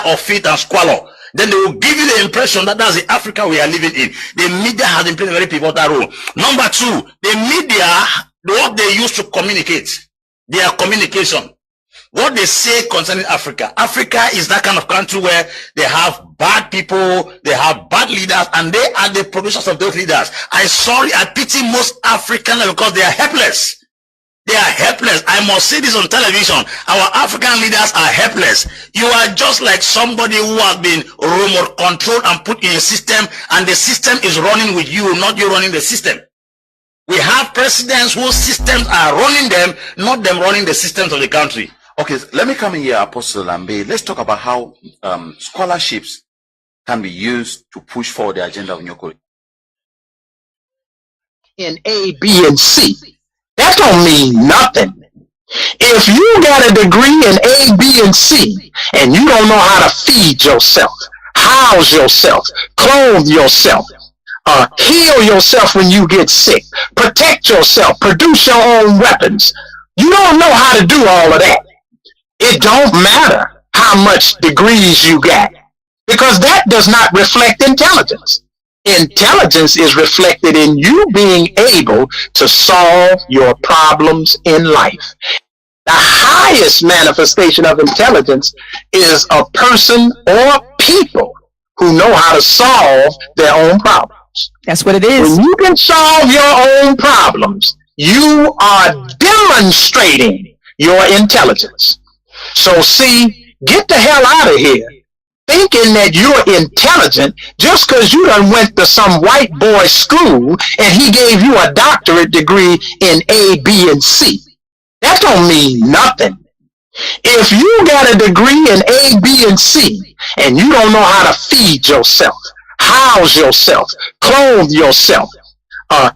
of filth and squalor. Then they will give you the impression that that's the Africa we are living in. The media has been playing a very pivotal role. Number two, the media, what they use to communicate, their communication, what they say concerning Africa. Africa is that kind of country where they have bad people, they have bad leaders, and they are the producers of those leaders. I pity most Africans because they are helpless. They are helpless. I must say this on television. Our African leaders are helpless. You are just like somebody who has been remote controlled and put in a system, and the system is running with you, not you running the system. We have presidents whose systems are running them, not them running the systems of the country. Okay, let me come in here, Apostle Nnamdi. Let's talk about how scholarships can be used to push forward the agenda of Nyokori. In A, B, and C. That don't mean nothing. If you got a degree in A, B, and C, and you don't know how to feed yourself, house yourself, clothe yourself, heal yourself when you get sick, protect yourself, produce your own weapons, you don't know how to do all of that. It don't matter how much degrees you got, because that does not reflect intelligence. Intelligence is reflected in you being able to solve your problems in life. The highest manifestation of intelligence is a person or people who know how to solve their own problems. That's what it is. When you can solve your own problems, you are demonstrating your intelligence. So see, get the hell out of here thinking that you're intelligent just because you done went to some white boy school and he gave you a doctorate degree in A, B, and C. That don't mean nothing. If you got a degree in A, B, and C and you don't know how to feed yourself, house yourself, clothe yourself,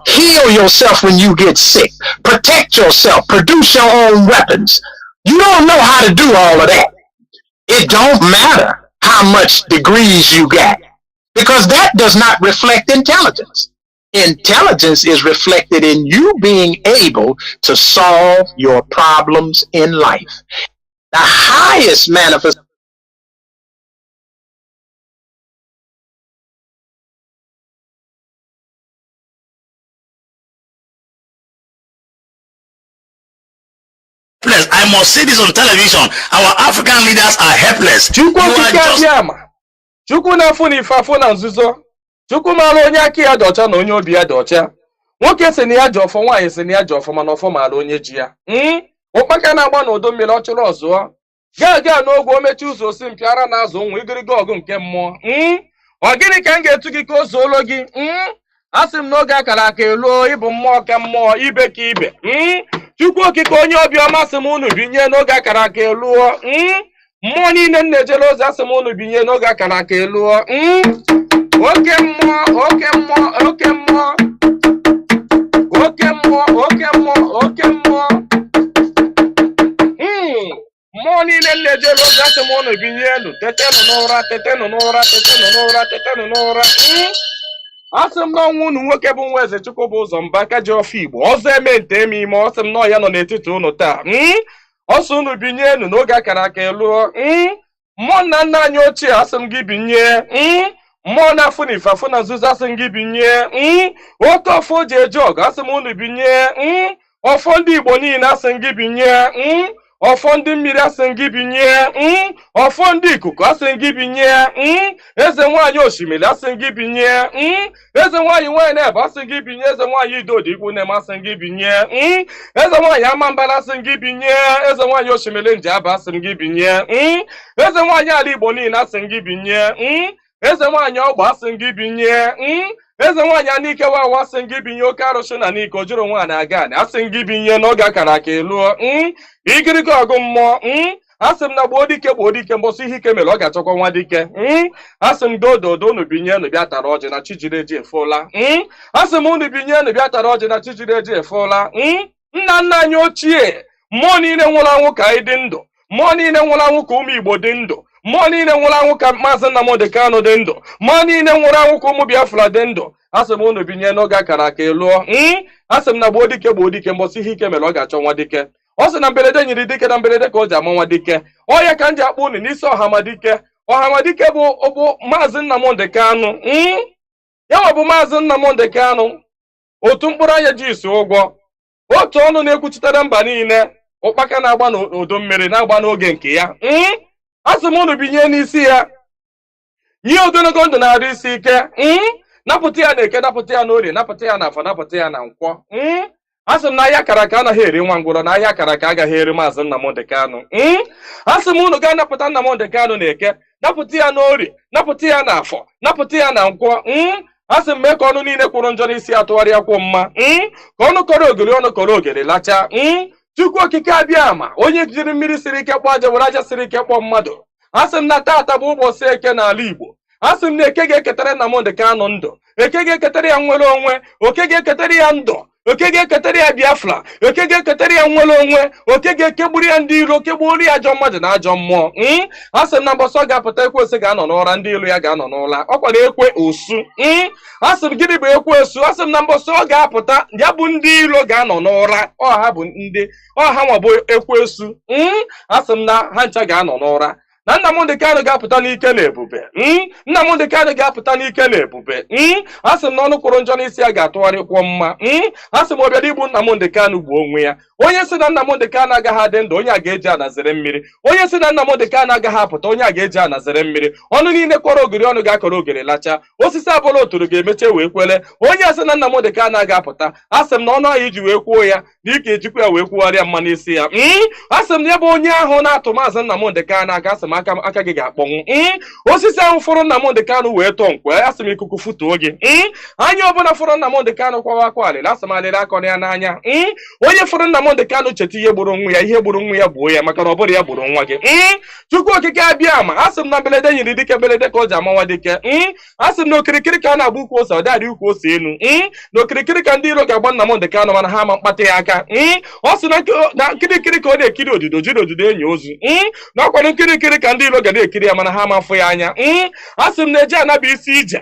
heal yourself when you get sick, protect yourself, produce your own weapons, you don't know how to do all of that. It don't matter how much degrees you got, because that does not reflect intelligence. Intelligence is reflected in you being able to solve your problems in life. The highest manifestation I must say this on television. Our African leaders are helpless. Chukwu na-afụ n'ife afụ na nzuzo. Chukwu mara onye aka ya dị ọcha na onye obi ya dị ọcha. Nwoke si na ya ji ọfọ, nwaanyị si na ya ji ọfọ, mana ọfọ mara onye ji ya. Ụkpaka na-agba n'odo mmiri ọ chụrụ ọzụọ. Gaa n'ogwe omechi ụzọ osi mpịara na azụ nwa igiriga ọgụ nke mmụọ. Ọ gịnị ka m ga-etu gị ka o zuolo gị? Asị m n'oge akara aka eluo ịbụ mmụọ ka mmụọ, ibe ka ibe. Chukwu okike onye obiọma sị m unu binye n'oge akara aka eluo. Mmụọ niile na-ejere ozi asị m unu binye n'oge akara aka eluo. Oke mmụọ, oke mmụọ, oke mmụọ, oke mmụọ, oke mmụọ, oke mmụọ. Mmụọ niile na-ejere ozi asị m unu binye enu, tetenụ n'ụra, tetenụ n'ụra, tetenụ n'ụra, tetenụ n'ụra. Asị m n'ọnwụ unu nwoke bụ nwa eze Chukwu bụ ụzọ mba aka ji ọfọ Igbo ọzọ eme nte eme ime ọsị m nọ ya nọ n'etiti unu taa. Ọsọ unu binye enu n'oge akara aka eluo. Mmụọ nna nna anyị ochie asị m gị binye. Mmụọ na-afụ na ife afụ na nzuzo asị m gị binye. Oke ọfọ ji eje ọgụ asị m unu binye. Ọfọ ndị Igbo niile asị m gị binye. Ọfọ ndị mmiri asị m gị binye. Ọfọ ndị ikuku asị m gị binye. Eze nwaanyị osimiri asị m gị binye. Eze nwaanyị nwanyị na-ebe asị m gị binye. Eze nwaanyị idodi ikwu na-eme asị m gị binye. Eze nwaanyị amambara asị m gị binye. Eze nwaanyị osimiri Njaba asị m gị binye. Eze nwaanyị ala Igbo niile asị m gị binye. Eze nwaanyị ọgba asị m gị binye. Eze nwaanyị anike wawa asị m gị binye. Oke arụsị na n'ike o juru nwaanyị aga anị asị m gị binye n'oge akara aka eluo. Igirigi ọgụ mmụọ. Asị m na gboo dike mbọsị ihe ike mere ọ ga-achọkwa nwa dike. Asị m dododo unu binye unu bịa tara ọjị na chijiri eji efola. Asị m unu binye unu bịa tara ọjị na chijiri eji efola. Nna nna anyị ochie, mmụọ niile nwụrụ anwụ ka anyị dị ndụ. Mmụọ niile nwụrụ anwụ ka ụmụ Igbo dị ndụ. Mmụọ niile nwụrụ anwụ ka Mazi Nnamdi Kanu dị ndụ. Mmụọ niile nwụrụ anwụ ka ụmụ Biafra dị ndụ. Asị m unu binye n'oge akara aka eluo. Asị m na gboo dike mbọsị ihe ike mere ọ ga-achọ nwa dike. Ọ sị na mberede nyiri dike na mberede ka o ji ama nwa dike. Ọ ya ka m ji akpọ unu n'isi ọha ma dike. Ọhamadike bụ Mazi Nnamdi Kanu. Ya bụ Mazi Nnamdi Kanu. Otu mkpụrụ anya ji isi ụgwọ. Otu ọnụ na-ekwuchitere mba niile. Ụkpaka na-agba n'udu mmiri na-agba n'oge nke ya. Asị m unu binye n'isi ya. Nye ogologo ndụ na-arụ isi ike. Napụta ya na Eke, napụta ya na Orie, napụta ya na Afọ, napụta ya na Nkwọ. Asị m na ahịa kara aka anaghị eri nwa ngwụrọ, na ahịa kara aka agaghị eri Mazi Nnamdi Kanu. Asị m unu ga-anapụta Nnamdi Kanu na Eke, napụta ya na Orie, napụta ya na Afọ, napụta ya na Nkwọ. Asị m mee ka ọnụ niile kwụrụ njọ n'isi ya tụgharịa kwụ mma. Ka ọnụ kọrọ ogiri, ọnụ kọrọ ogiri lacha. Chukwu okike abịa ama, onye jiri mmiri siri ike kpọọ aja, were aja siri ike kpọọ mmadụ. Asị m na taata bụ ụbọchị Eke n'ala Igbo. Asị m na Eke ga-eketara Nnamdi Kanu ndụ. Eke ga-eketara ya nwere onwe. Oke ga-eketara ya ndụ. Oke ga-eketara ya Biafra. Oke ga-eketara ya nwere onwe. Oke ga-ekegburu ya ndị iro, kegburu ya ajọ mmadụ na ajọ mmụọ. Asị m na mbọsị ọ ga-apụta Ekwensu ga-anọ n'ụra, ndị ilo ya ga-anọ n'ụra. Ọkwa na ekwe osu. Asị m gịnị bụ Ekwensu? Asị m na mbọsị ọ ga-apụta, ya bụ ndị ilo ga-anọ n'ụra. Ọha bụ ọha nwa bụ Ekwensu. Asị m na ha ncha ga-anọ n'ụra. Na Nnamdi Kanu ga-apụta n'ike na ebube. Nnamdi Kanu ga-apụta n'ike na ebube. Asị m na ọnụ kwụrụ njọ n'isi ya ga-atụgharịkwọ mma. Asị m ọbịa igbu Nnamdi Kanu bụ onwe ya. Onye si na Nnamdi Kanu agaghị adị ndụ, onye a ga-eji anazere mmiri. Onye si na Nnamdi Kanu agaghị apụta, onye a ga-eji anazere mmiri. Ọnụ niile kọrọ ogiri, ọnụ ga-akọrọ ogiri lacha. Osisi abụla oturu ga-emeche wee kwele. Onye asị na Nnamdi Kanu aga-apụta, asị m na ọnụ ahụ iji wee kwuo ya na ike ejikwa ya wee kwugharịa mma n'isi ya. Asị m na ya bụ onye ahụ na-atụ Mazi Nnamdi Kanu aka, asị m aka gị ga-akpọnwụ. Osisi ahụ fụrụ Nnamdi Kanu wee tọọ nkwe, asị m ikuku futuo gị. Anya ọbụla fụrụ Nnamdi Kanu kwawa akwa alịla, asị m alịla akọ ya n'anya. Onye fụrụ Nnamdi Kanu cheta ihe gburu nwa ya, ihe gburu nwa ya gbuo ya, maka na ọ bụrụ ya gburu nwa gị. Chukwu okike abịa ama, asị m na mberede nyiri dike, mberede ka o ji amawa dike. Asị m na okirikiri ka a na-agba ukwu ose, ọ dadị ukwu ose enu. Na okirikiri ka ndị iro ga-agba Nnamdi Kanu, mana ha ama mkpata ya aka. Ọ sị na nkirikiri ka ọ na-ekiri odido, jiri odido enyi ozu. Na ọkwado nkirikiri ka ndị iro ga na-ekiri ya, mana ha ama afụ ya anya. Asị m na eje anaba isi ije.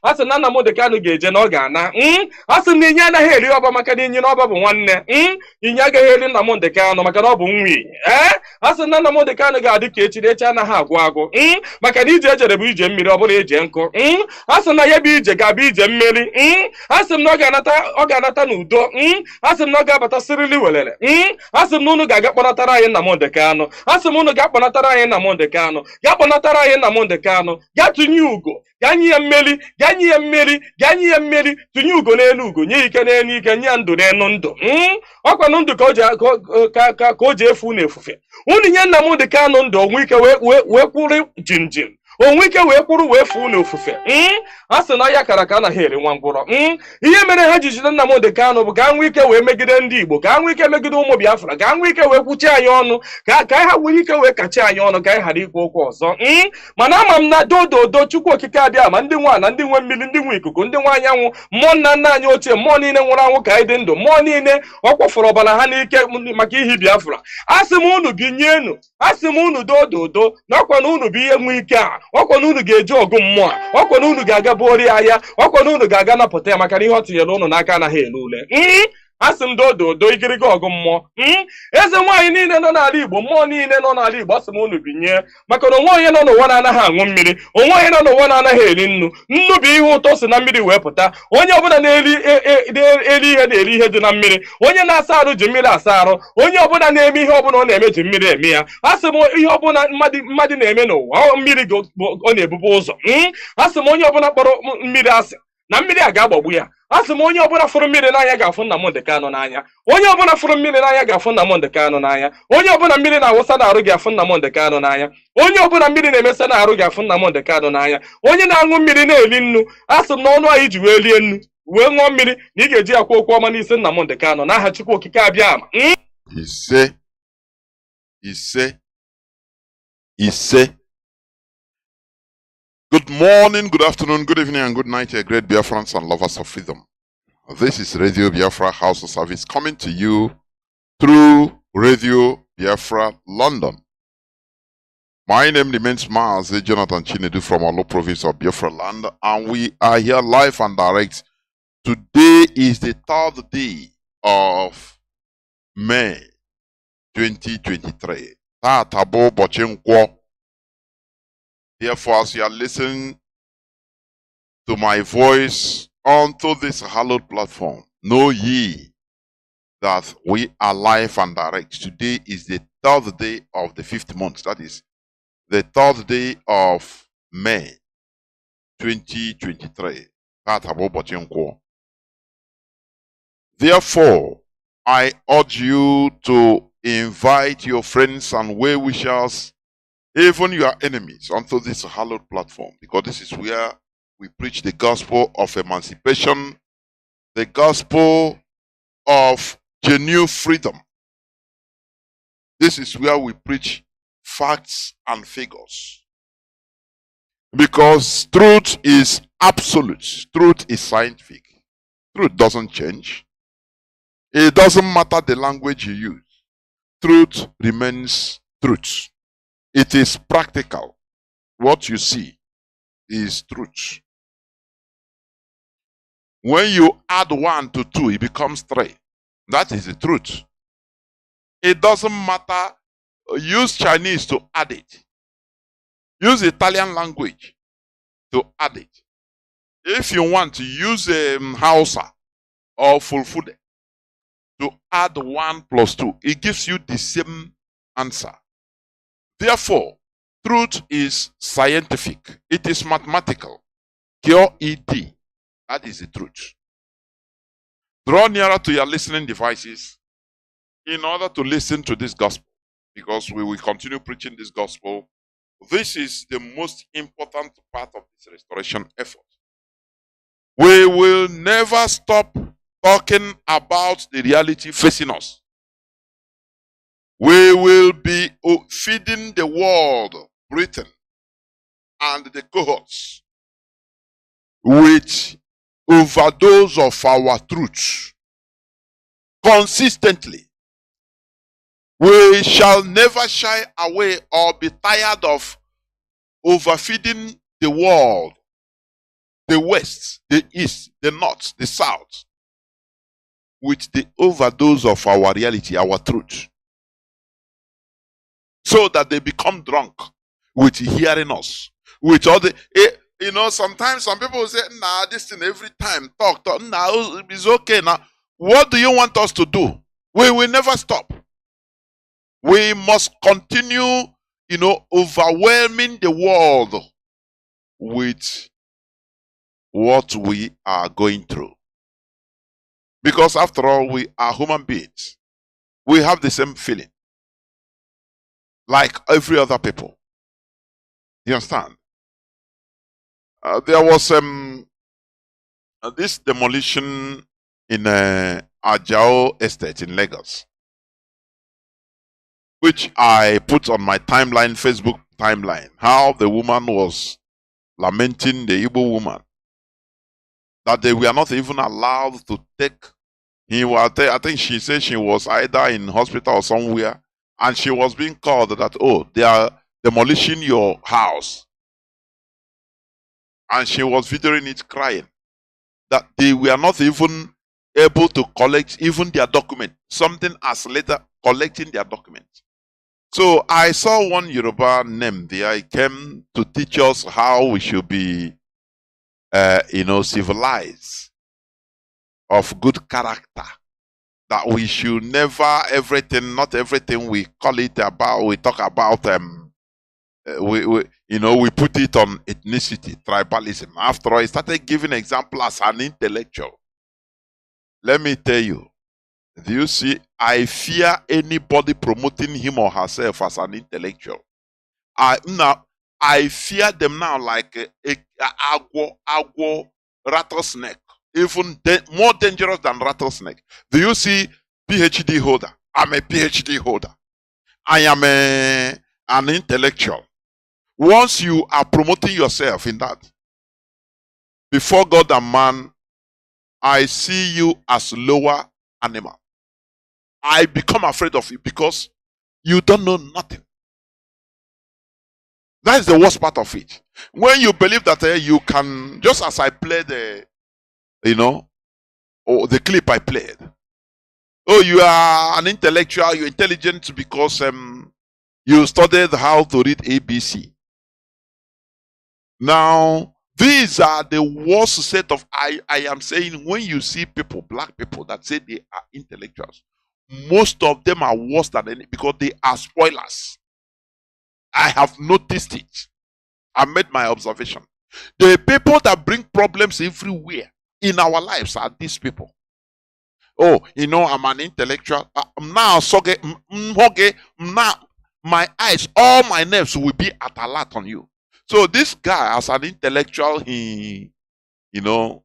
Asị m na Nnamdi Kanu ga-eje na ọ ga-ana. Asị m na inye anaghị eri ọba, maka na inye na ọba bụ nwanne. Inye agaghị eri Nnamdi Kanu maka na ọ bụ nwa inye. Asị m na Nnamdi Kanu ga-adị ka echi, na echi anaghị agwụ agwụ. Maka na ije ejere bụ ije mmiri, ọ bụla eje nkụ. Asị m na ya bụ ije ga-abụ ije mmiri. Asị m na ọ ga-anata n'udo. Asị m na ọ ga-abata sirili welere. Asị m na unu ga-aga kpọnatara anyị Nnamdi Kanu. Asị m unu ga-akpọnatara anyị Nnamdi Kanu. Ga kpọnatara anyị Nnamdi Kanu. Ga tụnye ugo, ga nye ya mmeri, ga nye ya mmeri, ga nye ya mmeri. Tụnye ugo n'elu ugo, nye ike n'elu ike, nye ya ndụ n'elu ndụ. Ọkwa na ndụ ka o ji efu na efufe. Unu nye Nnamdi Kanu ndụ, onwe ike wee kwụrụ jinjin, onwe ike wee kwụrụ wee fuo na ofufe. Asị na ya kara ka anaghị eri nwa ngwụrọ. Ihe mere ha ji jide Nnamdi Kanu bụ ka nwee ike wee megide ndị Igbo, ka nwee ike megide ụmụ Biafra, ka nwee ike wee kwuchie anyị ọnụ, ka ha nwee ike wee kachi anyị ọnụ, ka anyị ghara ikwu okwu ọzọ. Mana ama m na dododo Chukwu okike abịa ma ndị nwa na ndị nwe mmiri, ndị nwe ikuku, ndị nwe anyanwụ, mmụọ nna nna anyị ochie, mmụọ niile nwụrụ anwụ ka anyị dị ndụ, mmụọ niile ọ kwafọrọ ọbara ha n'ike maka ihi Biafra. Asị m unu binyenu, asị m unu dododo na ọkwa na unu bụ ihe nwe ike a, ọkwa na unu ga-eji ọgụ mmụọ, ọkwa na unu ga-aga buori ahịa, ọkwa na unu ga-aga napụta ya, maka na ihe ọ tinyere unu n'aka anaghị ele ule. Asị m dododo igiriga ọgụ mmụọ. Eze nwaanyị niile nọ n'ala Igbo, mmụọ niile nọ n'ala Igbo, asị m unu binye, maka na onwe onye nọ n'ụwa na-anaghị aṅụ mmiri, onwe onye nọ n'ụwa na-anaghị eri nnu. Nnu bụ ihe ụtọ si na mmiri wee pụta. Onye ọbụla na-eri ihe na-eri ihe dị na mmiri. Onye na-asa arụ ji mmiri asa arụ. Onye ọbụla na-eme ihe ọbụla ọ na-eme ji mmiri eme ya. Asị m ihe ọbụla mmadụ na-eme n'ụwa, mmiri ọ na-ebube ụzọ. Asị m onye ọbụla kpọrọ mmiri asị, na mmiri a ga-agbagbu ya. Asị m onye ọbụla fụrụ mmiri n'anya ga-afụ Nnamdi Kanu n'anya. Onye ọbụla fụrụ mmiri n'anya ga-afụ Nnamdi Kanu n'anya. Onye ọbụla mmiri na-awụsa n'arụ ga-afụ Nnamdi Kanu n'anya. Onye ọbụla mmiri na-emesa n'arụ ga-afụ Nnamdi Kanu n'anya. Onye na-aṅụ mmiri na-eli nnu, asị m na ọnụ anyị ji wee lie nnu wee ṅụọ mmiri, na ị ga-eji akwa okwu ọma n'isi Nnamdi Kanu n'aha Chukwu okike abịa ama. Ise. Good morning, good afternoon, good evening, and good night, great Biafrans and lovers of freedom. This is Radio Biafra Hausa service coming to you through Radio Biafra London. My name remains Mazi Jonathan Chinedu from Olo province of Biafra land, and we are here live and direct. Today is the 3rd day of May 2023. Tatabo Bochenko. Therefore, as you are listening to my voice onto this hallowed platform, know ye that we are live and direct. Today is the 3rd day of the 5th month. That is the 3rd day of May 2023. Therefore, I urge you to invite your friends and well-wishers, even your enemies, onto this hallowed platform, because this is where we preach the gospel of emancipation, the gospel of genuine freedom. This is where we preach facts and figures. Because truth is absolute. Truth is scientific. Truth doesn't change. It doesn't matter the language you use. Truth remains truth. It is practical. What you see is truth. When you add 1 to 2, it becomes 3. That is the truth. It doesn't matter. Use Chinese to add it. Use Italian language to add it. If you want to use Hausa or Fulfude to add 1 plus 2, it gives you the same answer. Therefore, truth is scientific. It is mathematical. QED. That is the truth. Draw nearer to your listening devices in order to listen to this gospel, because we will continue preaching this gospel. This is the most important part of this restoration effort. We will never stop talking about the reality facing us. We will be feeding the world, Britain, and the cohorts with overdose of our truth consistently. We shall never shy away or be tired of overfeeding the world, the West, the East, the North, the South, with the overdose of our reality, our truth, so that they become drunk with hearing us, with all the, you know, sometimes some people will say, nah, this thing every time, talk, nah, it's okay now. What do you want us to do? We will never stop. We must continue, you know, overwhelming the world with what we are going through. Because after all, we are human beings. We have the same feeling like every other people. You understand? There was this demolition in Ajao Estate in Lagos, which I put on my timeline, Facebook timeline, how the woman was lamenting, the Igbo woman, that they were not even allowed to take him. I think she said she was either in hospital or somewhere, and she was being called that, oh, they are demolishing your house. And she was videoing it, crying that they were not even able to collect even their document, something as later collecting their document. So I saw one Yoruba Nnamdi. I came to teach us how we should be, you know, civilized, of good character. That we should never, not everything we call it about, we talk about, we put it on ethnicity, tribalism. After all, he started giving example as an intellectual. Let me tell you, do you see, I fear anybody promoting him or herself as an intellectual. I fear them now like a rattlesnake, even more dangerous than rattlesnake. Do you see PhD holder? I'm a PhD holder. I am an intellectual. Once you are promoting yourself in that, before God and man, I see you as lower animal. I become afraid of you because you don't know nothing. That is the worst part of it. When you believe that you can, just as I played the clip I played. Oh, you are an intellectual, you're intelligent because you studied how to read ABC. Now, these are the worst set of, I am saying, when you see people, black people, that say they are intellectuals, most of them are worse than any, because they are spoilers. I have noticed it. I made my observation. The people that bring problems everywhere in our lives are these people. Oh, you know, I'm an intellectual. Now, my eyes, all my nerves will be at alert on you. So this guy, as an intellectual, he, you know,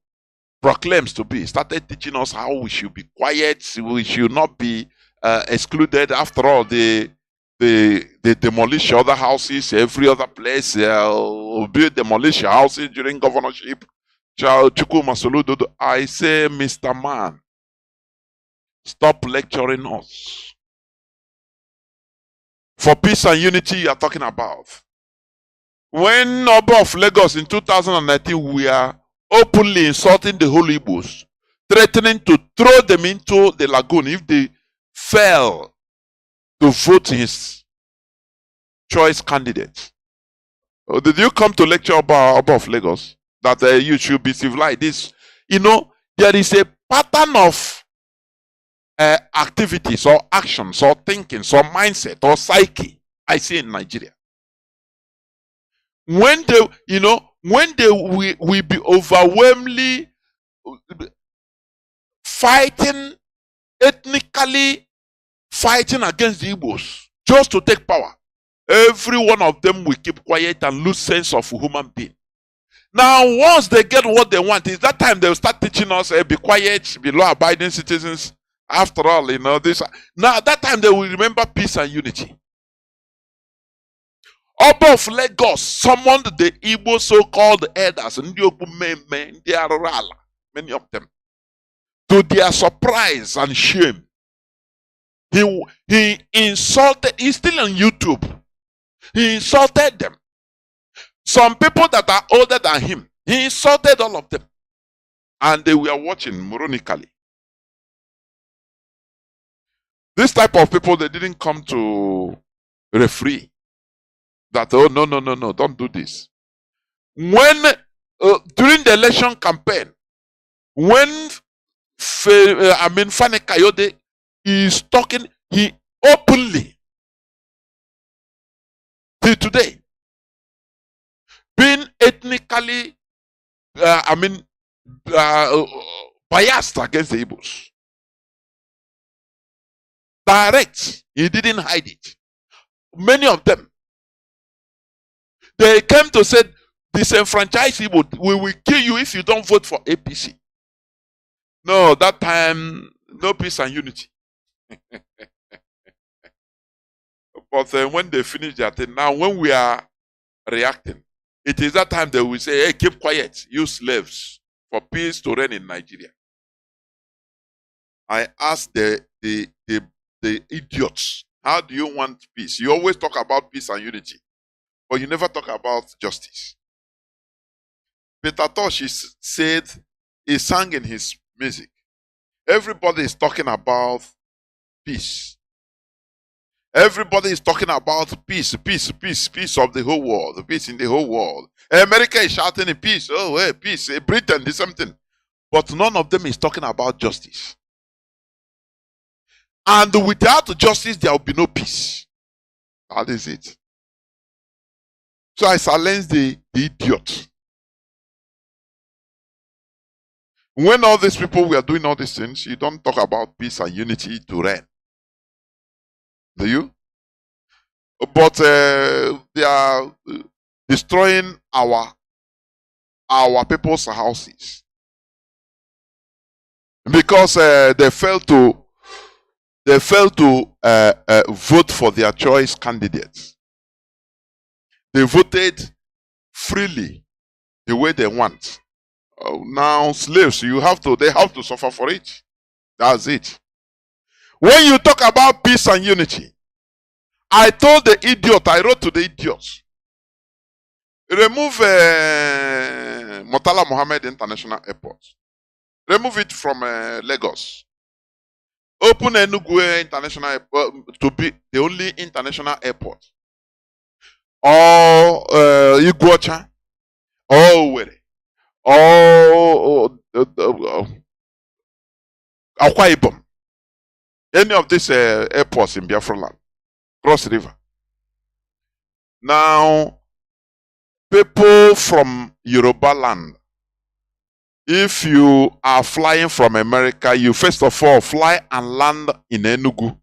proclaims to be, started teaching us how we should be quiet, we should not be excluded. After all, they demolish other houses, every other place. Build demolish houses during governorship. I say, Mr. Man, stop lecturing us. For peace and unity you are talking about. When Oba of Lagos in 2019, we are openly insulting the Holy Igbos, threatening to throw them into the lagoon if they fail to vote his choice candidate. Did you come to lecture about Oba of Lagos that you should be civilized? This, you know, there is a pattern of activities or actions or thinkings or mindset or psyche I see in Nigeria. When they, you know, when they we be overwhelmingly fighting, ethnically fighting against the Igbos just to take power, every one of them will keep quiet and lose sense of human being. Now, once they get what they want, is that time they'll start teaching us, be quiet, be law-abiding citizens. After all, you know, this. Now, at that time, they will remember peace and unity. Oba of Lagos summoned the Igbo so-called elders, many of them. To their surprise and shame, he insulted, he's still on YouTube. He insulted them. Some people that are older than him, he insulted all of them. And they were watching moronically. This type of people, they didn't come to referee. That, oh, no, don't do this. When, during the election campaign, when, Fane Kayode is talking, he openly, till today, being ethnically, biased against the Igbos. Direct, he didn't hide it. Many of them, they came to say, disenfranchise Igbo, we will kill you if you don't vote for APC. No, that time, no peace and unity. But when they finish their thing, now when we are reacting, it is that time they will say, hey, keep quiet, you slaves, for peace to reign in Nigeria. I asked the idiots, how do you want peace? You always talk about peace and unity, but you never talk about justice. Peter Tosh said, he sang in his music, everybody is talking about peace. Everybody is talking about peace, peace, peace, peace of the whole world, peace in the whole world. America is shouting in peace, oh, hey, peace. Britain is something. But none of them is talking about justice. And without justice, there will be no peace. That is it. So I silence the idiot. When all these people were doing all these things, you don't talk about peace and unity to reign. Do you? But they are destroying our people's houses because they failed to vote for their choice candidates. They voted freely the way they want. Now slaves, they have to suffer for it. That's it. When you talk about peace and unity, I told the idiot, I wrote to the idiots, remove Murtala Mohammed International Airport. Remove it from Lagos. Open Enugu International Airport to be the only international airport. Or Iguacha. Owerri, or Akwa Ibom, any of these airports in Biafra land, cross river. Now, people from Yoruba land, if you are flying from America, you first of all fly and land in Enugu.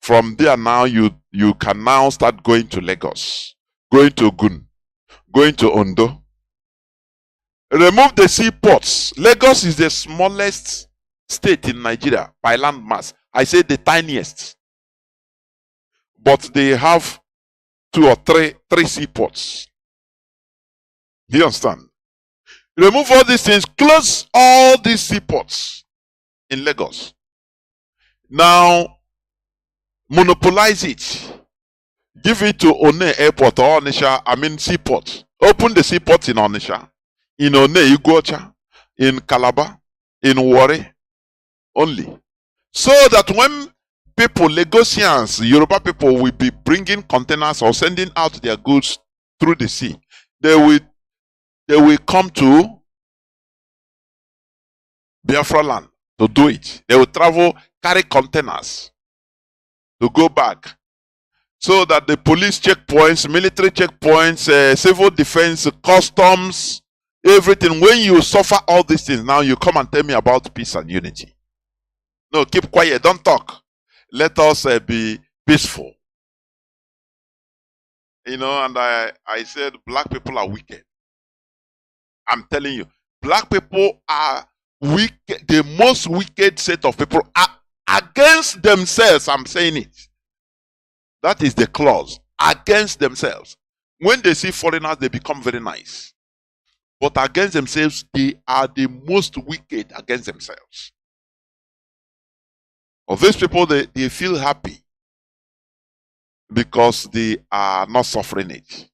From there now, you can now start going to Lagos, going to Ogun, going to Ondo. Remove the seaports. Lagos is the smallest state in Nigeria by land mass. I say the tiniest. But they have two or three seaports. Do you understand? Remove all these things, close all these seaports in Lagos. Now, monopolize it. Give it to One Airport or Onisha, seaport. Open the seaport in Onisha, in One Iguacha, in Calabar, in Warri, only. So that when people, Lagosians, Yoruba people will be bringing containers or sending out their goods through the sea, they will come to Biafra land to do it. They will travel, carry containers to go back. So that the police checkpoints, military checkpoints, civil defense, customs, everything, when you suffer all these things, now you come and tell me about peace and unity. No, keep quiet, don't talk. Let us be peaceful. You know, and I said black people are wicked. I'm telling you, black people are wicked, the most wicked set of people are against themselves. I'm saying it. That is the clause. Against themselves. When they see foreigners, they become very nice. But against themselves, they are the most wicked against themselves. Of these people, they feel happy because they are not suffering it.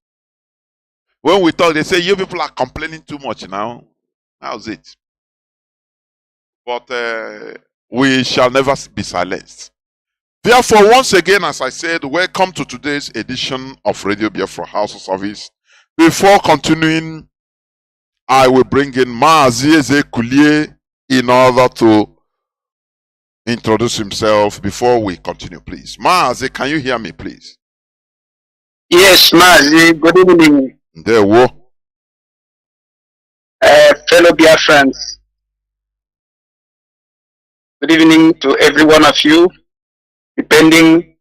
When we talk, they say, you people are complaining too much now. How's it? But we shall never be silenced. Therefore, once again, as I said, welcome to today's edition of Radio Biafra Hausa Service. Before continuing, I will bring in Mazi in order to introduce himself before we continue, please. Mazi, can you hear me, please? Yes, Mazi, good evening. There we Fellow Biafrans. Good evening to every one of you, depending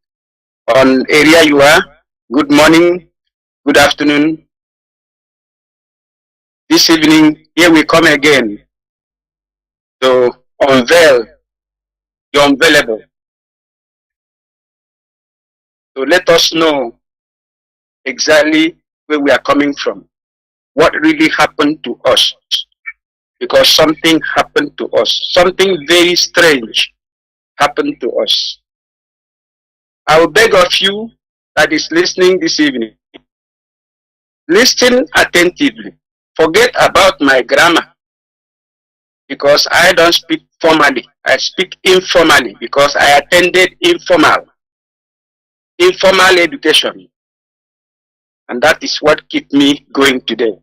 on area you are. Good morning, good afternoon. This evening, here we come again to unveil the unveilable. So let us know exactly where we are coming from, what really happened to us, because something happened to us, something very strange happened to us. I will beg of you that is listening this evening, listen attentively. Forget about my grammar, because I don't speak formally. I speak informally, because I attended informal education. And that is what keeps me going today.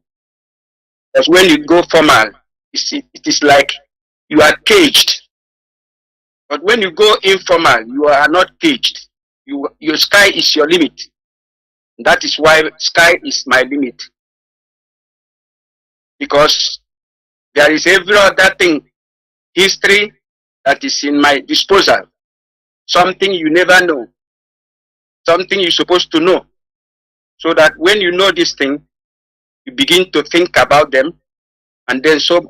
Because when you go formal, it is like you are caged. But when you go informal, you are not caged. Your sky is your limit. That is why sky is my limit. Because there is every other thing, history that is in my disposal. Something you never know. Something you're supposed to know. So that when you know this thing, you begin to think about them, and then so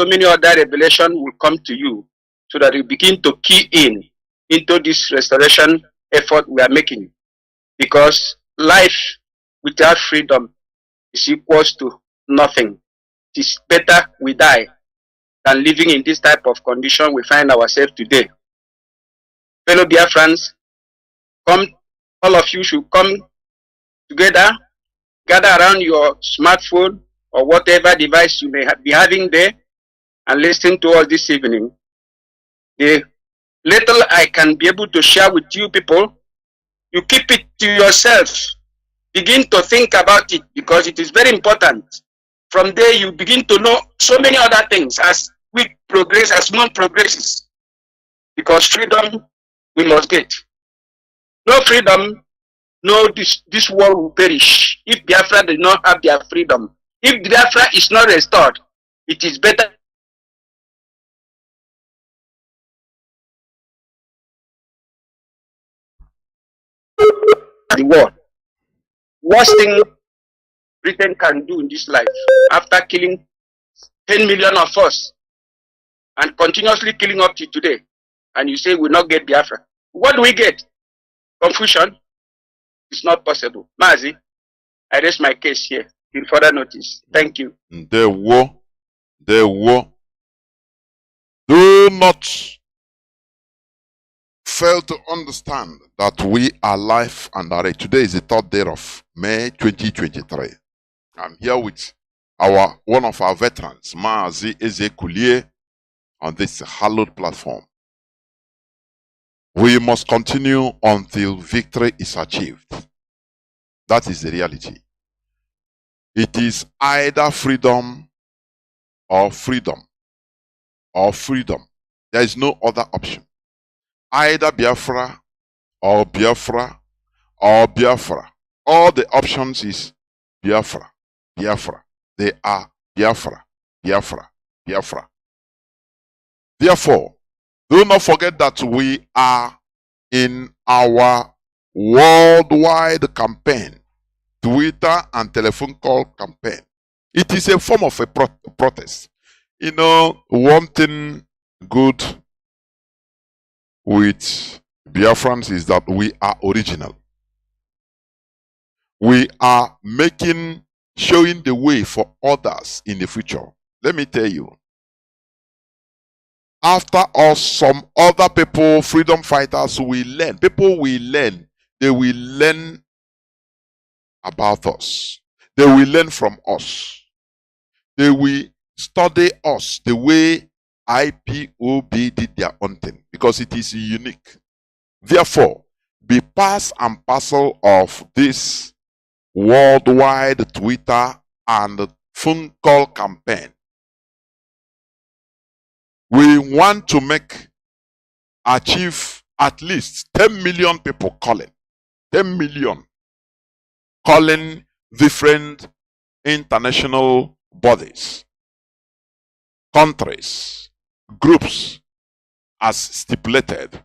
many other revelations will come to you, so that you begin to key in into this restoration effort we are making. Because life without freedom is equals to nothing. It is better we die than living in this type of condition we find ourselves today. Fellow Biafrans, come, all of you should come together, gather around your smartphone or whatever device you may be having there, and listen to us this evening. The little I can be able to share with you people, you keep it to yourself. begin to think about it, because it is very important. From there, you begin to know so many other things as we progress, as one progresses. Because freedom we must get. No freedom, no, this world will perish. If Biafra does not have their freedom, if Biafra is not restored, it is better the world. Worst thing Britain can do in this life, after killing 10 million of us and continuously killing up to today, and you say we'll not get Biafra. What do we get? Confusion? It's not possible. Mazi, I raise my case here till further notice. Thank you. They war. Do not fail to understand that we are live and direct. Today is the 3rd day of May 2023. I'm here with one of our veterans, Mazi Ezekulie, on this hallowed platform. We must continue until victory is achieved. That is the reality. It is either freedom or freedom or freedom. There is no other option. Either Biafra or Biafra or Biafra. All the options is Biafra, Biafra. They are Biafra, Biafra, Biafra. Therefore, do not forget that we are in our worldwide campaign, Twitter and telephone call campaign. It is a form of a protest. You know, one thing good with Biafrans is that we are original. We are showing the way for others in the future. Let me tell you, after us, some other people, freedom fighters, will learn. People will learn. They will learn about us. They will learn from us. They will study us the way IPOB did their own thing, because it is unique. Therefore, be part and parcel of this worldwide Twitter and phone call campaign. We want to achieve at least 10 million people calling. 10 million calling different international bodies, countries, groups as stipulated.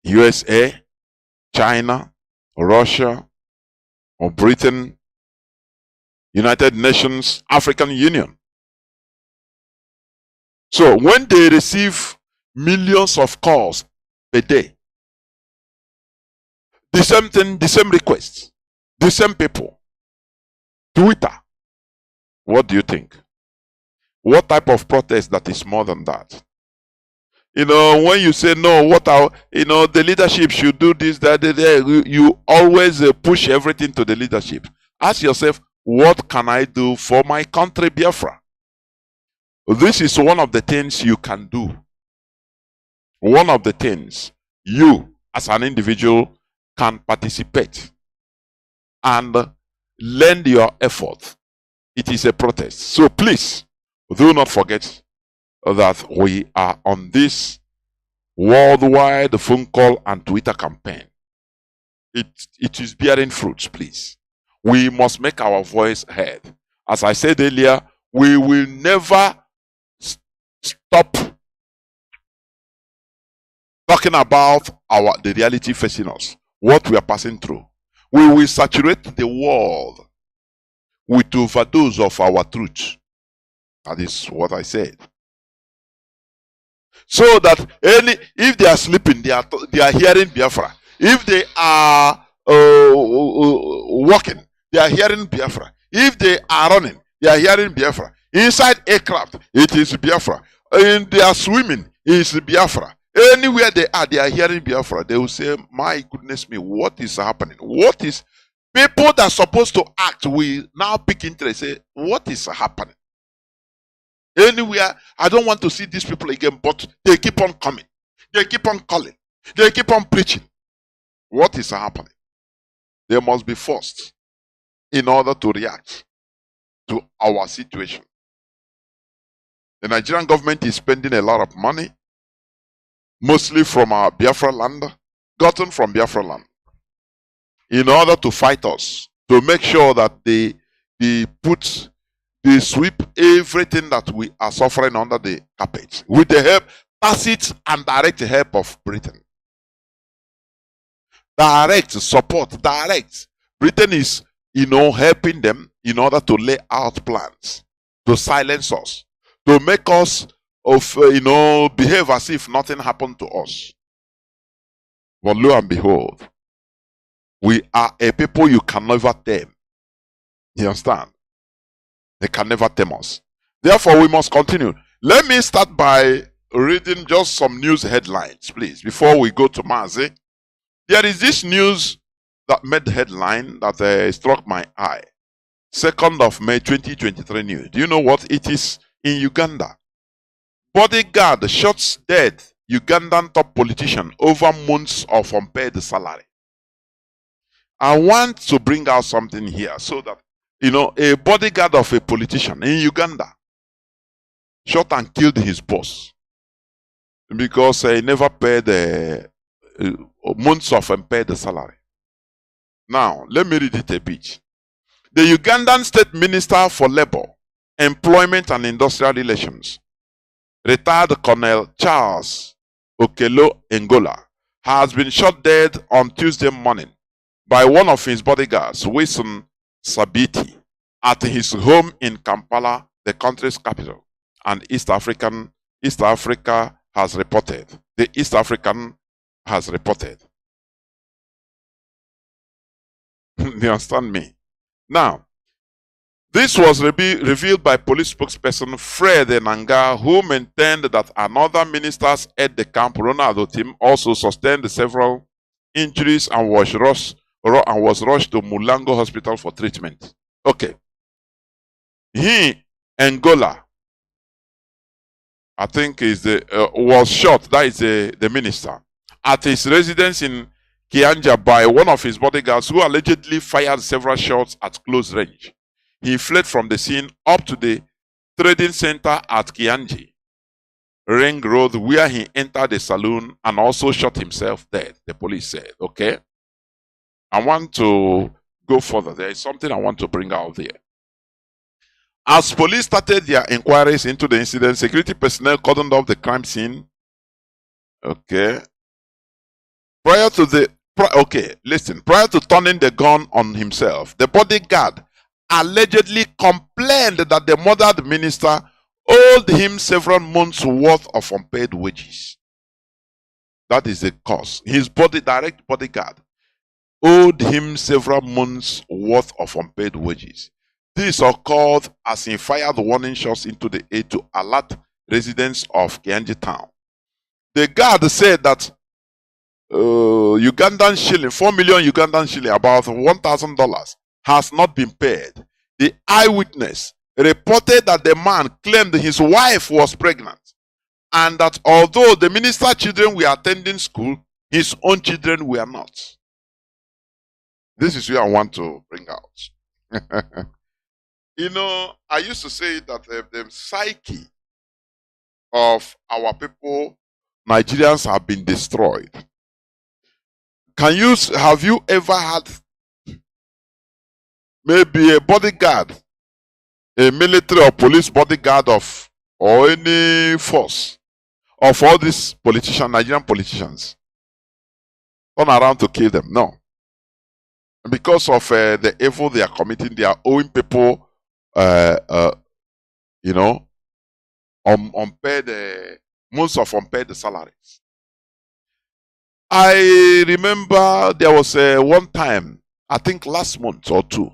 USA, China, Russia, or Britain, United Nations, African Union. So when they receive millions of calls a day, the same thing, the same requests, the same people, Twitter, what do you think? What type of protest that is more than that? You know, when you say no, the leadership should do this, that, you always push everything to the leadership. Ask yourself, what can I do for my country, Biafra? This is one of the things you can do. One of the things you, as an individual, can participate and lend your effort. It is a protest. So please, do not forget that we are on this worldwide phone call and Twitter campaign. It is bearing fruits, please. We must make our voice heard. As I said earlier, we will never stop talking about the reality facing us, what we are passing through. We will saturate the world with overdose of our truth. That is what I said. So that if they are sleeping, they are hearing Biafra. If they are walking, they are hearing Biafra. If they are running, they are hearing Biafra. Inside aircraft, it is Biafra. They are swimming, it is Biafra. Anywhere they are hearing Biafra. They will say, my goodness me, what is happening? What is... People that are supposed to act will now pick interest, say, what is happening? Anywhere, I don't want to see these people again, but they keep on coming. They keep on calling. They keep on preaching. What is happening? They must be forced in order to react to our situation. The Nigerian government is spending a lot of money, mostly from our Biafra land, gotten from Biafra land, in order to fight us, to make sure that they sweep everything that we are suffering under the carpet with the help, tacit and direct help of Britain. Direct support, direct. Britain is, helping them in order to lay out plans to silence us, to make us behave as if nothing happened to us. But lo and behold, we are a people you can never tame. You understand? They can never tame us. Therefore, we must continue. Let me start by reading just some news headlines, please, before we go to Mazi. There is this news that made the headline that struck my eye. 2nd of May 2023 news. Do you know what it is in Uganda? Bodyguard shots dead Ugandan top politician over months of unpaid salary. I want to bring out something here so that, a bodyguard of a politician in Uganda shot and killed his boss because he never paid months of unpaid salary. Now, let me read it a bit. The Ugandan State Minister for Labor, Employment and Industrial Relations, retired Colonel Charles Okelo Ngola, has been shot dead on Tuesday morning by one of his bodyguards, Wilson Sabiti, at his home in Kampala, the country's capital, and East Africa has reported. The East African has reported. You understand me? Now, this was revealed by police spokesperson Fred Enanga, who maintained that another minister's at the camp, Ronaldo team, also sustained several injuries and was rushed to Mulango Hospital for treatment. Okay. He, Angola, I think was shot, that is the minister, at his residence in Kianja by one of his bodyguards who allegedly fired several shots at close range. He fled from the scene up to the trading center at Kianji Ring Road, where he entered a saloon and also shot himself dead, the police said. Okay? I want to go further. There is something I want to bring out there. As police started their inquiries into the incident, security personnel cordoned off the crime scene. Okay. Prior to turning the gun on himself, the bodyguard allegedly complained that the murdered minister owed him several months' worth of unpaid wages. That is the cause. His direct bodyguard owed him several months' worth of unpaid wages. This occurred as he fired warning shots into the air to alert residents of Kianji town. The guard said that Ugandan shilling, 4 million Ugandan shilling, about $1,000, has not been paid. The eyewitness reported that the man claimed his wife was pregnant and that although the minister's children were attending school, his own children were not. This is what I want to bring out. I used to say that the psyche of our people, Nigerians, have been destroyed. Have you ever had maybe a bodyguard, a military or police bodyguard or any force of all these politicians, Nigerian politicians, turn around to kill them? No. Because of the evil they are committing, they are owing people, unpaid, most of unpaid salaries. I remember there was one time, I think last month or two,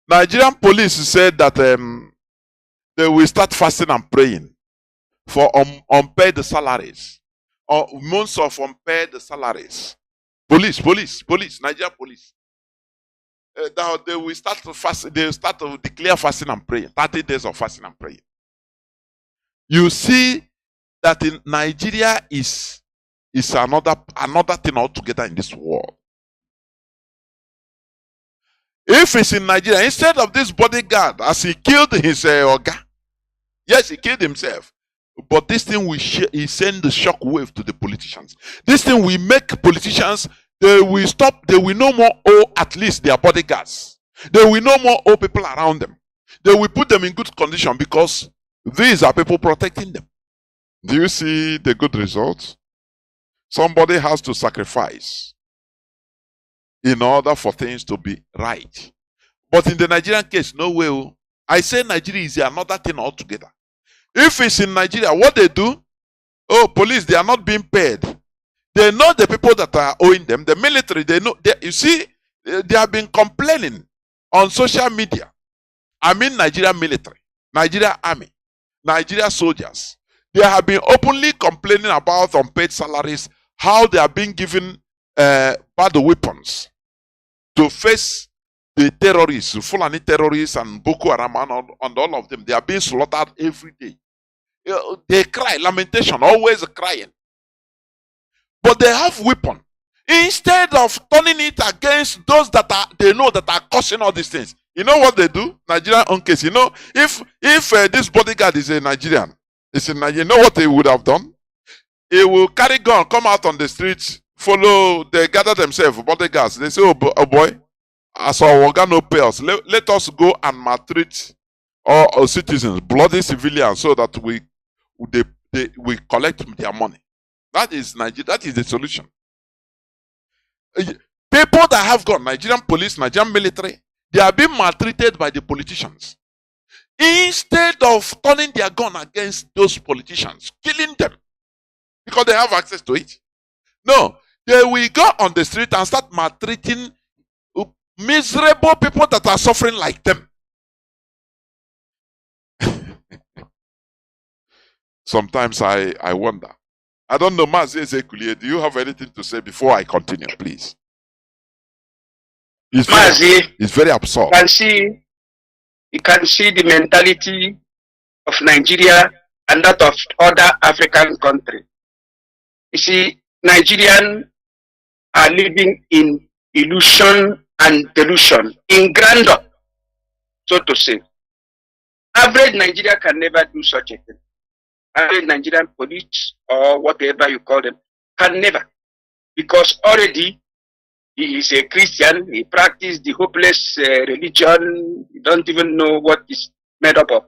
Nigerian police said that they will start fasting and praying for unpaid salaries, or months of unpaid salaries. Police, Nigerian police. They will start to fast. They will start to declare fasting and praying. 30 days of fasting and praying. You see that in Nigeria is another thing altogether in this world. If it's in Nigeria, instead of this bodyguard, as he killed his Oga, yes, he killed himself. But this thing will send the shock wave to the politicians. This thing will make politicians, they will stop, they will no more owe at least their bodyguards. They will no more owe people around them. They will put them in good condition because these are people protecting them. Do you see the good results? Somebody has to sacrifice in order for things to be right. But in the Nigerian case, no way. I say Nigeria is another thing altogether. If it's in Nigeria, what they do, oh, police, they are not being paid. They know the people that are owing them. The military, they know. You see, they have been complaining on social media. I mean Nigeria military, Nigeria army, Nigeria soldiers. They have been openly complaining about unpaid salaries, how they are being given bad weapons to face the terrorists, Fulani terrorists and Boko Haram and all of them. They are being slaughtered every day. They cry, lamentation, always crying. But they have weapon. Instead of turning it against those that they know that are causing all these things. You know what they do? Nigerian own case. You know, if this bodyguard is a Nigerian, you know what they would have done? He will carry gun, come out on the streets, follow, they gather themselves, bodyguards. They say, oh boy, as our organ no pay us, let us go and maltreat our citizens, bloody civilians, so that we collect their money. That is Nigeria. That is the solution. People that have gun, Nigerian police, Nigerian military, they are being maltreated by the politicians. Instead of turning their gun against those politicians, killing them, because they have access to it. No, they will go on the street and start maltreating miserable people that are suffering like them. Sometimes I wonder. I don't know, Mazi, do you have anything to say before I continue, please? It's very absurd. You can see the mentality of Nigeria and that of other African countries. You see, Nigerians are living in illusion and delusion, in grandeur, so to say. Average Nigeria can never do such a thing. Average Nigerian police or whatever you call them can never, because already he is a Christian. He practices the hopeless religion. You don't even know what is made up of.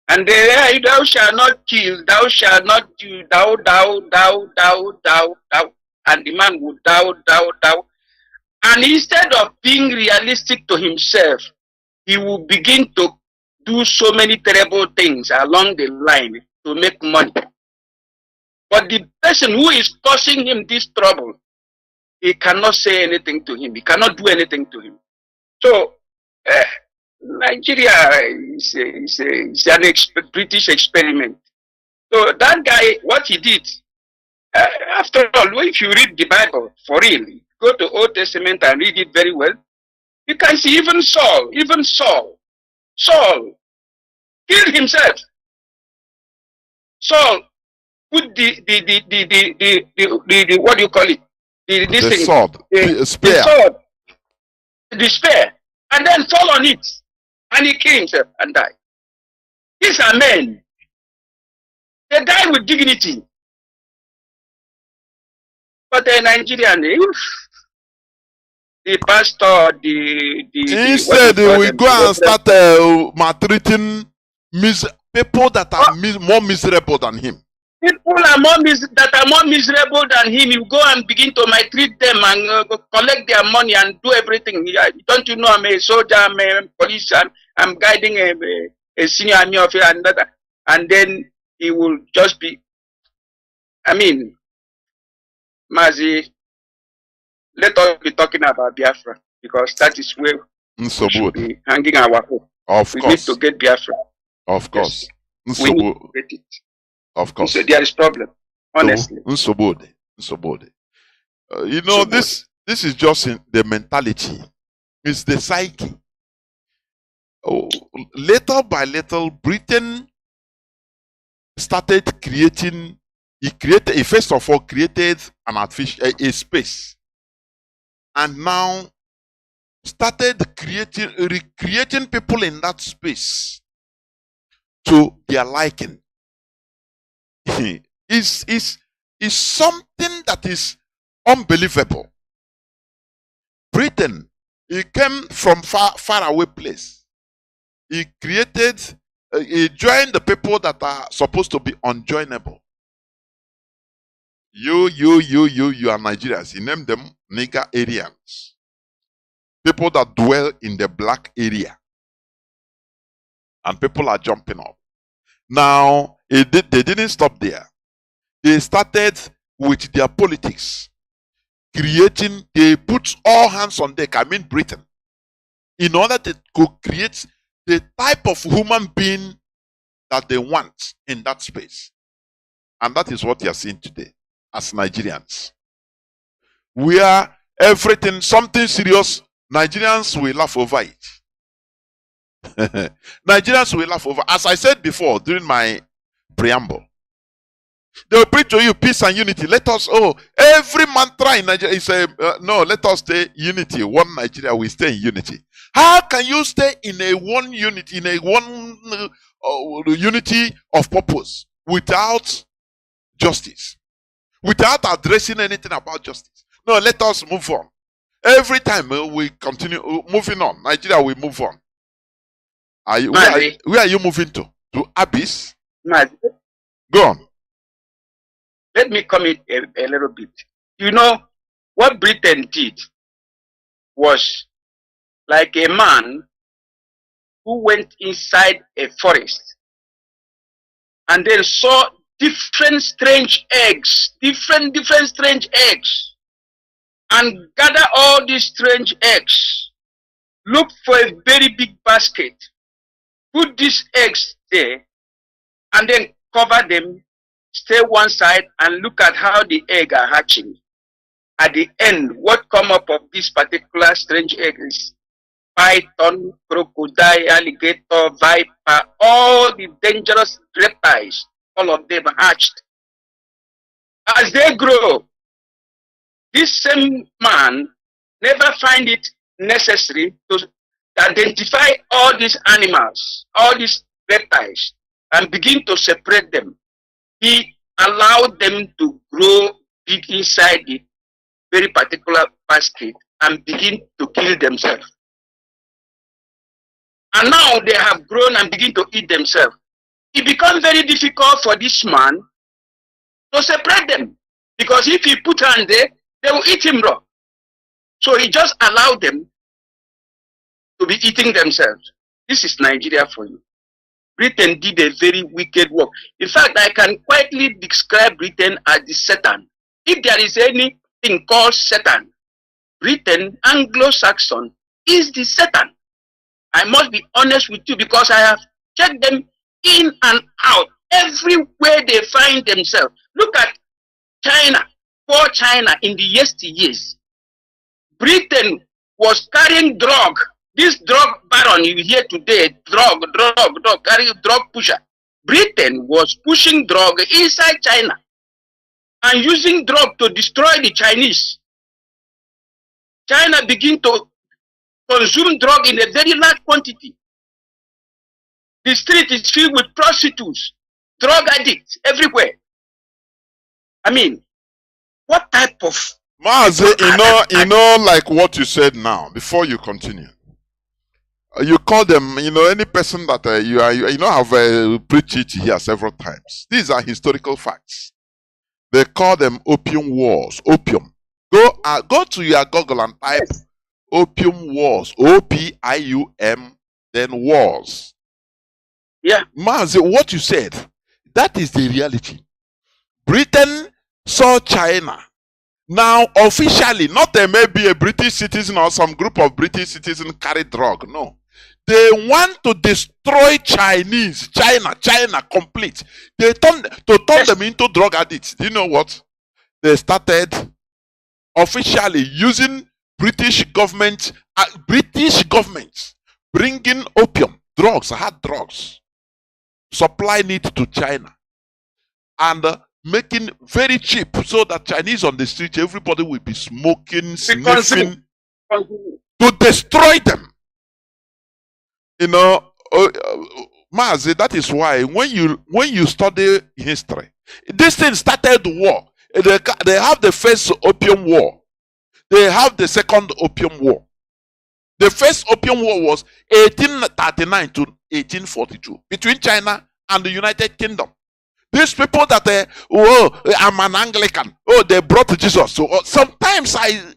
And thou shalt not kill, thou shalt not do, thou. And the man would thou. And instead of being realistic to himself, he will begin to do so many terrible things along the line to make money. But the person who is causing him this trouble, he cannot say anything to him. He cannot do anything to him. So, Nigeria is an British experiment. So that guy, what he did, after all, if you read the Bible for real, go to Old Testament and read it very well, you can see even Saul killed himself. Saul put the what do you call it? The sword, the spear. The sword, the spear, and then fall on it, and he killed himself and died. These are men. They die with dignity. But the Nigerian, the pastor, instead we go and start maltreating people that are more miserable than him. People that are more miserable than him, you go and begin to maltreat them and collect their money and do everything. Don't you know I'm a soldier, I'm a police, I'm guiding a senior army officer and that, and then he will just be, I mean, Mazi, let us be talking about Biafra, because that is where we should be hanging our hope. Of we course. need to get Biafra. Of course. Yes. We need to get it. Of course. So there is problem, honestly. You know, this is just in the mentality. It's the psyche. Oh, little by little, Britain started creating. He first of all created an artificial a space, and now started recreating people in that space to their liking. is something that is unbelievable. Britain, he came from far away place. He created, he joined the people that are supposed to be unjoinable. You are Nigerians. He named them nigger Aryans. People that dwell in the black area. And people are jumping up. Now, they didn't stop there. They started with their politics. Creating, they put all hands on deck, I mean Britain, in order to create the type of human being that they want in that space. And that is what you are seeing today as Nigerians. We are everything, something serious, Nigerians will laugh over it. Nigerians will laugh over. As I said before during my preamble, they will preach to you peace and unity. Let us, every mantra in Nigeria is no, let us stay unity. One Nigeria, we stay in unity. How can you stay in a one unity, in a one unity of purpose without justice? Without addressing anything about justice? No, let us move on. Every time we continue moving on, Nigeria will move on. Where are you moving to? To Abyss? Mazi, Go on. let me comment a little bit. You know, what Britain did was like a man who went inside a forest and then saw different strange eggs, different strange eggs, and gather all these strange eggs, look for a very big basket, put these eggs there, and then cover them, stay one side, and look at how the egg are hatching. At the end, what come up of this particular strange egg is python, crocodile, alligator, viper, all the dangerous reptiles, all of them hatched. As they grow, this same man never find it necessary to identify all these animals, all these reptiles, and begin to separate them. He allowed them to grow big inside the very particular basket and begin to kill themselves. And now they have grown and begin to eat themselves. It becomes very difficult for this man to separate them, because if he put hand there, they will eat him raw. So he just allowed them to be eating themselves. This is Nigeria for you. Britain did a very wicked work. In fact, I can quietly describe Britain as the Satan. If there is anything called Satan, Britain, Anglo-Saxon, is the Satan. I must be honest with you, because I have checked them in and out, everywhere they find themselves. Look at China, poor China in the yesteryears. Britain was carrying drug. This drug baron you hear today, drug, carrying drug pusher. Britain was pushing drug inside China and using drug to destroy the Chinese. China began to consume drug in a very large quantity. The street is filled with prostitutes, drug addicts everywhere. I mean, what type of... Mazi, you know, like what you said now, before you continue. You call them, any person that have preached it here several times. These are historical facts. They call them opium wars. Opium. Go to your Google and type opium wars. O-P-I-U-M, then wars. Yeah. Mazi, what you said, that is the reality. Britain saw China. Now, officially, not there may be a British citizen or some group of British citizens carry drug. No. They want to destroy China complete. They turn them into drug addicts. Do you know what? They started officially using British government bringing opium, hard drugs, supplying it to China, and making very cheap, so that Chinese on the street, everybody will be smoking, sniffing, to destroy them. You know, Mazi, that is why when you study history, this thing started war. They have the first Opium War. They have the second Opium War. The first Opium War was 1839 to 1842 between China and the United Kingdom. These people that I'm an Anglican. Oh, they brought Jesus. So sometimes I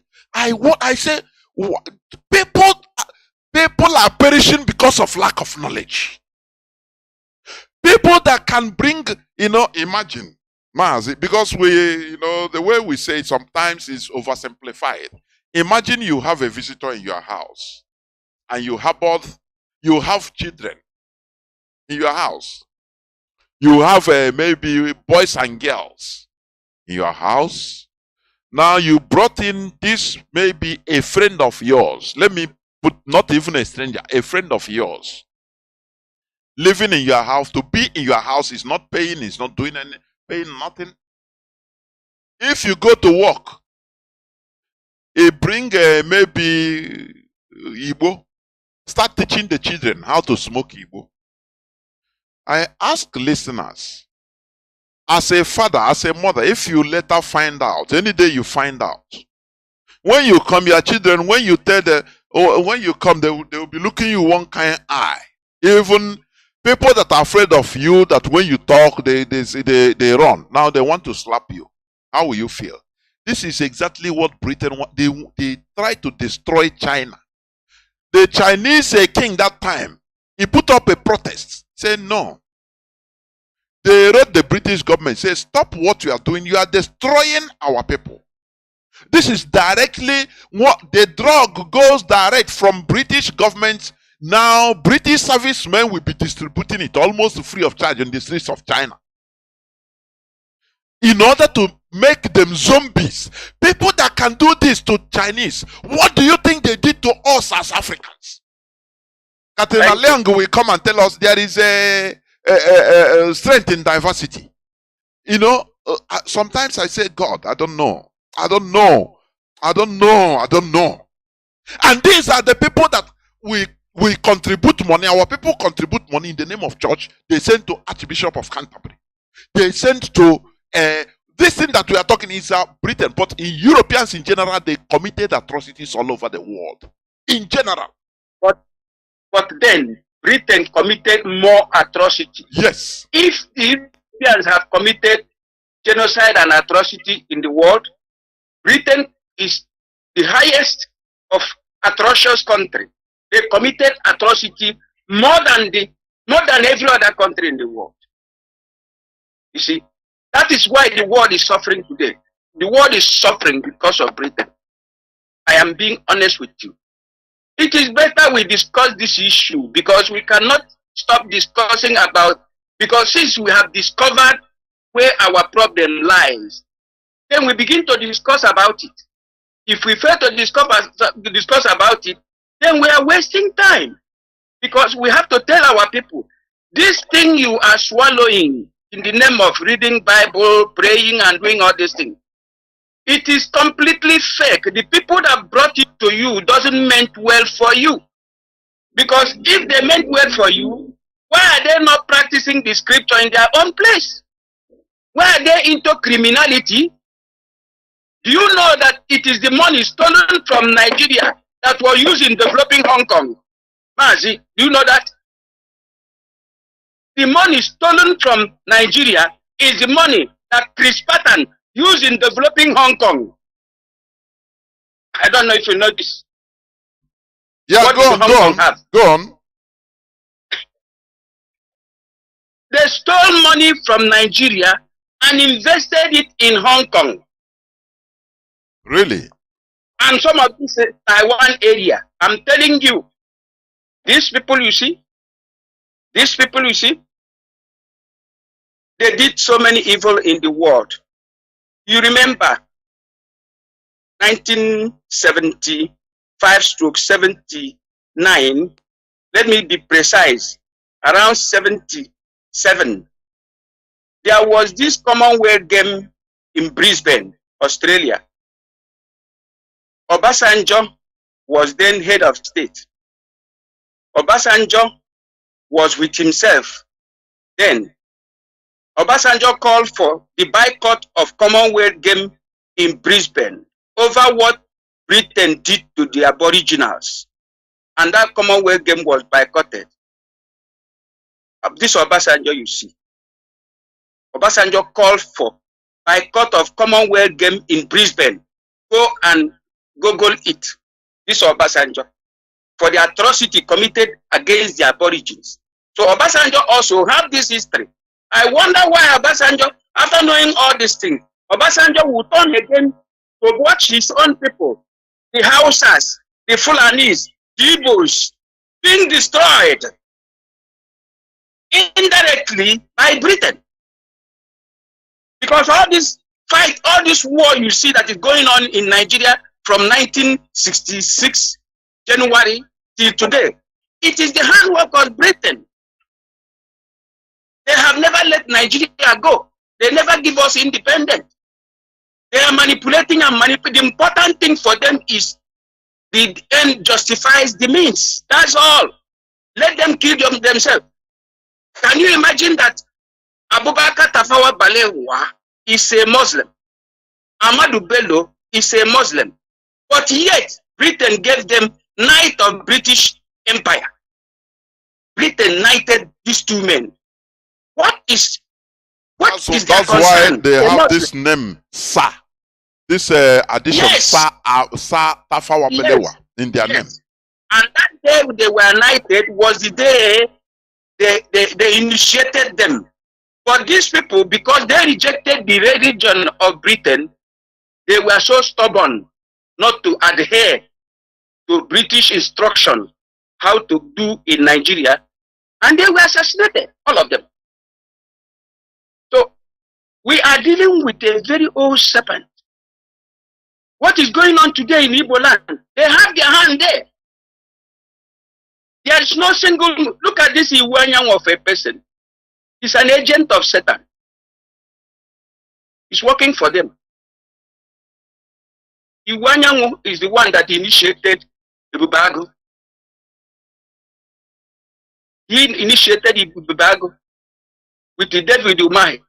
say people are perishing because of lack of knowledge. People that can bring, imagine, Mazi, because the way we say it sometimes is oversimplified. Imagine you have a visitor in your house and you have children in your house. You have maybe boys and girls in your house. Now you brought in this maybe a friend of yours. Let me put not even a stranger, a friend of yours. Living in your house, to be in your house is not paying, is not doing any, paying nothing. If you go to work, bring maybe Igbo, start teaching the children how to smoke Igbo. I ask listeners, as a father, as a mother, if you later find out, any day you find out, when you come, your children, when you tell them, or when you come, they will be looking you one kind of eye. Even people that are afraid of you, that when you talk, they run. Now they want to slap you. How will you feel? This is exactly what Britain want. They tried to destroy China. The Chinese king that time, he put up a protest. Say no. They wrote the British government, say stop what you are doing. You are destroying our people. This is directly what the drug goes direct from British government. Now British servicemen will be distributing it almost free of charge in the streets of China. In order to make them zombies. People that can do this to Chinese, what do you think they did to us as Africans? Katrina Leung will come and tell us there is a strength in diversity. Sometimes I say, God, I don't know. And these are the people that we contribute money. Our people contribute money in the name of church. They send to Archbishop of Canterbury. They send to this thing that we are talking is Britain, but in Europeans in general, they committed atrocities all over the world. In general. But then Britain committed more atrocity. Yes. If the Europeans have committed genocide and atrocity in the world, Britain is the highest of atrocious country. They committed atrocity more than every other country in the world. You see, that is why the world is suffering today. The world is suffering because of Britain. I am being honest with you. It is better we discuss this issue because we cannot stop discussing because since we have discovered where our problem lies, then we begin to discuss about it. If we fail to discuss about it, then we are wasting time. Because we have to tell our people, this thing you are swallowing in the name of reading Bible, praying and doing all these things, it is completely fake. The people that brought it to you doesn't meant well for you. Because if they meant well for you, why are they not practicing the scripture in their own place? Why are they into criminality? Do you know that it is the money stolen from Nigeria that was used in developing Hong Kong? Mazi, do you know that? The money stolen from Nigeria is the money that Chris Patton used in developing Hong Kong. I don't know if you know this. Yeah, what go on. They stole money from Nigeria and invested it in Hong Kong. Really? And some of this is Taiwan area. I'm telling you, these people you see, they did so many evil in the world. You remember 1975/79, let me be precise, around 77, there was this Commonwealth game in Brisbane, Australia. Obasanjo was then head of state. Obasanjo was with himself then. Obasanjo called for the boycott of Commonwealth Games in Brisbane over what Britain did to the Aboriginals. And that Commonwealth Game was boycotted. This Obasanjo, you see. Obasanjo called for boycott of Commonwealth Game in Brisbane. Go and Google it. This Obasanjo. For the atrocity committed against the Aborigines. So Obasanjo also have this history. I wonder why Obasanjo, after knowing all these things, Obasanjo would turn again to watch his own people, the Hausas, the Fulanis, the Igbos, being destroyed indirectly by Britain. Because all this fight, all this war you see that is going on in Nigeria from 1966 January till today, it is the handwork of Britain. They have never let Nigeria go. They never give us independence. They are manipulating and manipulating. The important thing for them is the end justifies the means. That's all. Let them kill themselves. Can you imagine that Abubakar Tafawa Balewa is a Muslim? Ahmadu Bello is a Muslim. But yet, Britain gave them Knight of British Empire. Britain knighted these two men. That's why they have this name, Sa. This addition, yes. Sa Tafawa Balewa in their name. And that day they were knighted was the day they initiated them. But these people, because they rejected the religion of Britain, they were so stubborn not to adhere to British instruction how to do in Nigeria, and they were assassinated, all of them. So we are dealing with a very old serpent. What is going on today in Igbo land? They have their hand there. There is no single, look at this Iwanyang of a person. He's an agent of Satan. He's working for them. Iwanyang is the one that initiated Ibubago. He initiated Ibubago with the David Umai.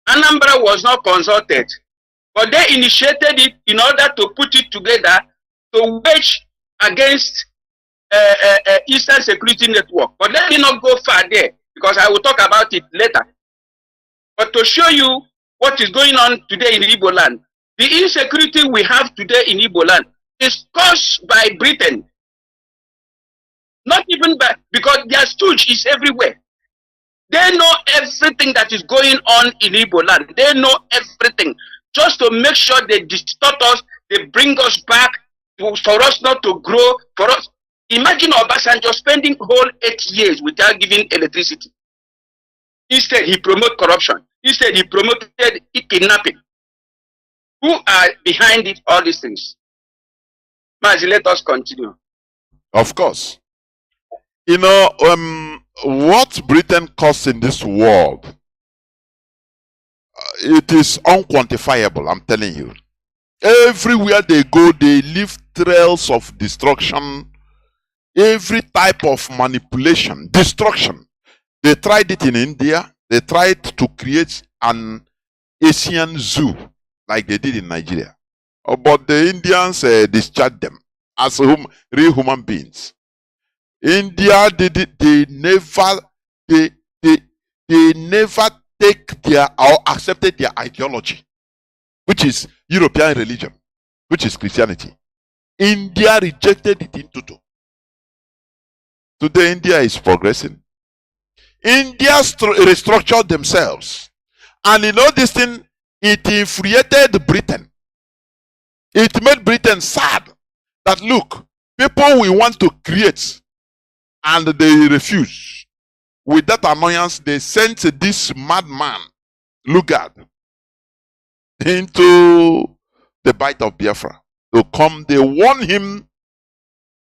Anambra was not consulted, but they initiated it in order to put it together to wage against Eastern Security Network. But let me not go far there, because I will talk about it later. But to show you what is going on today in Igbo land, the insecurity we have today in Igbo land is caused by Britain. Not even by, because their stooge is everywhere. They know everything that is going on in Igbo land. They know everything. Just to make sure they distort us, they bring us back for us not to grow, for us. Imagine Obasanjo spending whole 8 years without giving electricity. Instead, he promoted corruption. Instead, he promoted kidnapping. Who are behind it, all these things? Mazi, let us continue. Of course. You know, what Britain costs in this world, it is unquantifiable, I'm telling you. Everywhere they go, they leave trails of destruction, every type of manipulation, destruction. They tried it in India. They tried to create an Asian zoo like they did in Nigeria. But the Indians discharged them as real human beings. India did it. They never take their or accepted their ideology, which is European religion, which is Christianity. India rejected it in toto. Today, India is progressing. India restructured themselves. And you know this thing, it infuriated Britain. It made Britain sad that, look, people we want to create, and they refuse. With that annoyance, they sent this madman, Lugard, into the bite of Biafra. To come, they warn him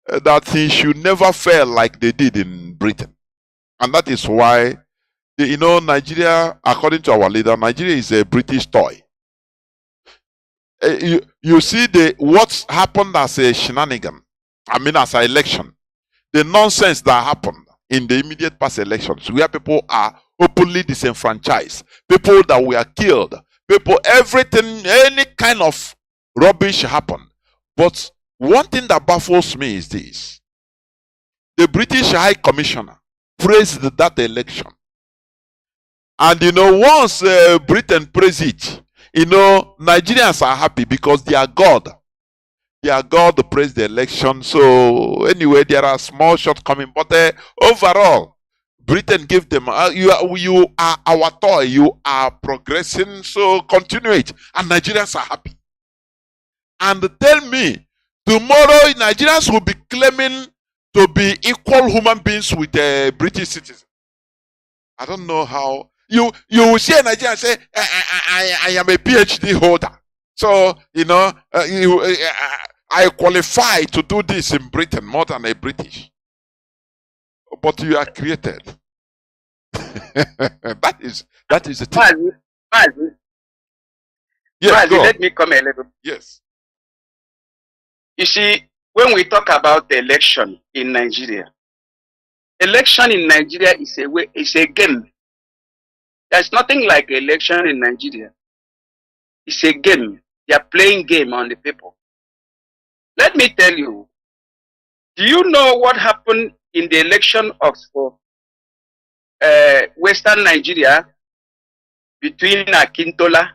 that he should never fail like they did in Britain. And that is why, you know, Nigeria, according to our leader, Nigeria is a British toy. you see what's happened as a shenanigan. I mean, as an election, the nonsense that happened in the immediate past elections, where people are openly disenfranchised, people that were killed, people, everything, any kind of rubbish happened. But one thing that baffles me is this: the British High Commissioner praised that election, and once Britain praised it, Nigerians are happy because their God praised the election. So anyway, there are small shortcomings, but overall, Britain gave them, you are our toy, you are progressing, so continue it, and Nigerians are happy. And tell me, tomorrow Nigerians will be claiming to be equal human beings with British citizens. I don't know how. You will see a Nigerian say, I am a PhD holder, so I qualify to do this in Britain more than a British. But you are created. that is the thing. Mazi, Yes, go on. let me come a little. Yes. You see, when we talk about the election in Nigeria is a game. There's nothing like election in Nigeria. It's a game. They are playing game on the people. Let me tell you, do you know what happened in the election of Western Nigeria between Akintola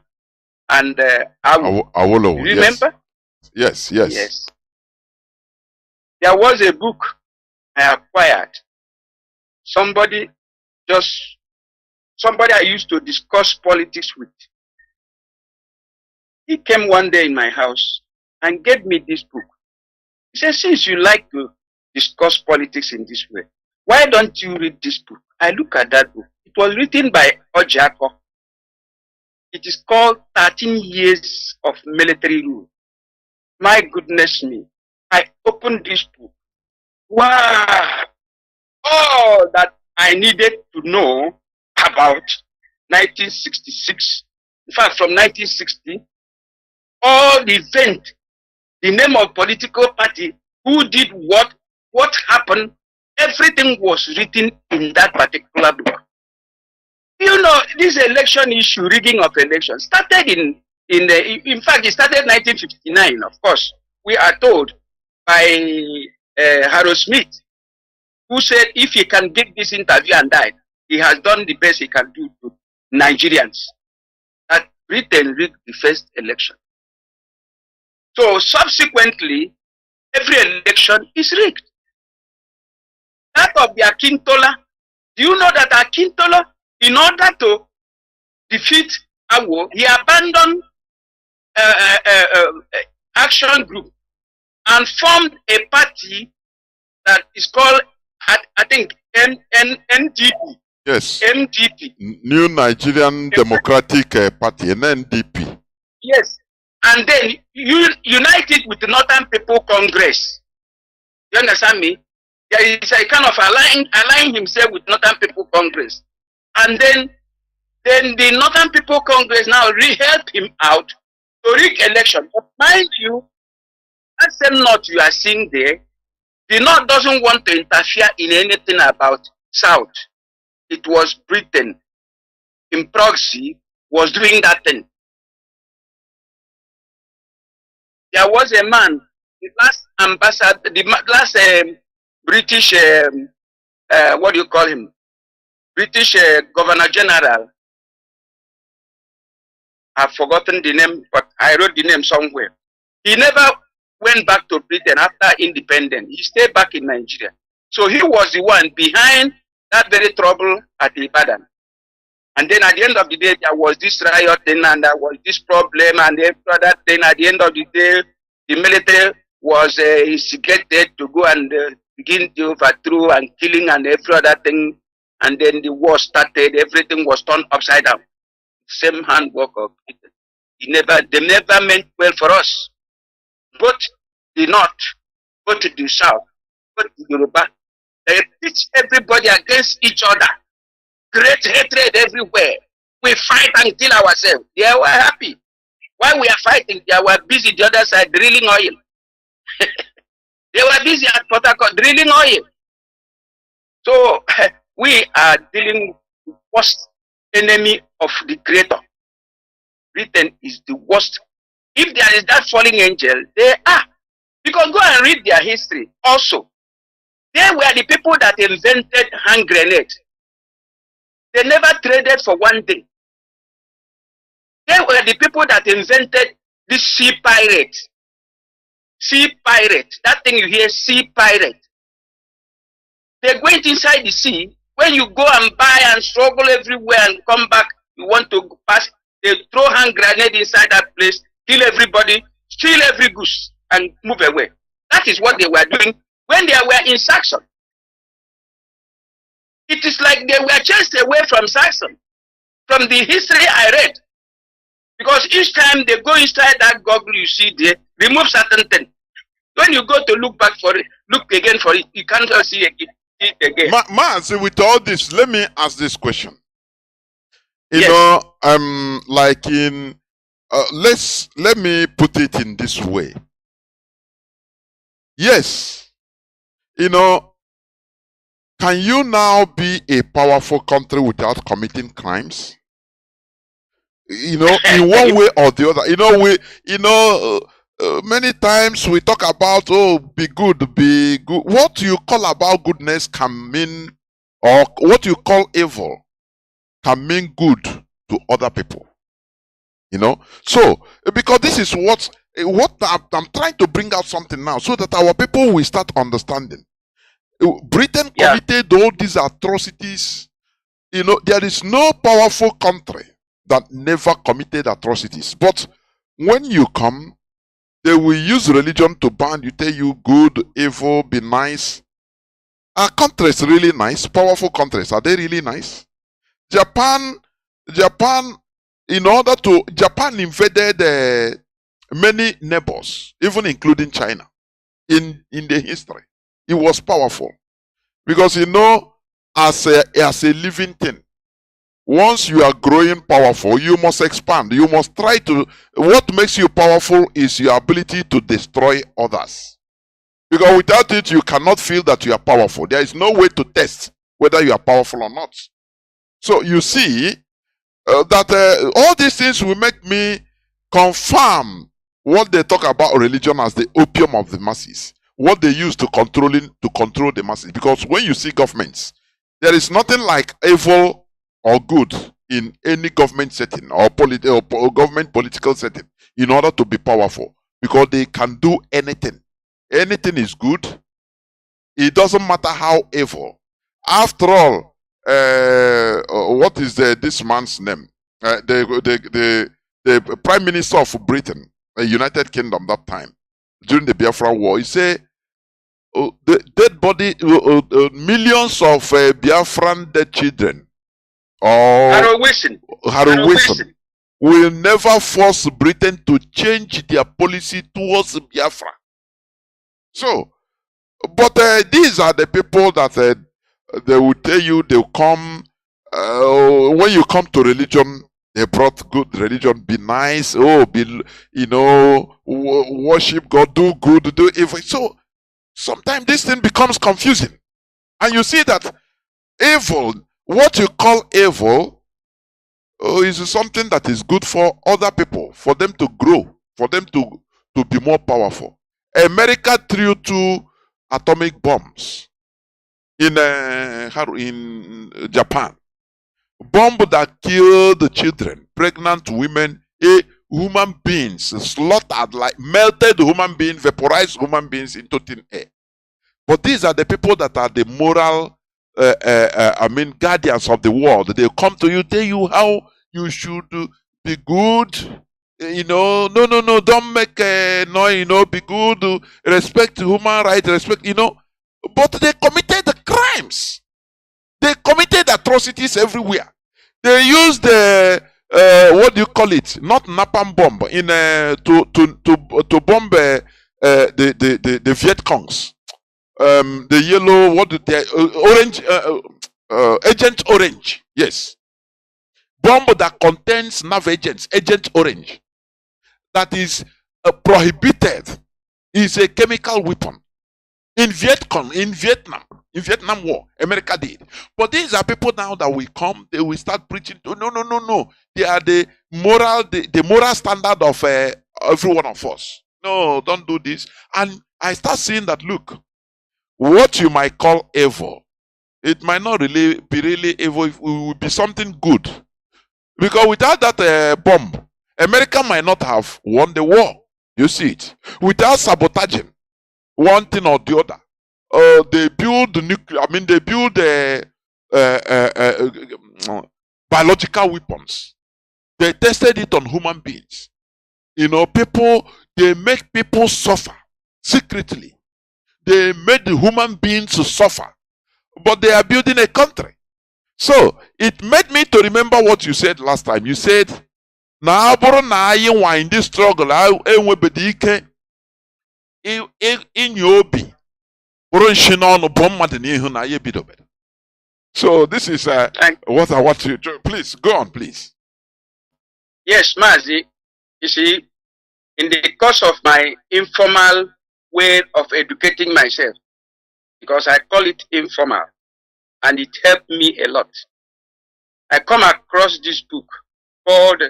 and Awolowo? Remember? Yes. Yes. There was a book I acquired. Somebody I used to discuss politics with. He came one day in my house and gave me this book. He said, since you like to discuss politics in this way, why don't you read this book? I look at that book. It was written by Ojako. It is called 13 Years of Military Rule. My goodness me. I opened this book. Wow! All that I needed to know about 1966, in fact from 1960, all the event, the name of political party, who did what happened, everything was written in that particular book. This election issue, rigging of elections, started in fact it started 1959, of course. We are told by Harold Smith, who said if he can give this interview and died, he has done the best he can do to Nigerians. That Britain rigged the first election. So subsequently, every election is rigged. That of the Akintola, do you know that Akintola, in order to defeat Awo, he abandoned action group and formed a party that is called, I think, NDP. Yes. NDP. New Nigerian Democratic Party, NDP. Yes. And then united with the Northern People Congress. You understand me? There is a kind of aligning himself with Northern People Congress. And then the Northern People Congress now help him out to rig election. But mind you, that same North you are seeing there, the North doesn't want to interfere in anything about South. It was Britain in proxy was doing that thing. There was a man, the last ambassador, the last British, what do you call him? British Governor General. I've forgotten the name, but I wrote the name somewhere. He never went back to Britain after independence. He stayed back in Nigeria. So he was the one behind that very trouble at Ibadan. And then at the end of the day, there was this riot thing and there was this problem and after that thing, at the end of the day, the military was instigated to go and begin to overthrow and killing and every other thing. And then the war started, everything was turned upside down. Same handwork of Britain. They never meant well for us. Both the North, both the South, both the Yoruba, they pitch everybody against each other. Great hatred everywhere. We fight and kill ourselves. They were happy. While we are fighting, they were busy the other side drilling oil. They were busy at Port Harcourt drilling oil. So we are dealing with the worst enemy of the creator. Britain is the worst. If there is that falling angel, they are. Because go and read their history also. They were the people that invented hand grenades. They never traded for one day. They were the people that invented the sea pirate. Sea pirate. That thing you hear, sea pirate. They went inside the sea. When you go and buy and struggle everywhere and come back, you want to pass, they throw hand grenade inside that place, kill everybody, steal every goose, and move away. That is what they were doing when they were in Saxon. It is like they were chased away from Saxon, from the history I read. Because each time they go inside that goggle you see there, remove certain things. When you go to look back for it, look again for it, you can't see it again. Mazi, with all this, let me ask this question. You Yes. know, like in, let me put it in this way. Yes, you know, can you now be a powerful country without committing crimes? You know, in one way or the other. You know, many times we talk about, oh, be good, be good. What you call about goodness can mean, or what you call evil can mean good to other people. You know, so because this is what I'm trying to bring out something now, so that our people will start understanding. Britain committed all these atrocities. You know, there is no powerful country that never committed atrocities. But when you come, they will use religion to ban you, tell you good, evil, be nice. Are countries really nice? Powerful countries, are they really nice? Japan, Japan invaded many neighbors, even including China, in the history. It was powerful. Because you know, as a living thing, once you are growing powerful, you must expand. You must try to, what makes you powerful is your ability to destroy others. Because without it, you cannot feel that you are powerful. There is no way to test whether you are powerful or not. So you see that all these things will make me confirm what they talk about religion as the opium of the masses. What they use to control the masses. Because when you see governments, there is nothing like evil or good in any government setting or government political setting in order to be powerful, because they can do anything. Anything is good. It doesn't matter how evil. After all, what is this man's name? The Prime Minister of Britain, United Kingdom that time, during the Biafra war, he said, the dead body, millions of Biafran dead children, heroism will never force Britain to change their policy towards Biafra. So, but these are the people that they will tell you, they'll come, when you come to religion, they brought good religion, be nice, worship God, do good, do evil. So, sometimes this thing becomes confusing. And you see that evil, what you call evil, is something that is good for other people, for them to grow, for them to be more powerful. America threw 2 atomic bombs in Japan. Bomb that killed the children, pregnant women, human beings, slaughtered, like melted human beings, vaporized human beings into thin air. But these are the people that are the moral, guardians of the world. They come to you, tell you how you should be good. No, don't make noise, be good, respect human rights, respect, But they committed the crimes. They committed atrocities everywhere. They used what do you call it? Not napalm bomb to bomb the Viet Congs. The yellow, orange, Agent Orange. Yes. Bomb that contains nerve agents, Agent Orange. that is prohibited is a chemical weapon. In Vietnam War, America did. But these are people now that will come, they will start preaching to no. They are the moral standard of every one of us. No, don't do this. And I start seeing that, look, what you might call evil, it might not really be really evil, it will be something good. Because without that bomb, America might not have won the war. You see it. Without sabotaging one thing or the other. They build the nuclear, they build biological weapons. They tested it on human beings. People, they make people suffer secretly. They made the human beings to suffer. But they are building a country. So, it made me to remember what you said last time. You said, na abụrụ na anyị nwa in this struggle, enwebedi ike inye obi bụrụ nshi n'ọnụ bụ mmadụ n'ihu na anyị ebidobere. So, this is what I want to do. Please, go on, please. Yes, Mazi, you see, in the course of my informal way of educating myself, because I call it informal, and it helped me a lot. I come across this book called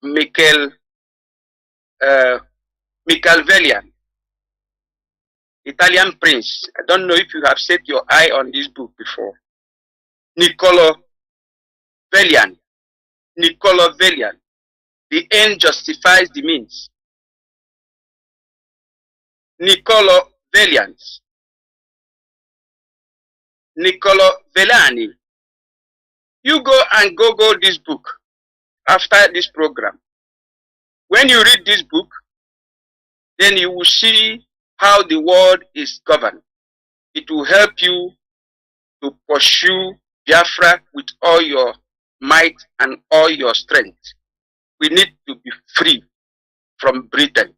Machiavellian, Italian prince. I don't know if you have set your eye on this book before. Niccolo Vellian. The end justifies the means. Niccolo Vellani. You go and Google this book after this program. When you read this book, then you will see how the world is governed. It will help you to pursue Biafra with all your might and all your strength. We need to be free from Britain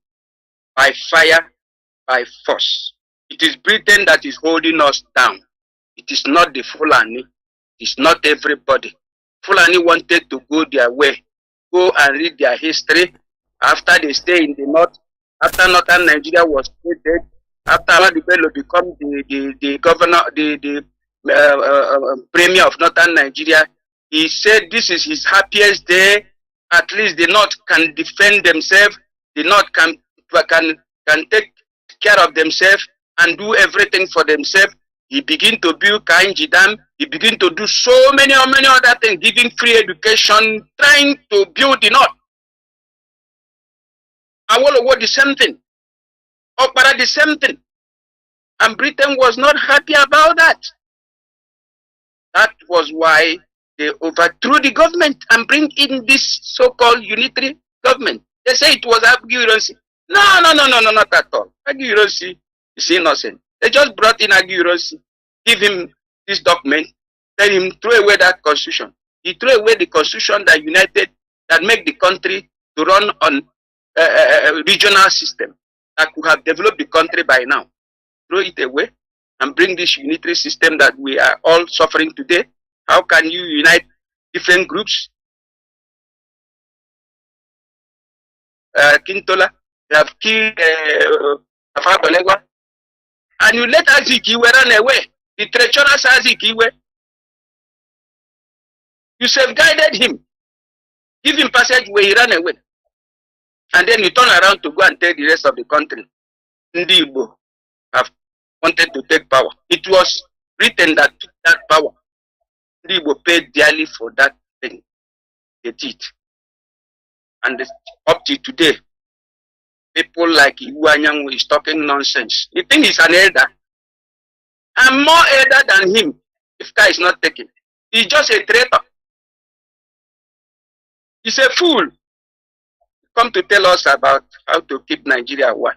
by fire, by force. It is Britain that is holding us down. It is not the Fulani. It is not everybody. Fulani wanted to go their way. Go and read their history. After they stay in the north, after northern Nigeria was created, after Ahmadu Bello become the governor, the premier of northern Nigeria, he said this is his happiest day. At least the north can defend themselves. The north can take care of themselves and do everything for themselves. He began to build Kainji Dam. He began to do so many other things, giving free education, trying to build the north. Awolowo the same thing. Okpara the same thing. And Britain was not happy about that. That was why they overthrew the government and bring in this so-called unitary government. They say it was Aguiyi. No, not at all. Aguiyi is innocent. They just brought in Aguiyi, give him this document, tell him throw away that constitution. He threw away the constitution that united, that make the country to run on a regional system that could have developed the country by now. Throw it away and bring this unitary system that we are all suffering today. How can you unite different groups? Kintola, they have killed Afabalegwa, and you let Azikiwe run away. The treacherous Azikiwe. You safeguarded him. Give him passage where he ran away. And then you turn around to go and tell the rest of the country. Ndi Igbo have wanted to take power. It was Britain that took that power. Ndi Igbo paid dearly for that thing. They did. And up to today, people like Iwu Anyanwu is talking nonsense. You think he's an elder? I'm more elder than him if guy is not taken. He's just a traitor. He's a fool. Come to tell us about how to keep Nigeria one.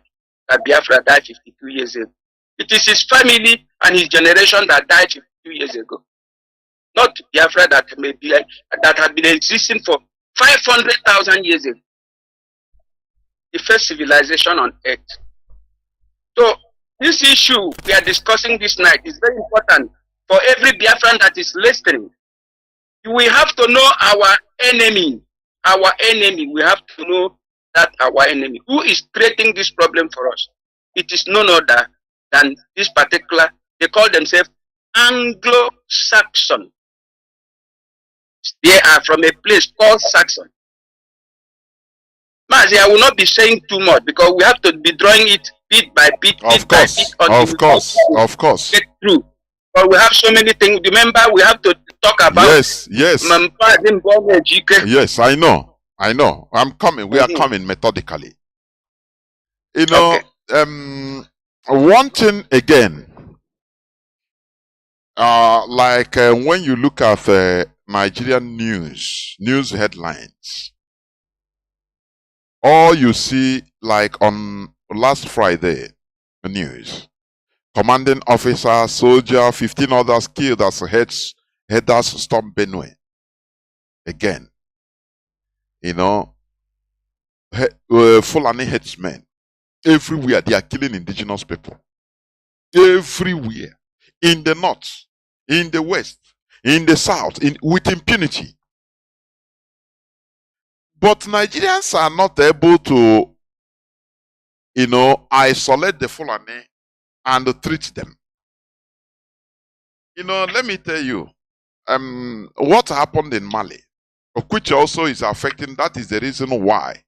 That Biafra died 52 years ago. It is his family and his generation that died 52 years ago. Not Biafra that may be that had been existing for 500,000 years ago. The first civilization on earth. So this issue we are discussing this night is very important for every Biafran that is listening. We have to know our enemy. our enemy. We have to know that our enemy. Who is creating this problem for us? It is none other than this particular, they call themselves Anglo-Saxon. They are from a place called Saxon. Mazi, I will not be saying too much because we have to be drawing it bit by bit, Of course, of course. Get through. But we have so many things. Remember, we have to talk about. Yes. Yes, I know. I'm coming. We are coming methodically. You know, Okay. One thing again, when you look at Nigerian news headlines, all you see, like on last Friday news, commanding officer, soldier, 15 others killed as headers storm Benue. Again, you know, Fulani headsmen. Everywhere they are killing indigenous people. Everywhere. In the north, in the west, in the south, with impunity. But Nigerians are not able to, you know, isolate the Fulani and treat them. You know, let me tell you, what happened in Mali, which also is affecting, that is the reason why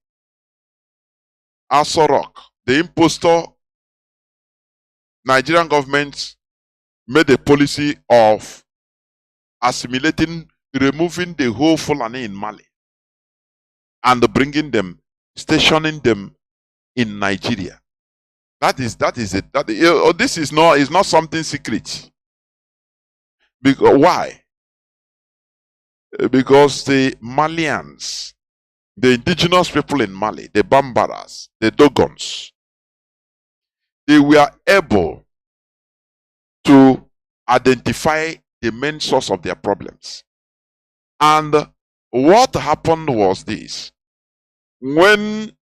Asorok, the impostor, Nigerian government made a policy of assimilating, removing the whole Fulani in Mali and bringing them, stationing them in Nigeria. That is it. This is not something secret. Because why? Because the Malians, the indigenous people in Mali, the Bambaras, the Dogons, they were able to identify the main source of their problems. And what happened was this. When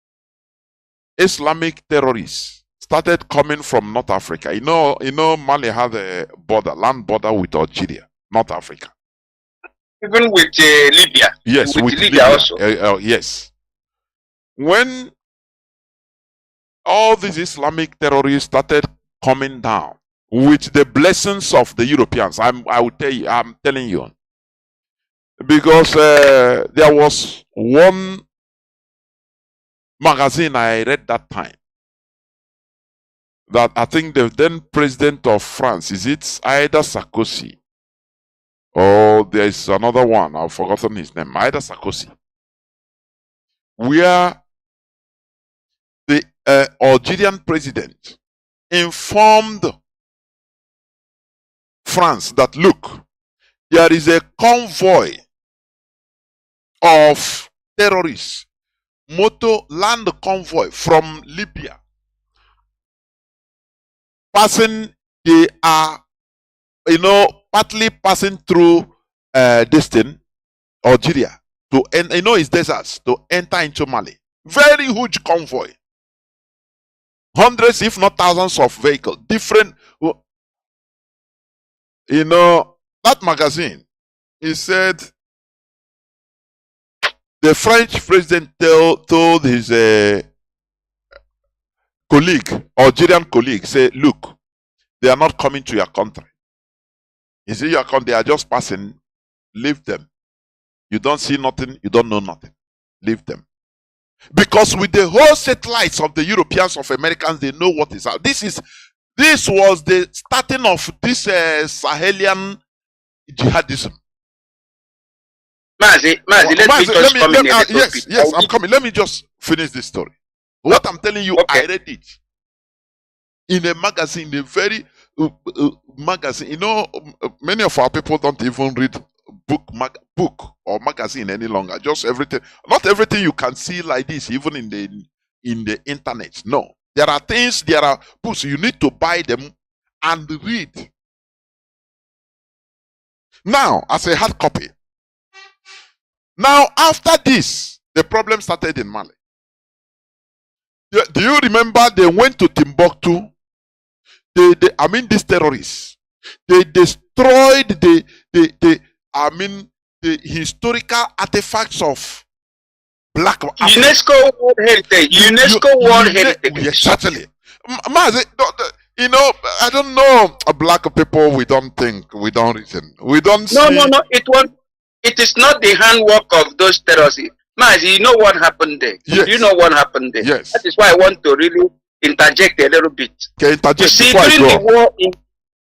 Islamic terrorists started coming from North Africa, you know Mali had a land border with Algeria, North Africa. Even with Libya. Yes, with Libya also. Yes. When all these Islamic terrorists started coming down with the blessings of the Europeans, I'm telling you, because there was one magazine I read that time that I think the then president of France, is it either Sarkozy or there is another one, I've forgotten his name, either Sarkozy, where the Algerian president informed France that, look, there is a convoy of terrorists, land convoy from Libya, passing, they are, partly passing through Algeria, to it's deserts, to enter into Mali. Very huge convoy. Hundreds, if not thousands of vehicles, different, that magazine, he said, the French president told his colleague, Algerian colleague, say, look, they are not coming to your country. He said, they are just passing, leave them. You don't see nothing, you don't know nothing. Leave them. Because with the whole satellites of the Europeans, of Americans, they know what is out. This was the starting of this Sahelian jihadism. Mazi, let me yes, I'm coming. Let me just finish this story. What I'm telling you, okay. I read it in a magazine, a very magazine. Many of our people don't even read book or magazine any longer. Just everything. Not everything you can see like this, even in the internet. No, there are things. There are books. You need to buy them and read. Now, as a hard copy. Now, after this, the problem started in Mali. Do you remember they went to Timbuktu? These terrorists, they destroyed the historical artifacts of black of Africa. UNESCO World Heritage. UNESCO World Heritage. Yes, certainly. Mazi, you know, I don't know. Black people, we don't think, we don't reason, we don't see. No. It is not the handwork of those terrorists. Mazi, you know what happened there? Yes. You know what happened there? Yes. That is why I want to really interject a little bit. Okay, interject you see, before during I go.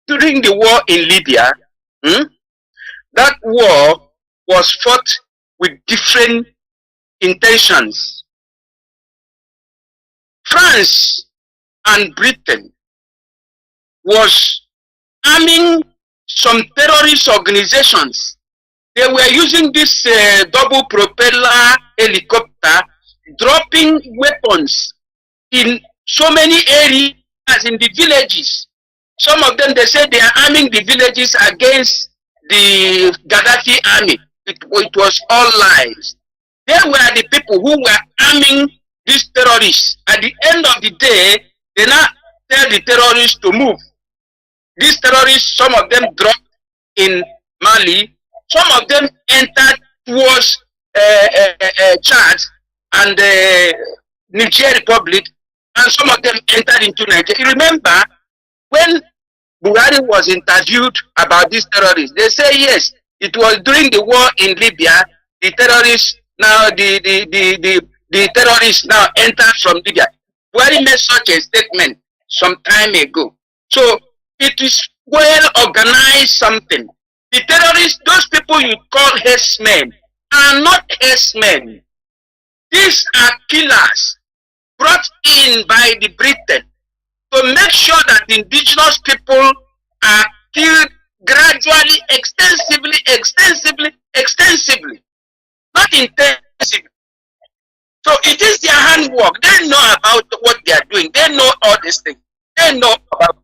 during the war in Libya, that war was fought with different intentions. France and Britain was arming some terrorist organizations. They were using this double propeller helicopter, dropping weapons in so many areas in the villages. Some of them, they said they are arming the villages against the Gaddafi army. It was all lies. They were the people who were arming these terrorists. At the end of the day, they now tell the terrorists to move. These terrorists, some of them dropped in Mali, some of them entered towards Chad and Niger Republic, and some of them entered into Nigeria. You remember when Buhari was interviewed about these terrorists, they say yes, it was during the war in Libya, the terrorists now the terrorists now entered from Libya. Buhari made such a statement some time ago. So it is well organized something. The terrorists, those people you call herdsmen, are not herdsmen. These are killers brought in by the Britain to make sure that indigenous people are killed gradually, extensively, not intensively. So it is their handwork. They know about what they are doing. They know all these things. They know about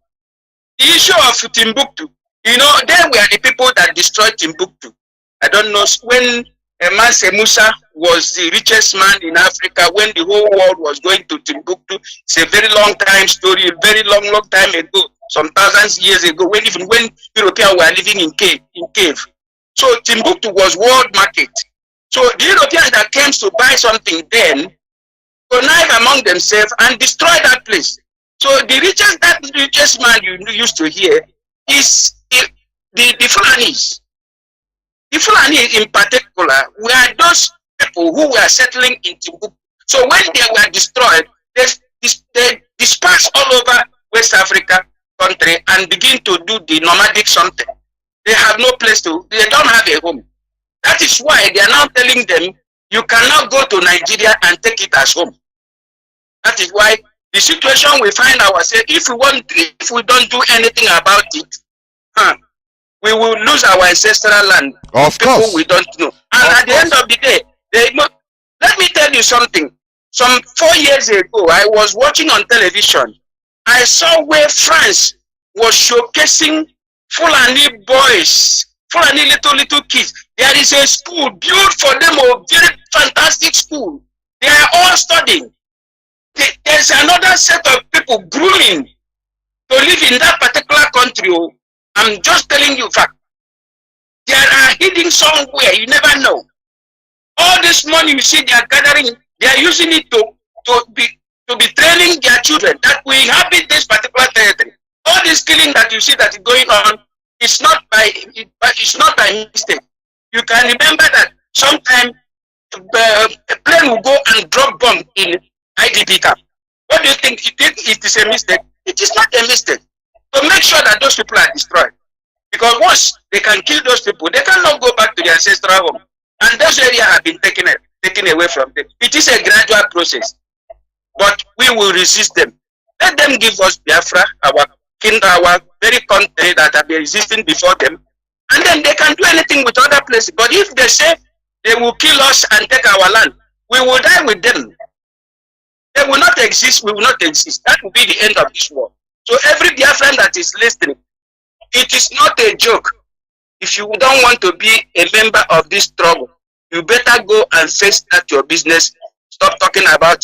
the issue of Timbuktu. You know, they were the people that destroyed Timbuktu. I don't know when Mansa Musa was the richest man in Africa, when the whole world was going to Timbuktu. It's a very long time story, a very long time ago, some thousands of years ago, when Europeans were living in cave. So Timbuktu was world market. So the Europeans that came to buy something then connive among themselves and destroy that place. So the richest man you used to hear is the Fulanis. The Fulani in particular were those people who were settling in Timbuktu. So when they were destroyed, they dispersed all over West Africa country and begin to do the nomadic something. They have no place to, they don't have a home. That is why they are now telling them, you cannot go to Nigeria and take it as home. That is why the situation we find ourselves, if we don't do anything about it, we will lose our ancestral land. Of course. We don't know. And at the end of the day, let me tell you something. Some 4 years ago, I was watching on television. I saw where France was showcasing Fulani boys, Fulani little kids. There is a school built for them, a very fantastic school. They are all studying. There's another set of people grooming to live in that particular country. I'm just telling you fact. They are hidden somewhere, you never know. All this money you see they are gathering, they are using it to be training their children that we inhabit this particular territory. All this killing that you see that is going on, it's not by mistake. You can remember that sometime a plane will go and drop bomb in IDP camp. What do you think? It is a mistake? It is not a mistake. To make sure that those people are destroyed. Because once they can kill those people, they cannot go back to their ancestral home. And those areas have been taken away from them. It is a gradual process. But we will resist them. Let them give us Biafra, our very country that have been existing before them. And then they can do anything with other places. But if they say they will kill us and take our land, we will die with them. They will not exist, we will not exist. That will be the end of this war. So every Biafran that is listening, it is not a joke. If you don't want to be a member of this struggle, you better go and face that your business. Stop talking about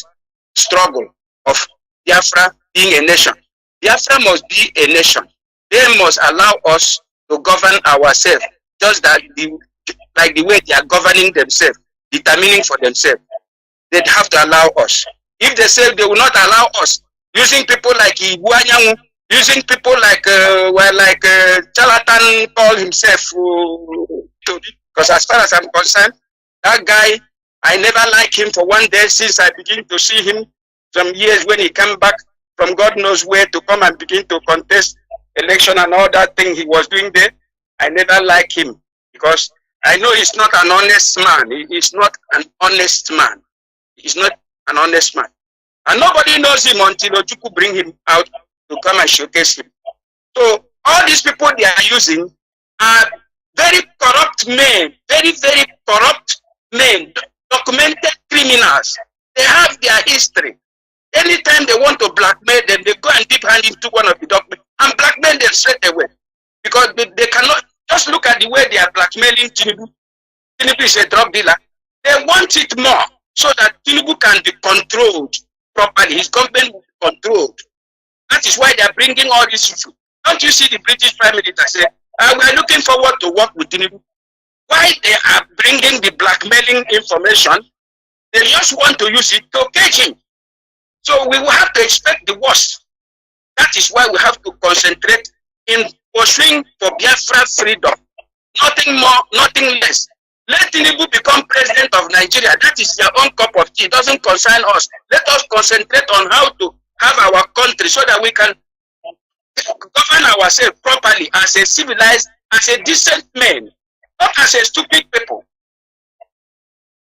struggle of Biafra being a nation. Biafra must be a nation. They must allow us to govern ourselves, just that like the way they are governing themselves, determining for themselves. they'd have to allow us. If they say they will not allow us, using people like Iguanyangu, using people like Charlatan called himself, because as far as I'm concerned, that guy, I never liked him for one day since I began to see him some years when he came back from God knows where to come and begin to contest election and all that thing he was doing there. I never liked him because I know he's not an honest man. He's not an honest man. He's not an honest man. And nobody knows him until Ojukwu bring him out to come and showcase him. So all these people they are using are very corrupt men, very, very corrupt men, documented criminals. They have their history. Anytime they want to blackmail them, they go and dip hand into one of the documents and blackmail them straight away. Because they cannot, just look at the way they are blackmailing Tinubu. Tinubu is a drug dealer. They want it more so that Tinubu can be controlled properly. His government will be controlled. That is why they are bringing all this issue. Don't you see the British Prime Minister say, we are looking forward to work with Tinubu. Why they are bringing the blackmailing information? They just want to use it to cage him. So we will have to expect the worst. That is why we have to concentrate in pursuing for Biafra freedom. Nothing more, nothing less. Let Tinubu become president of Nigeria. That is their own cup of tea. It doesn't concern us. Let us concentrate on how to have our country so that we can govern ourselves properly as a civilized, as a decent man, not as a stupid people.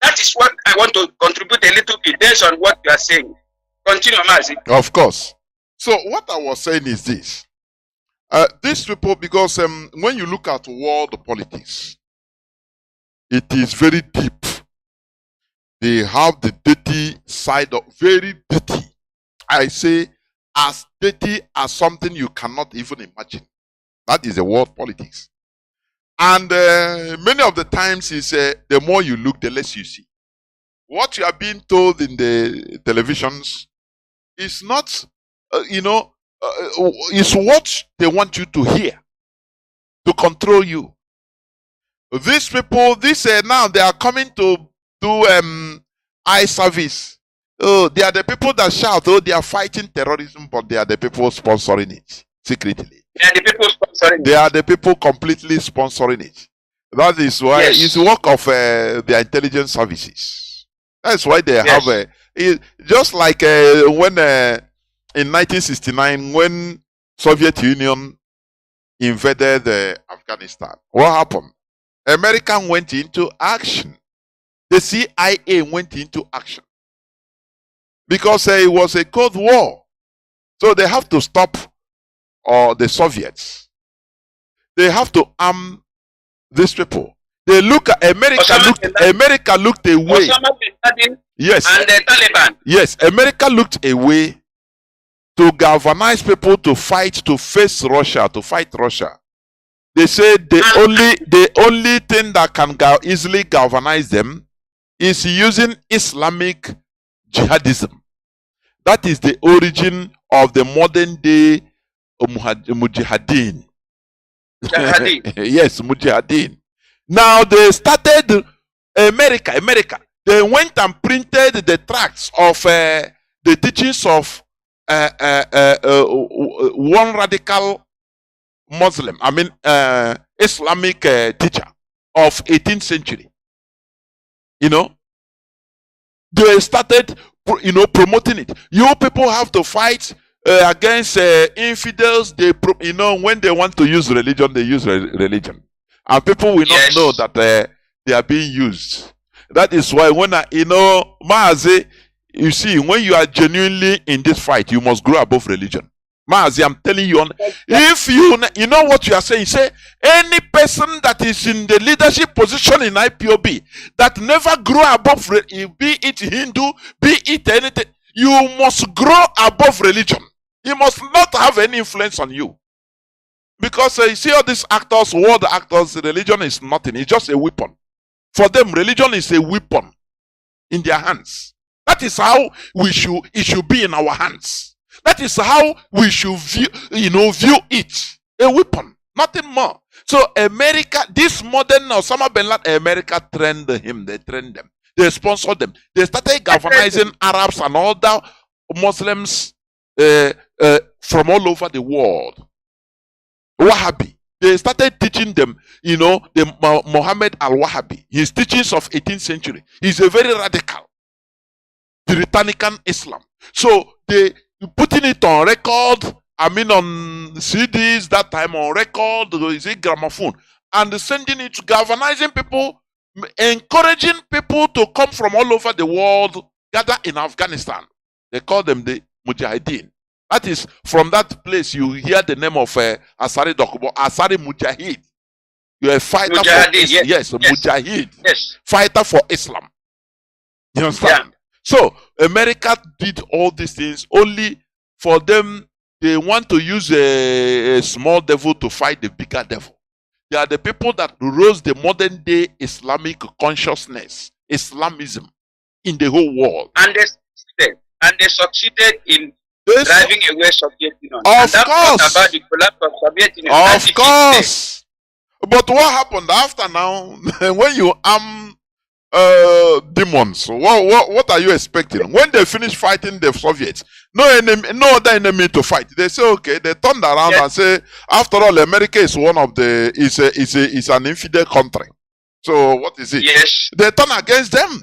That is what I want to contribute a little bit based on what you are saying. Continue, Mazi. Of course. So what I was saying is this. These people, because when you look at world politics, it is very deep. They have the dirty side of, very dirty. I say as dirty as something you cannot even imagine. That is the world politics. And many of the times is the more you look, the less you see. What you are being told in the televisions is not, is what they want you to hear to control you. These people, now they are coming to do eye service. Oh, they are the people that shout, oh, they are fighting terrorism, but they are the people sponsoring it secretly. They are the people sponsoring it. They are the people completely sponsoring it. That is why it's the work of their intelligence services. That's why they have just like when in 1969, when Soviet Union invaded Afghanistan, what happened? America went into action. The CIA went into action because it was a Cold War. So they have to stop the Soviets. They have to arm these people. They look at America looked away. Yes. And the Taliban. Yes, America looked away to galvanize people to fight, to face Russia, to fight Russia. They said the only thing that can easily galvanize them is using Islamic jihadism. That is the origin of the modern day mujahideen. Yes, mujahideen. Now they started America. They went and printed the tracts of the teachings of one radical Muslim, Islamic teacher of 18th century. They started, promoting it. You people have to fight against infidels. When they want to use religion, they use religion, and people will not know that they are being used. That is why when Mazi, you see, when you are genuinely in this fight, you must grow above religion. Mazi, I'm telling you, if you know what you are saying, say any person that is in the leadership position in IPOB that never grow above, be it Hindu, be it anything, you must grow above religion. He must not have any influence on you. Because you see all these actors, world actors, religion is nothing. It's just a weapon. For them, religion is a weapon in their hands. That is how it should be in our hands. That is how we should view it. A weapon, nothing more. So America, this modern Osama bin Laden, America trained him. They trained them. They sponsored them. They started galvanizing Arabs and other Muslims from all over the world. Wahhabi. They started teaching them, the Muhammad al-Wahhabi. His teachings of 18th century. He's a very radical Puritanican Islam. So they putting it on record, on CDs that time, on record, is it gramophone, and sending it to galvanizing people, encouraging people to come from all over the world, gather in Afghanistan. They call them the Mujahideen. That is, from that place you hear the name of Asari Dokubo, Asari Mujahid. You're a fighter for Islam. Yes, Mujahid. Yes. Fighter for Islam. You understand? Yeah. So America did all these things only for them. They want to use a small devil to fight the bigger devil. They are the people that rose the modern day Islamic consciousness, Islamism, in the whole world. And they succeeded in driving away Soviet Union. Of course. About the collapse of Soviet Union. Of course. But what happened after now? When you arm demons, what are you expecting? When they finish fighting the Soviets, no other enemy to fight. They say, okay, they turned around and say, after all, America is one of the is an infidel country. So what is it? Yes. They turn against them.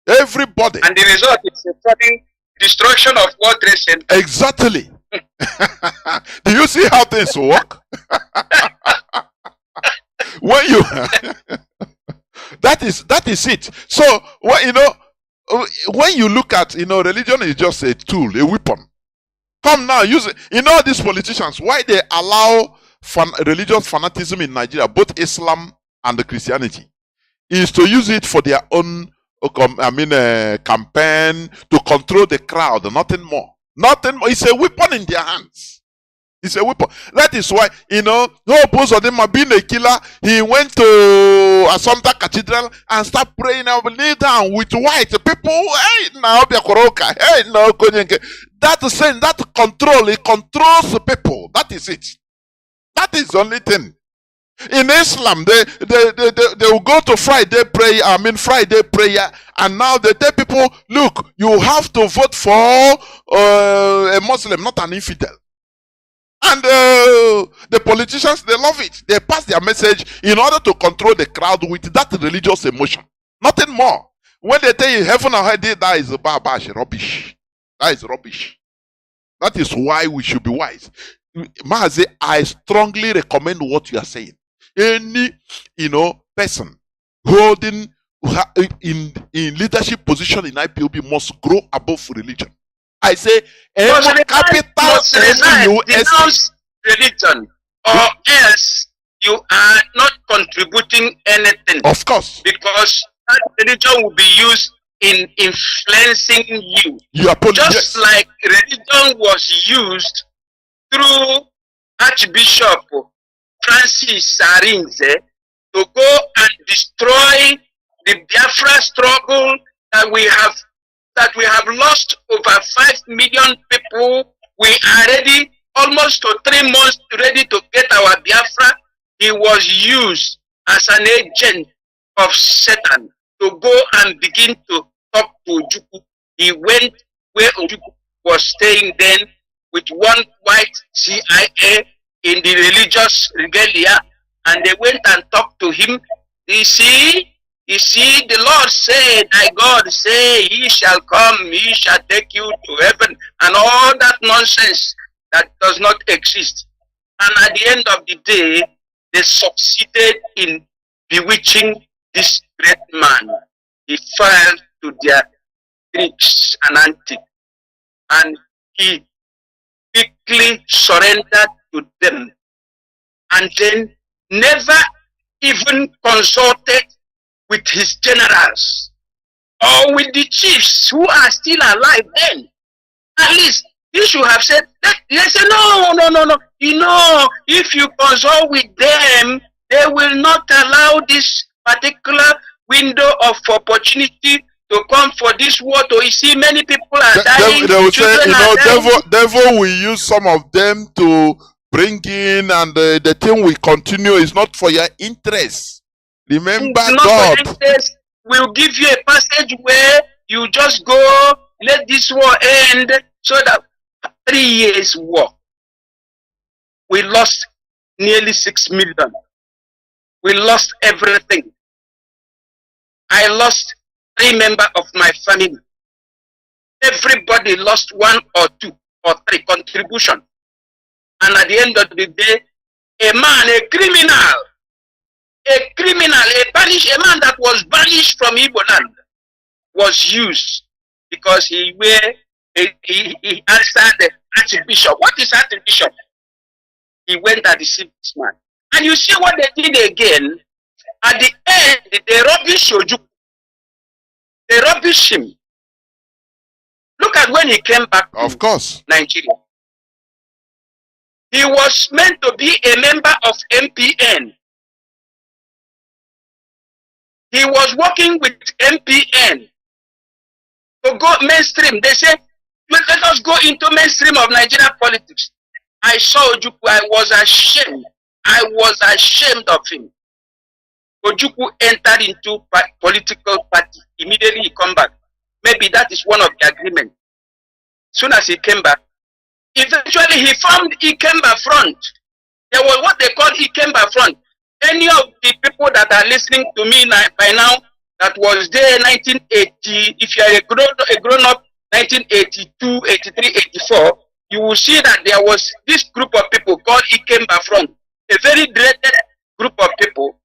Everybody. And the result is a sudden destruction of World Trade Center. Exactly. Do you see how things work? When you that is it. So when you look at religion is just a tool, a weapon. Come now, use it. These politicians, why they allow religious fanaticism in Nigeria, both Islam and the Christianity, is to use it for their own campaign to control the crowd, nothing more. Nothing more. It's a weapon in their hands. It's a weapon. That is why, no opposed of them being a killer. He went to Assumpta Cathedral and started praying and kneel down with white people. Hey, now hey, no, that is saying that control. It controls the people. That is it. That is the only thing. In Islam, they will go to Friday prayer, and now they tell people, look, you have to vote for a Muslim, not an infidel. And the politicians, they love it. They pass their message in order to control the crowd with that religious emotion. Nothing more. When they tell you heaven or hell, that is rubbish. That is rubbish. That is why we should be wise. Mazi, I strongly recommend what you are saying. Any person holding in leadership position in IPOB must grow above religion. I say capital denounce religion, or else you are not contributing anything. Of course, because that religion will be used in influencing you. Just like religion was used through Archbishop Francis Sarinze to go and destroy the Biafra struggle that we have lost over 5 million people. We are ready, almost to 3 months ready to get our Biafra. He was used as an agent of Satan to go and begin to talk to Ojukwu. He went where Ojukwu was staying then with one white CIA in the religious regalia, and they went and talked to him. You see, the Lord said, thy God say, he shall come, he shall take you to heaven, and all that nonsense that does not exist. And at the end of the day, they succeeded in bewitching this great man. He fell to their tricks and antics, and he quickly surrendered to them, and then never even consulted with his generals or with the chiefs who are still alive then. At least he should have said that. They said, no. If you consult with them, they will not allow this particular window of opportunity to come for this war. You see, many people are dying. They will say, devil will use some of them to bring in, and the thing will continue. Is not for your interest. Remember God. will give you a passage where you just go, let this war end, so that 3 years war, we lost nearly 6 million. We lost everything. I lost 3 members of my family. Everybody lost 1 or 2 or 3 contribution. And at the end of the day, a man, a criminal, a man that was banished from Igbo land was used because he answered the archbishop. What is archbishop? He went and deceived this man. And you see what they did again? At the end, they rubbish Ojukwu. They rubbish him. Look at when he came back to Nigeria. He was meant to be a member of MPN. He was working with MPN to go mainstream. They said, let us go into mainstream of Nigerian politics. I saw Ojukwu. I was ashamed. I was ashamed of him. Ojukwu entered into political party. Immediately he come back. Maybe that is one of the agreements. Soon as he came back, eventually he formed Ikemba Front. There was what they call Ikemba Front. Any of the people that are listening to me by now that was there 1980, if you are a grown up 1982, 83, 84, you will see that there was this group of people called Ikemba Front, a very dreaded group of people.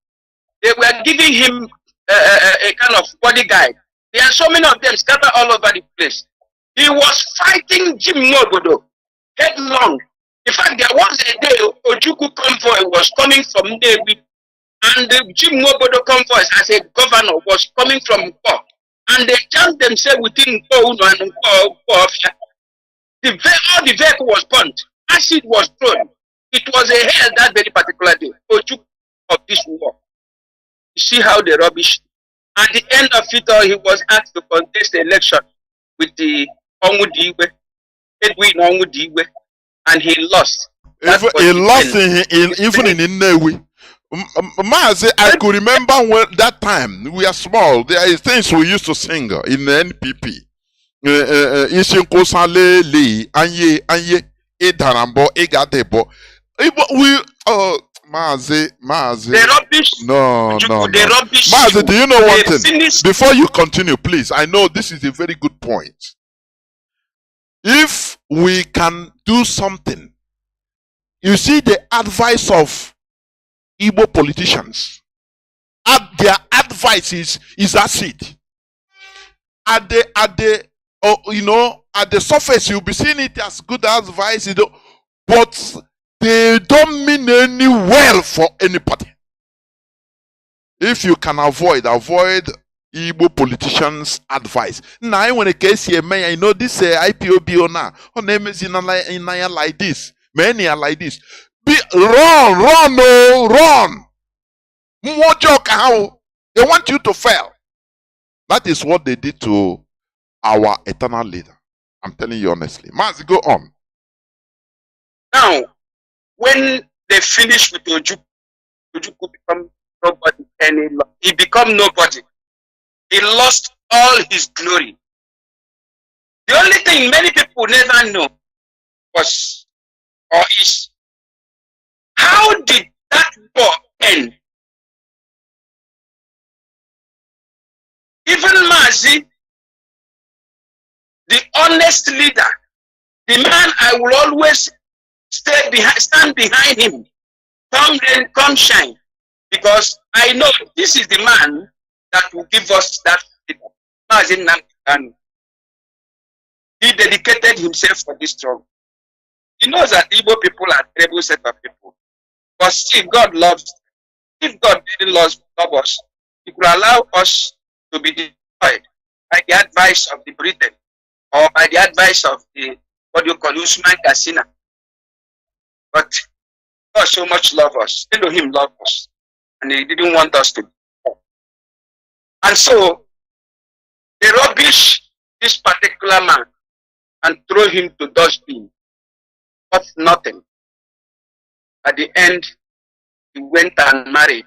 They were giving him a kind of bodyguard. There are so many of them scattered all over the place. He was fighting Jim Mobodo headlong. In fact, there was a day Ojukwu convoy was coming from Nnewi, and the Jim Mobodo convoy as a governor was coming from Nkor, and they jammed themselves within Nkor and Nkor. All the vehicle was burnt. Acid was thrown. It was a hell that very particular day. Ojukwu of this war. You see how they rubbish. At the end of it all, he was asked to contest the election with the Onwudiwe, Edwin Onwudiwe, and he lost. He lost even in Nnewi. Mazi, I could remember when that time we are small. There are things we used to sing in the NPP. Ishinko Sale Li Anye Edarambo Egadebo. Mazi. The rubbish. No. The rubbish. Mazi, do you know one thing? Before you continue, please. I know this is a very good point. If we can do something, you see the advice of Igbo politicians. Their advice is acid. At the surface, you'll be seeing it as good advice, but they don't mean any well for anybody. If you can avoid Igbo politicians' advice. Now, when a case here, man, this IPOB now, her name is in like this. Many are like this. Run. More joke how they want you to fail. That is what they did to our eternal leader. I'm telling you honestly. Mazi, go on. Now, when they finish with Ojukwu become nobody any longer. He become nobody. He lost all his glory. The only thing many people never know was or is how did that war end? Even Mazi, the honest leader, the man I will always stand behind him, come rain, come shine, because I know this is the man that will give us that freedom. Mazi Nnamdi Kanu. He dedicated himself for this struggle. He knows that Igbo people are a terrible set of people. But still, God loves them. If God didn't love us, He could allow us to be destroyed by the advice of the Britain or by the advice of the, what you call, Usman Kasina. But God so much loved us. Elohim loved us. And He didn't want us to. And so, they rubbish this particular man and throw him to dustbin. But nothing. At the end, he went and married.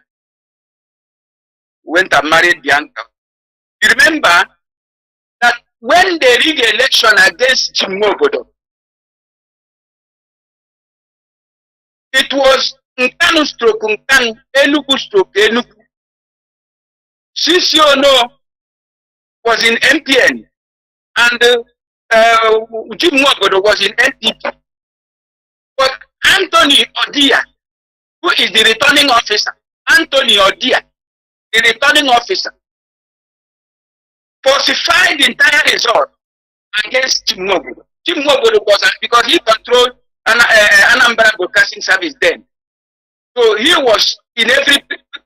Bianca. You remember that when they rig the election against Chimobodo, it was Kanu stroke Kanu, Enugu stroke Enugu. Sisiono was in MPN and Chimobodo was in NPP. But Anthony Odia, who is the returning officer, Anthony Odia, the returning officer, falsified the entire result against Chimobodo. Chimobodo was, because he controlled Anambra Broadcasting Service then. So he was in every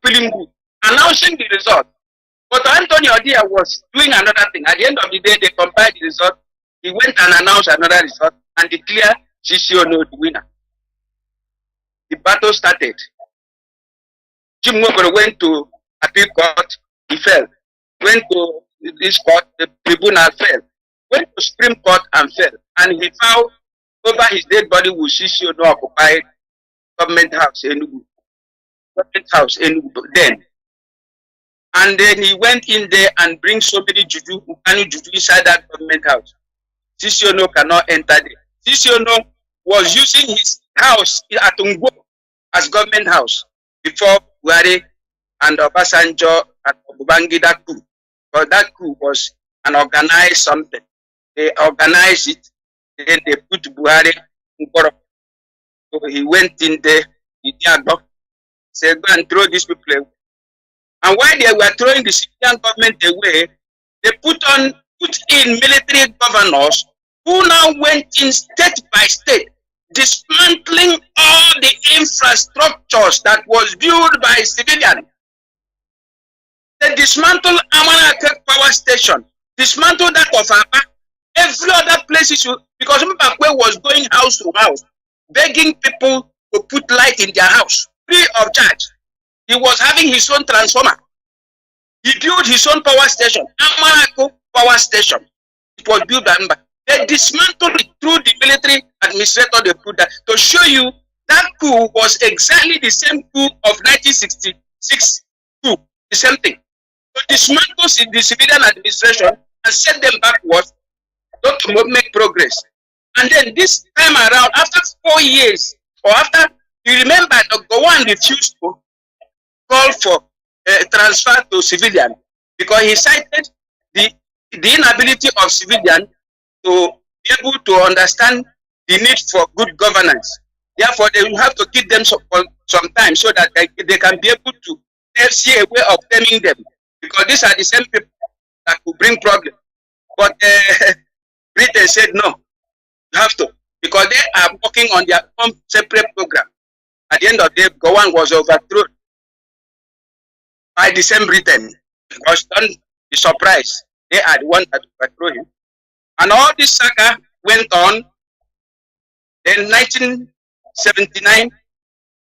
polling booth announcing the result. But Anthony Odia was doing another thing. At the end of the day, they compiled the result. He went and announced another result and declared Sisiono the winner. The battle started. Chimobodo went to appeal court, he fell. Went to this court, the tribunal fell. Went to Supreme Court and fell. And he found over his dead body with Sisiono occupied government house Enugu. Government house Enugu then. And then he went in there and bring so many juju, Kanu juju inside that government house. Sisiono cannot enter there. Sisiono was using his house at Ngwo as government house before Buhari and Obasanjo and Babangida coup. But that coup was an organized something. They organized it, then they put Buhari in Ngoro. So he went in there, he said, go and throw these people away. And while they were throwing the civilian government away, they put in military governors who now went in state by state, dismantling all the infrastructures that was built by civilians. They dismantled Amanaka power station, dismantled that of Aba, every other places, because Mbakwe was going house to house, begging people to put light in their house, free of charge. He was having his own transformer. He built his own power station, Amanako power station. It was built by Mba. They dismantled it through the military administrator. They put that to show you that coup was exactly the same coup of 1966 coup, the same thing. To dismantle the civilian administration and set them backwards, not to make progress. And then this time around, after 4 years, or after, you remember, the one refused to call for transfer to civilian because he cited the inability of civilian to be able to understand the need for good governance. Therefore, they will have to give them some time so that they can be able to see a way of taming them, because these are the same people that could bring problems. But Britain said no, you have to, because they are working on their own separate program. At the end of the day, Gowon was overthrown by the same Britain. Because don't be surprised, they are the ones that overthrew him. And all this saga went on. In 1979,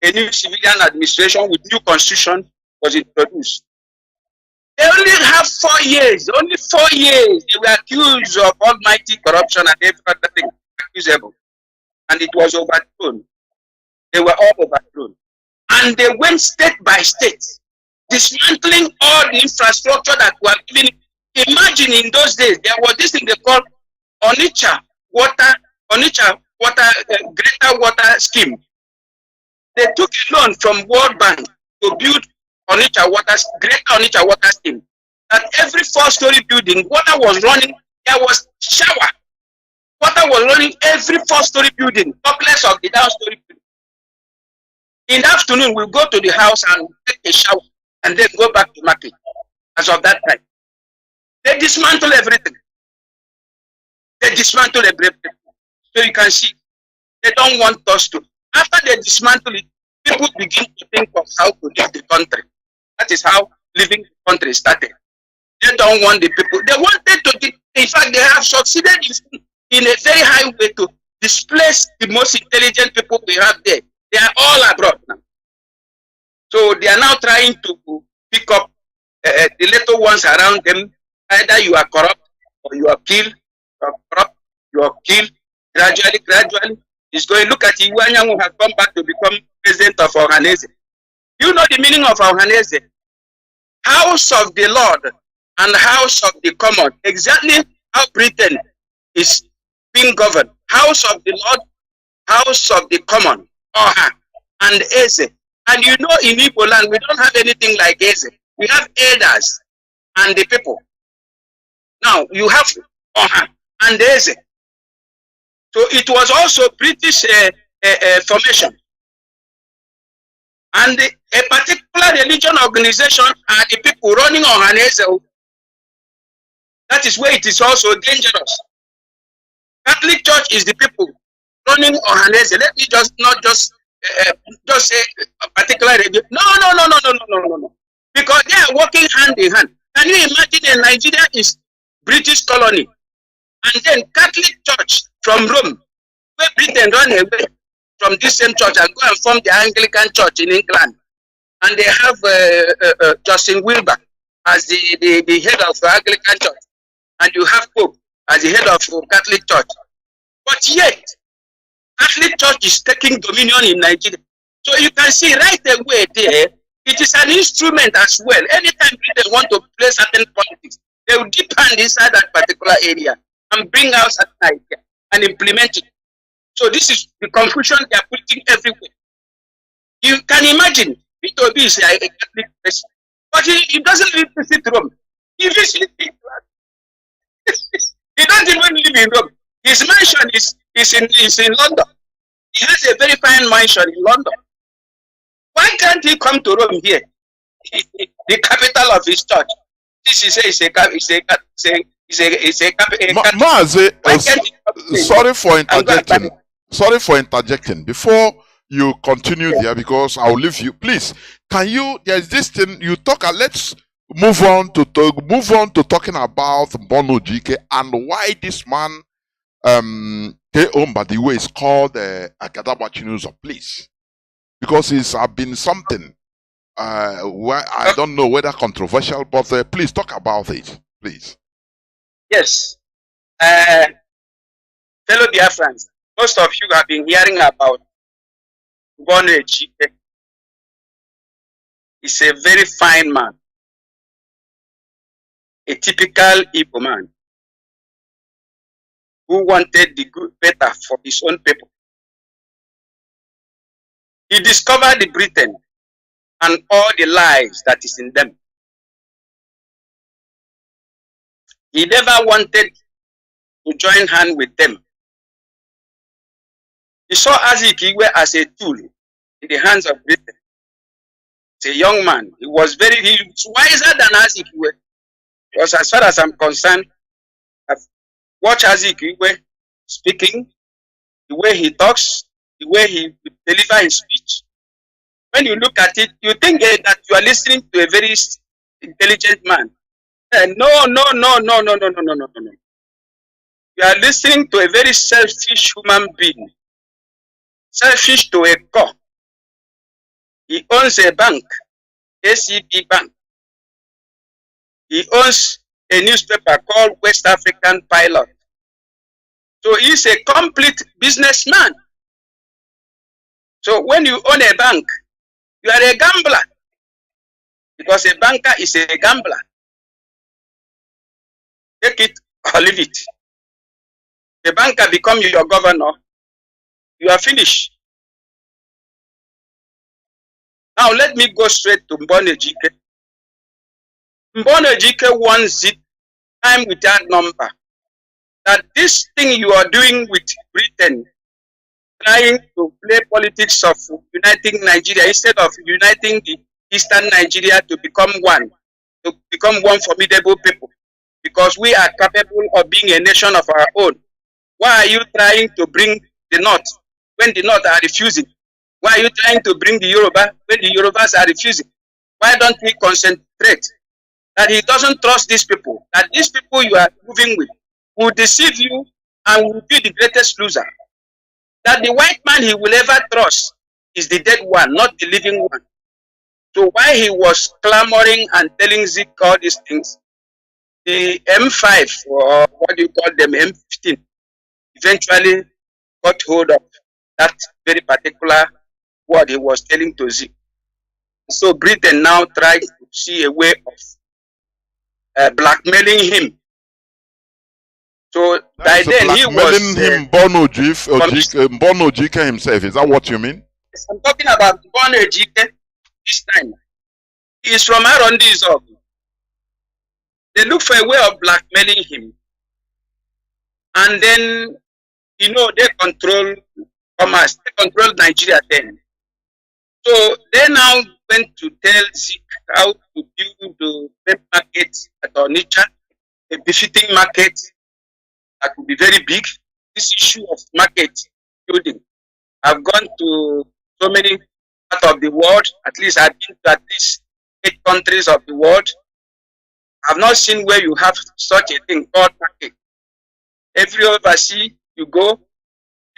a new civilian administration with new constitution was introduced. They only have 4 years, only 4 years. They were accused of almighty corruption and every other thing accusable. And it was overthrown. They were all overthrown. And they went state by state, dismantling all the infrastructure that were given. Imagine in those days, there was this thing they called Onitsha Greater Water Scheme. They took a loan from World Bank to build Greater Onitsha Water Scheme. That every 4-story building, water was running, there was shower. Water was running every 4-story building, topless of the down-story building. In the afternoon, we'll go to the house and take a shower and then go back to market. As of that time, they dismantle everything. They dismantle everything. So you can see, they don't want us to. After they dismantle it, people begin to think of how to leave the country. That is how leaving the country started. They don't want the people. They wanted to, in fact, they have succeeded in a very high way to displace the most intelligent people we have there. They are all abroad now. So they are now trying to pick up the little ones around them. Either you are corrupt or you are killed. You are corrupt, you are killed. Gradually, it's going. Look at Iwanya, who has come back to become president of Ohanese. You know the meaning of Ohanese? House of the Lord. and House of the Common. Exactly how Britain is being governed. House of the Lord, House of the Common, Oha, and Eze. And you know, in Igbo land, we don't have anything like Eze. We have elders and the people. Now, you have Oha and Eze. So it was also British formation. And a particular religion organization are the people running Oha and Eze. That is where it is also dangerous. Catholic Church is the people running Oha and Eze. Let me not just say a particular religion. No. Because they are working hand in hand. Can you imagine a Nigeria is British colony, and then Catholic Church from Rome, where Britain run away from this same church and go and form the Anglican Church in England, and they have Justin Wilber as the head of the Anglican Church, and you have Pope as the head of Catholic Church. But yet, Catholic Church is taking dominion in Nigeria. So you can see right away there, it is an instrument as well. Anytime they want to play certain politics, they will dip hand inside that particular area and bring out certain idea and implement it. So this is the confusion they are putting everywhere. You can imagine, P2B is a Catholic person, but he doesn't live to visit Rome. He visits he doesn't even live in Rome. His mansion is in London. He has a very fine mansion in London. Why can't he come to Rome here, the capital of his church? This is a Mazi, sorry for interjecting. Sorry for interjecting. Before you continue there, because I'll leave you. Please, can you? There's this thing you talk. Let's move on to talking about Bono GK and why this man by the way is called Agadabachi News. Please, because it's been something. Where I don't know whether controversial, but please talk about it, please. Yes, fellow Biafrans, most of you have been hearing about Bono GK. He's a very fine man, a typical Igbo man who wanted the good better for his own people. He discovered the Britain and all the lies that is in them. He never wanted to join hand with them. He saw Azikiwe as a tool in the hands of Britain. He's a young man. He was wiser than Azikiwe. Because as far as I'm concerned, I've watched Azikiwe speaking, the way he talks, the way he delivers his speech. When you look at it, you think that you are listening to a very intelligent man. No. You are listening to a very selfish human being. Selfish to a core. He owns a bank, ACB Bank. He owns a newspaper called West African Pilot. So he's a complete businessman. So when you own a bank, you are a gambler, because a banker is a gambler. Take it or leave it. The banker becomes your governor, you are finished. Now let me go straight to Bono GK. Bono GK wants it time without number. That this thing you are doing with Britain, trying to play politics of uniting Nigeria instead of uniting the Eastern Nigeria to become one formidable people, because we are capable of being a nation of our own. Why are you trying to bring the North when the North are refusing? Why are you trying to bring the Yoruba when the Yorubas are refusing? Why don't we concentrate that he doesn't trust these people, that these people you are moving with will deceive you and will be the greatest loser? That the white man he will ever trust is the dead one, not the living one. So while he was clamoring and telling Zeke all these things, the M5, or what do you call them, M15, eventually got hold of that very particular word he was telling to Zeke. So Britain now tries to see a way of blackmailing him. So by That's then he was him, Bono Jike himself. Is that what you mean? I'm talking about Bono Jike this time. He is from Arondizog. They look for a way of blackmailing him. And then, you know, they control commerce. They control Nigeria then. So they now went to tell Zik how to build the market at Onitsha, a befitting market that would be very big. This issue of market building, I've gone to so many parts of the world. At least I've been to at least 8 countries of the world. I've not seen where you have such a thing called market. Every overseas you go,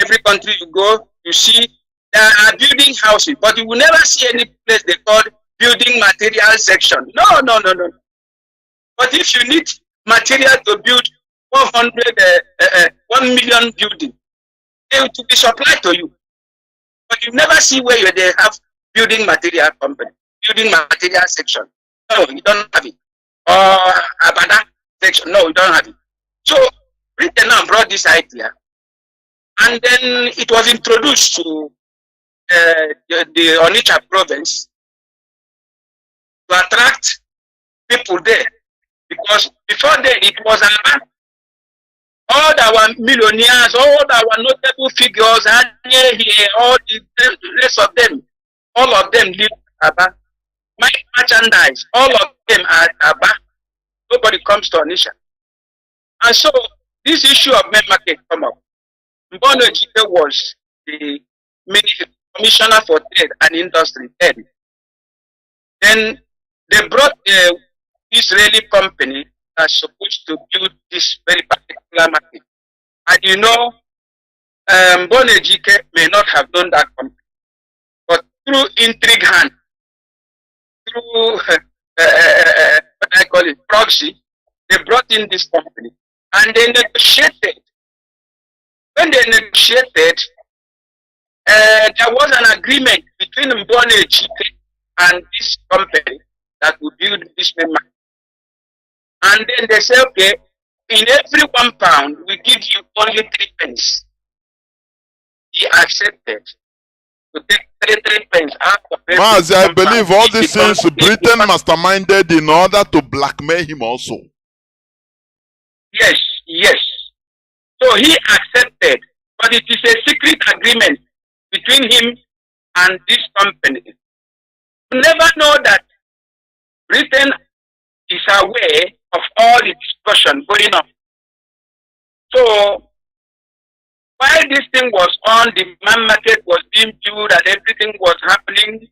every country you go, you see there are building houses, but you will never see any place they call building material section. No. But if you need material to build 1 million building, they will be supplied to you. But you never see where they have building material company, building material section. No, you don't have it. Or Abada section. No, you don't have it. So Britain now brought this idea, and then it was introduced to the Onitsha province to attract people there, because before then it was all our millionaires, all our notable figures, and here, all the rest of them, all of them live Aba. My merchandise, all of them are Aba. Nobody comes to Onitsha. And so this issue of main market come up. Bono Jike was the commissioner for trade and industry then. Then they brought the Israeli company that's supposed to build this very particular market. And you know, Bono Jike may not have done that company, but through intrigue hand, through what I call it, proxy, they brought in this company and they negotiated. When they negotiated, there was an agreement between Bono Jike and this company that would build this main market. And then they say, okay, in every £1, we give you only 3 pence. He accepted to take 3 pence out of every Mazi, I believe all these because things Britain masterminded in order to blackmail him also. Yes. So he accepted, but it is a secret agreement between him and this company. You never know that Britain is aware of all the discussion going on. So while this thing was on, the man market was being built and everything was happening,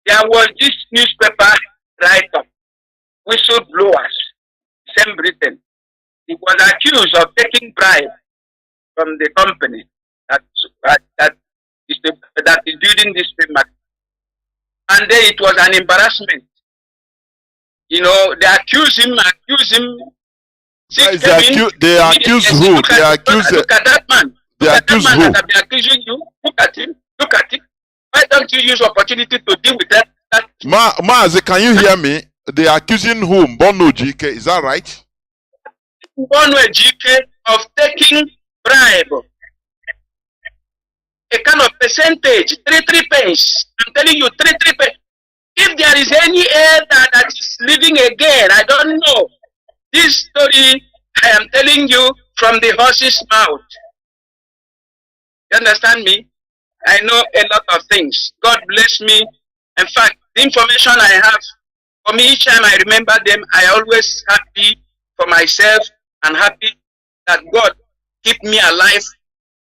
there was this newspaper write-up, whistleblowers, same Britain. He was accused of taking bribe from the company that is building this market. And then it was an embarrassment. You know, they accuse him. They accuse who? Look at that man. They accuse who? That they accusing you. Look at him. Why don't you use opportunity to deal with that? Mazi, can you hear me? They are accusing whom? Bono Jike, is that right? Bono Jike of taking bribe. A kind of percentage, 3 pence. I'm telling you, 3 pence. If there is any air that is living again, I don't know. This story, I am telling you from the horse's mouth. You understand me? I know a lot of things. God bless me. In fact, the information I have, for me, each time I remember them, I always happy for myself and happy that God keep me alive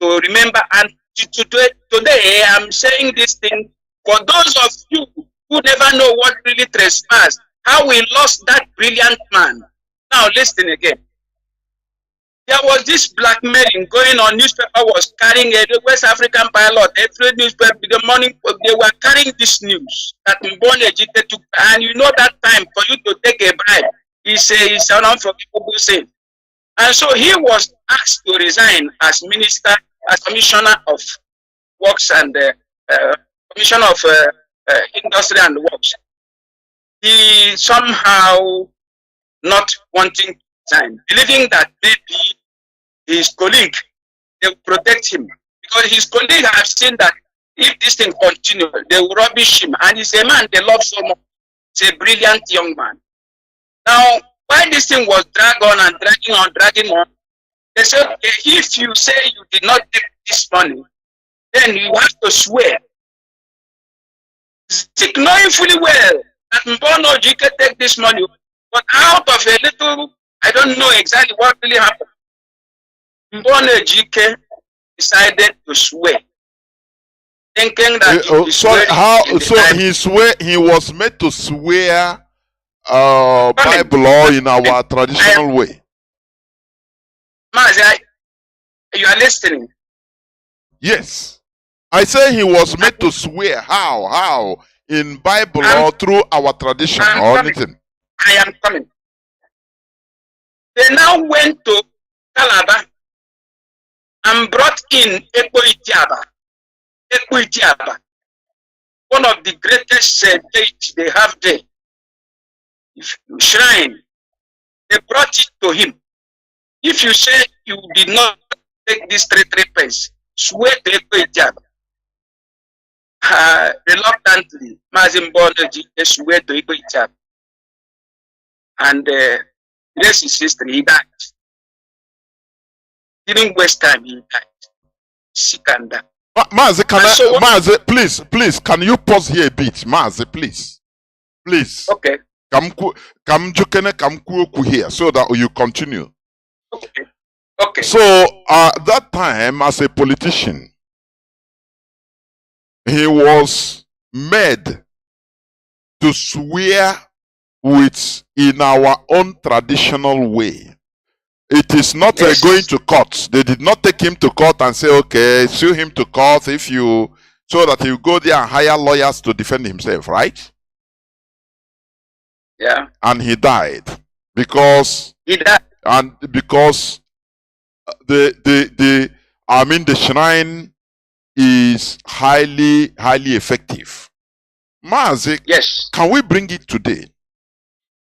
to remember. And today I'm saying this thing for those of you who never know what really trespassed, how we lost that brilliant man. Now listen again. There was this blackmailing going on. Newspaper was carrying a West African pilot. Every newspaper, the morning, they were carrying this news that Mbone Ejike took. And you know that time for you to take a bribe, it's an unforgivable sin. And so he was asked to resign as minister, as commissioner of works and commissioner of industry and works. He somehow not wanting to resign, believing that maybe his colleague, they will protect him. Because his colleague have seen that if this thing continues, they will rubbish him. And he's a man they love so much. He's a brilliant young man. Now, why this thing was dragged on and dragging on, they said, okay, if you say you did not take this money, then you have to swear. Stick knowing fully well that Mbono Jike take this money, but out of a little, I don't know exactly what really happened. Mbono Jike decided to swear, thinking that he was made to swear Bible law in our traditional way. Mazi, you are listening? Yes. I say he was made to swear. How? In Bible law through our tradition or anything? I am coming. They now went to Calabar and brought in Ekpo Itiaba, one of the greatest deities they have there. Shrine. They brought it to him. If you say you did not take this 3 pence, swear to Ekpo Itiaba. Reluctantly, Mazi Mbono swear to Ekpo Itiaba. And this is history. He died. Didn't waste time. He died. Sick and died. Mazi, Mazi, please, can you pause here a bit, Mazi, please. Okay. Come here so that you continue. Okay. So that time, as a politician, he was made to swear in our own traditional way. It is not going to court. They did not take him to court and say, okay, sue him to court so that he will go there and hire lawyers to defend himself, right? Yeah. And he died because the shrine is highly effective. Mazi, yes. Can we bring it today?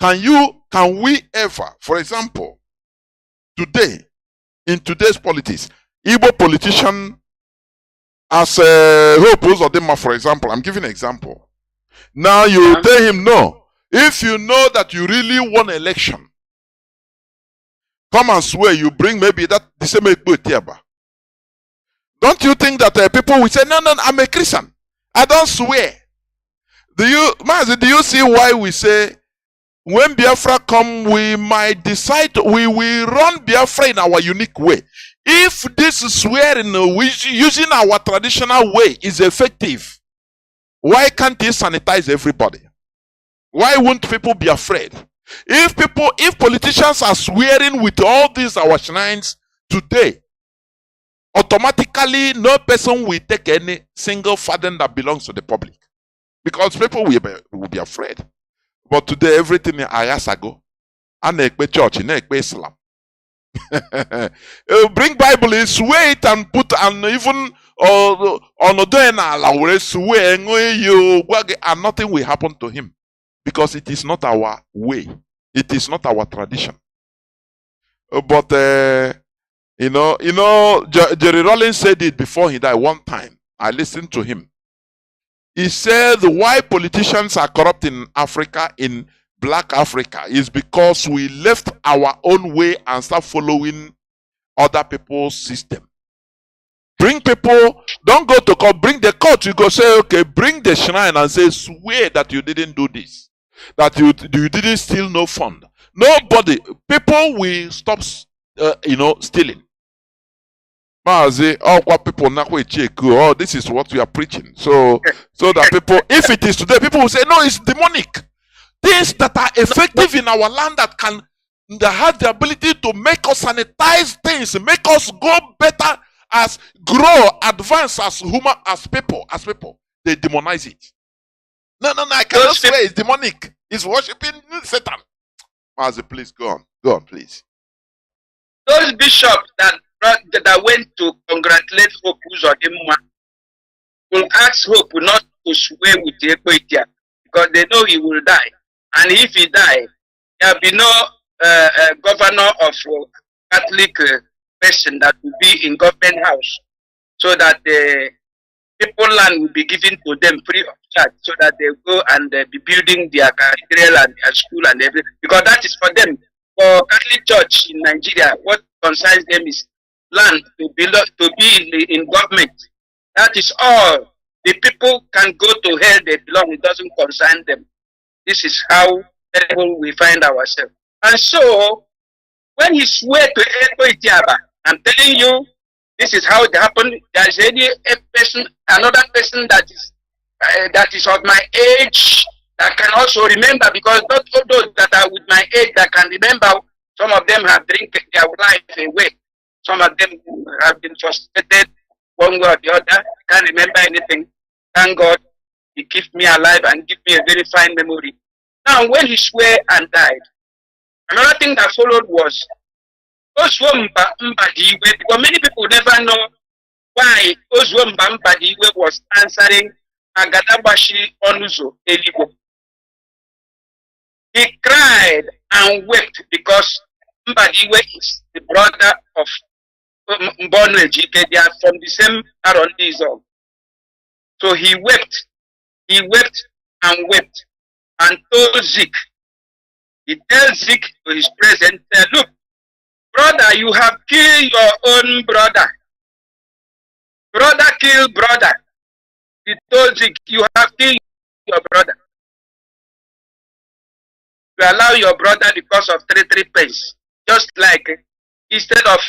Can we ever, for example, today, in today's politics, Igbo politician as Hope Uzodinma, for example, I'm giving an example. Now you tell him no. If you know that you really won an election, come and swear you bring maybe that the same Ekpo Itiaba. Don't you think that people will say, no, I'm a Christian. I don't swear. Do you see why we say when Biafra come, we might decide we will run Biafra in our unique way. If this swearing using our traditional way is effective, why can't he sanitize everybody? Why won't people be afraid? If politicians are swearing with all these our shrines today, automatically no person will take any single fathom that belongs to the public. Because people will be afraid. But today everything is ayasago. And church, Islam. Bring Bible, swear it and put and even on the swear and nothing will happen to him. Because it is not our way. It is not our tradition. But Jerry Rollins said it before he died one time. I listened to him. He said why politicians are corrupt in Africa, in Black Africa, is because we left our own way and start following other people's system. Bring people, don't go to court, bring the court, you go say, okay, bring the shrine and say, swear that you didn't do this, that you didn't steal no fund. Nobody, people will stop, stealing. Mazi, what people now check, oh, this is what we are preaching. So that people, if it is today, people will say, no, it's demonic. Things that are effective in our land that have the ability to make us sanitize things, make us go better, grow, advance as human, as people, they demonize it. No, I cannot swear it's demonic. It's worshiping Satan. Mazi, please go on, please. Those bishops that went to congratulate Hope Uzodinma will ask Hope not to swear with Ekpo Itiaba because they know he will die. And if he dies, there will be no governor of Catholic person that will be in government house, so that the people land will be given to them free of charge, so that they go and be building their cathedral and their school and everything, because that is for them. For Catholic Church in Nigeria, what concerns them is land to be in government. That is all. The people can go to hell they belong. It doesn't concern them. This is how terrible we find ourselves. And so, when he swear to Eko Itiaba, I'm telling you, this is how it happened. There is another person that is of my age that can also remember, because not all those that are with my age that can remember, some of them have drank their life away. Some of them have been frustrated one way or the other. I can't remember anything. Thank God he keeps me alive and give me a very fine memory. Now, when he swear and died, another thing that followed was Oswomba Mbadiwe, because many people never know why Oswomba Mbadiwe was answering Agadabashi Onuzo Elibo. He cried and wept because Mbadiwe is the brother of Mbonwe Jike. They are from the same Arondizon. So he wept and wept, and told Zik. He tells Zik to his present, look, brother, you have killed your own brother. Brother kill brother. He told Zik, you have killed your brother. You allow your brother because of 3 pence. Just like instead of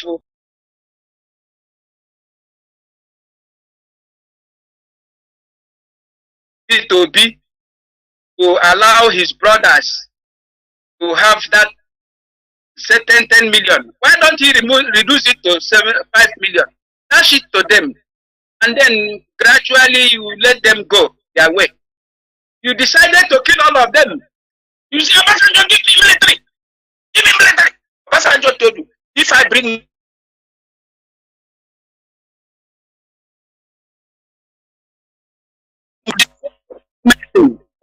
to allow his brothers to have that certain 10 million. Why don't he reduce it to 5 million? Dash it to them, and then gradually you let them go their way. You decided to kill all of them. You say, Obasanjo, give me military. Give me military. Obasanjo told you, if I bring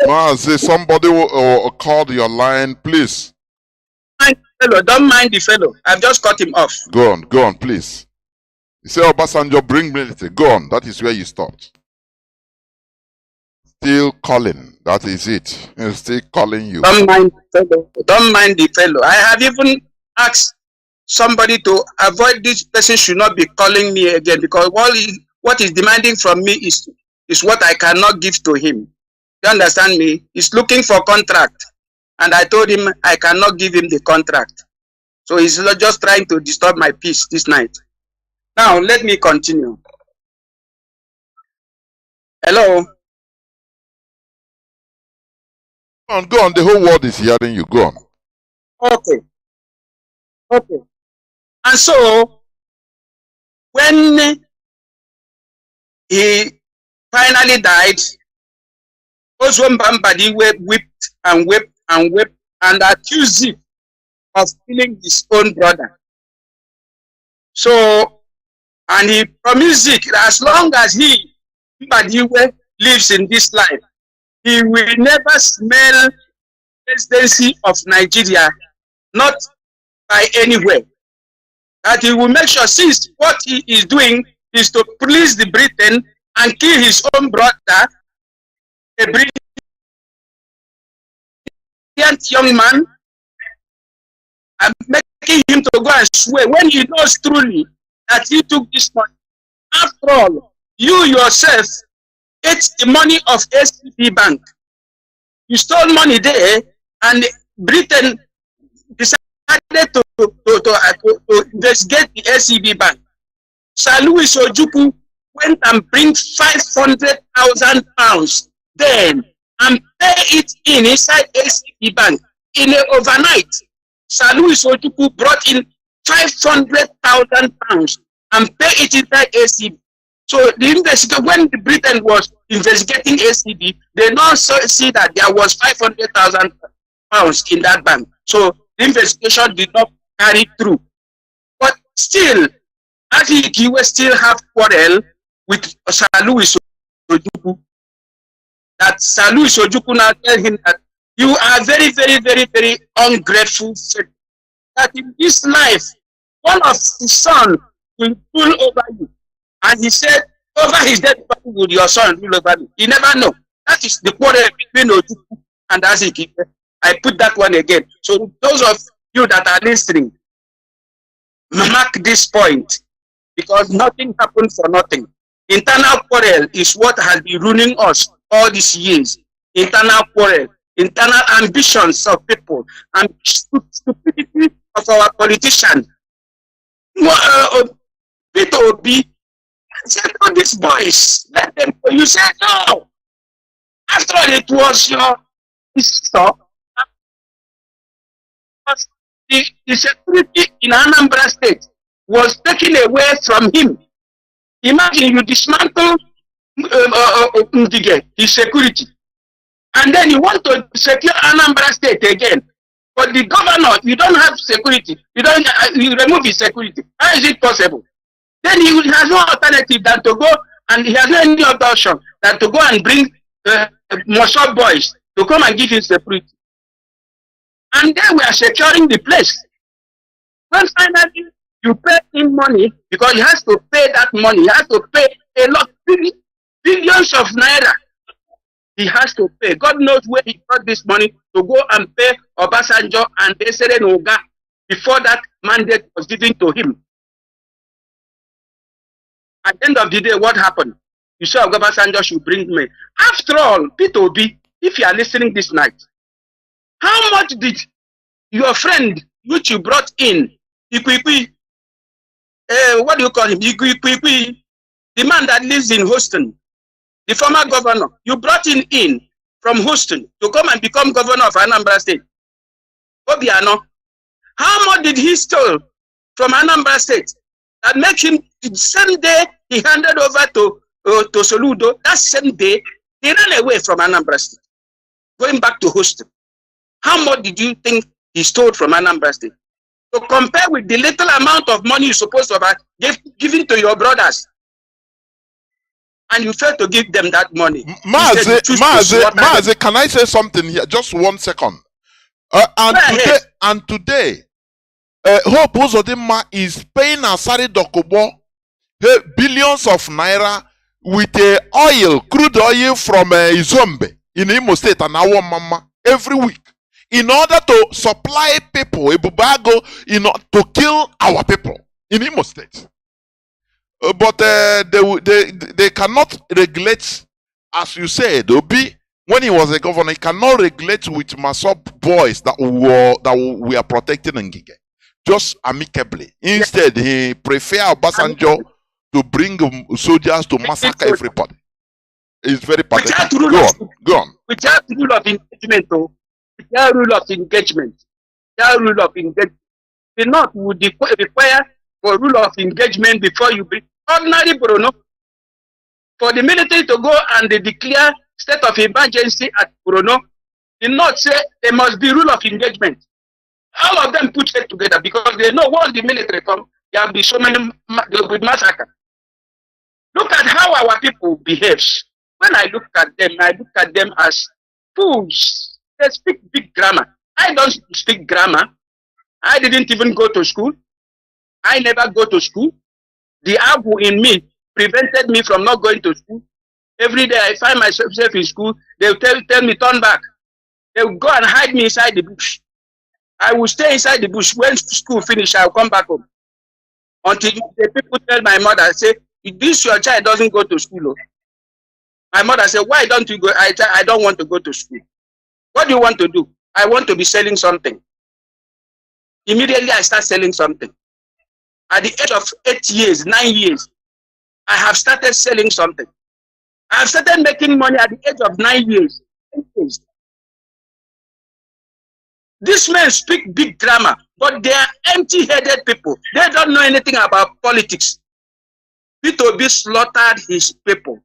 Mazi, somebody will call your line, please. Don't mind the fellow. I've just cut him off. Go on, please. You say, Obasanjo, bring military. Go on. That is where you stopped. Still calling. That is it. He's still calling you. Don't mind the fellow. Don't mind the fellow. I have even asked somebody to avoid this person should not be calling me again, because what he's demanding from me is what I cannot give to him. You understand me? He's looking for contract, and I told him I cannot give him the contract. So he's just trying to disturb my peace this night. Now let me continue. Hello. Go on. The whole world is hearing you. Go on. Okay. And so when he finally died, Oswomba Mbadiwe wept and wept and wept and accused him of killing his own brother. So, and he promised Zik that as long as Mbadiwe lives in this life, he will never smell the presidency of Nigeria, not by anywhere. That he will make sure, since what he is doing is to please the Britain and kill his own brother, a brilliant young man, and making him to go and swear when he knows truly that he took this money. After all, you yourself ate the money of SCB Bank. You stole money there, and Britain decided to investigate the SCB Bank. Sir Louis Ojukwu went and bring 500,000 pounds then and pay it inside SCB Bank in an overnight. Sir Louis Ojukwu brought in 500,000 pounds and pay it inside SCB. So the investigator, when Britain was investigating SCB, they now see that there was 500,000 pounds in that bank. So the investigation did not carry through. But still, Akikiwe still have quarrel with Sir Louis Ojukwu. That Sir Louis Ojukwu now tell him that you are very, very, very, very ungrateful that in this life, one of his son will rule over you. And he said, over his dead body will your son rule over me. You never know. That is the quarrel between Ojukwu and Aziki. I put that one again. So those of you that are listening, mark this point, because nothing happens for nothing. Internal quarrel is what has been ruining us all these years. Internal quarrel, internal ambitions of people, and stupidity of our politicians. Peter Obi said, "Oh, these boys, let them go." You said, "No." After all, it was your sister. The security in Anambra State was taken away from him. Imagine you dismantle the security, and then you want to secure Anambra State again. But the governor, you don't have security. You remove his security. How is it possible? Then he has no alternative than to go, and he has no any other option than to go and bring Mossad boys to come and give him security. And then we are securing the place. When finally you pay him money, because he has to pay that money, he has to pay a lot, billions of naira. He has to pay. God knows where he got this money to go and pay Obasanjo and Esere Noga before that mandate was given to him. At the end of the day, what happened? You saw Obasanjo should bring me. After all, Peter Obi, if you are listening this night, how much did your friend, which you brought in, Ikwikwi, what do you call him? Ikwikwi, the man that lives in Houston, the former governor, you brought him in from Houston to come and become governor of Anambra State. Obiano, how much did he steal from Anambra State that make him, the same day he handed over to Soludo, that same day he ran away from Anambra State, going back to Houston? How much did you think he stole from Anambra State? To compare with the little amount of money you're supposed to have given to your brothers, and you failed to give them that money. Mazi, can I say something here? Just 1 second. And today, Hope Uzodinma is paying Asari Dokubo billions of naira with oil, crude oil from Izombe in Imo State and our mama every week, in order to supply people, Ebubago, to kill our people in Imo State. But they cannot regulate, as you said, Obi, when he was a governor, he cannot regulate with Mossad boys that we are protecting in Ngige, just amicably. Instead, he prefer Obasanjo to bring soldiers to massacre everybody. It's very pathetic. Go on. Without rule of engagement, though. Without rule of engagement. Without rule of engagement. The North would require for rule of engagement before you bring ordinary Bruno. For the military to go and they declare state of emergency at Bruno, the North say there must be rule of engagement. All of them put it together because they know once the military come, there will be so many massacre. Look at how our people behave. When I look at them as fools. They speak big grammar. I don't speak grammar. I didn't even go to school. I never go to school. The Abu in me prevented me from not going to school. Every day I find myself in school, they'll tell me turn back. They'll go and hide me inside the bush. I will stay inside the bush. When school finish, I'll come back home. Until the people tell my mother, say, this your child doesn't go to school. My mother said, why don't you go? I don't want to go to school. What do you want to do? I want to be selling something. Immediately I start selling something. At the age of 8 years, 9 years, I have started selling something. I have started making money at the age of 9 years. These men speak big grammar, but they are empty-headed people. They don't know anything about politics. Peter Obi slaughtered his people.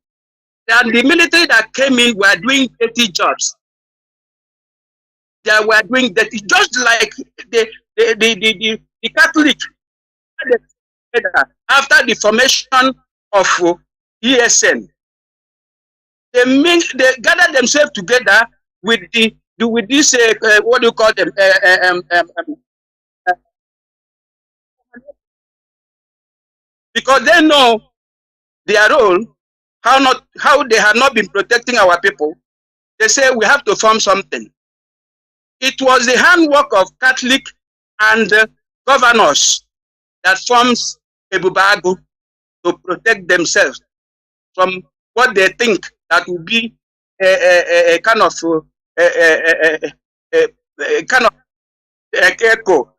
And the military that came in were doing dirty jobs. They were doing that just like the Catholic. After the formation of ESN, they gathered themselves together with this what do you call them? because they know their role, how they have not been protecting our people. They say we have to form something. It was the handwork of Catholic and governors that forms Ebubagu to protect themselves from what they think that will be a kind of echo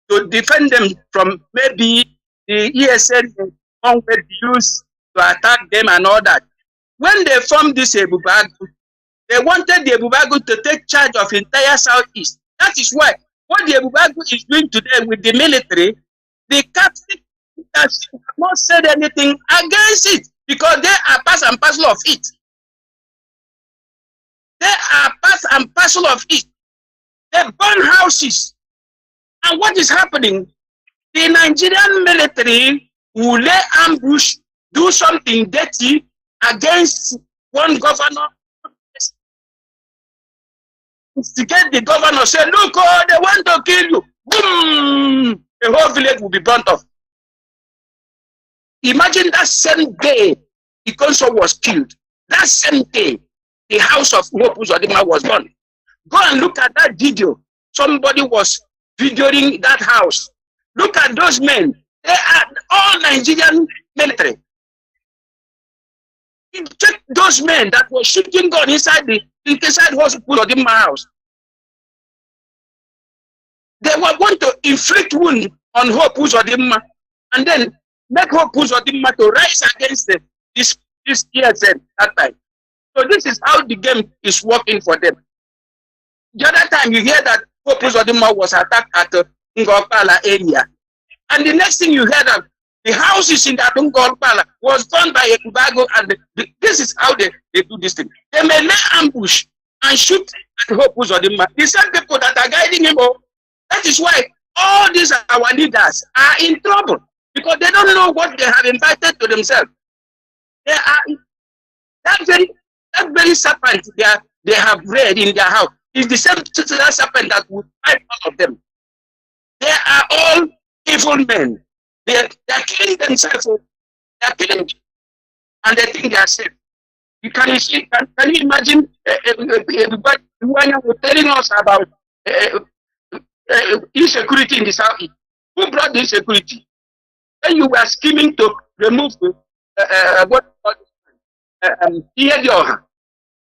to defend them from maybe the ESN one way used to attack them and all that. When they formed this Ebubagu, they wanted the Ebubagu to take charge of entire Southeast. That is why what the Ebubagu is doing today with the military, the Catholic have not said anything against it because they are part and parcel of it. They are part and parcel of it. They burn houses. And what is happening? The Nigerian military will lay ambush, do something dirty against one governor. To get the governor say, look, oh, they want to kill you. Boom! The whole village will be burnt off. Imagine that same day the consul was killed. That same day, the house of Hope Uzodimma was burned. Go and look at that video. Somebody was videoing that house. Look at those men. They are all Nigerian military. Check those men that were shooting gun inside Uzodimma house. They were going to inflict wound on Hope Uzodimma and then make Hope Uzodimma to rise against this ESN that time. So this is how the game is working for them. The other time you hear that Hope Uzodimma was attacked at Ngokpala area. And the next thing you hear that the houses in that Ngokpala was done by Ebubagu, and this is how they do this thing. They may lay ambush and shoot at Hope Uzodimma. The same people that are guiding him. That is why all these our leaders are in trouble because they don't know what they have invited to themselves. They are that very serpent they have read in their house is the same serpent that will fight all of them. They are all evil men. They are killing themselves. They are killing, and they think they are safe. Can you imagine everybody telling us about insecurity in the Southeast? Who brought the insecurity? When you were scheming to remove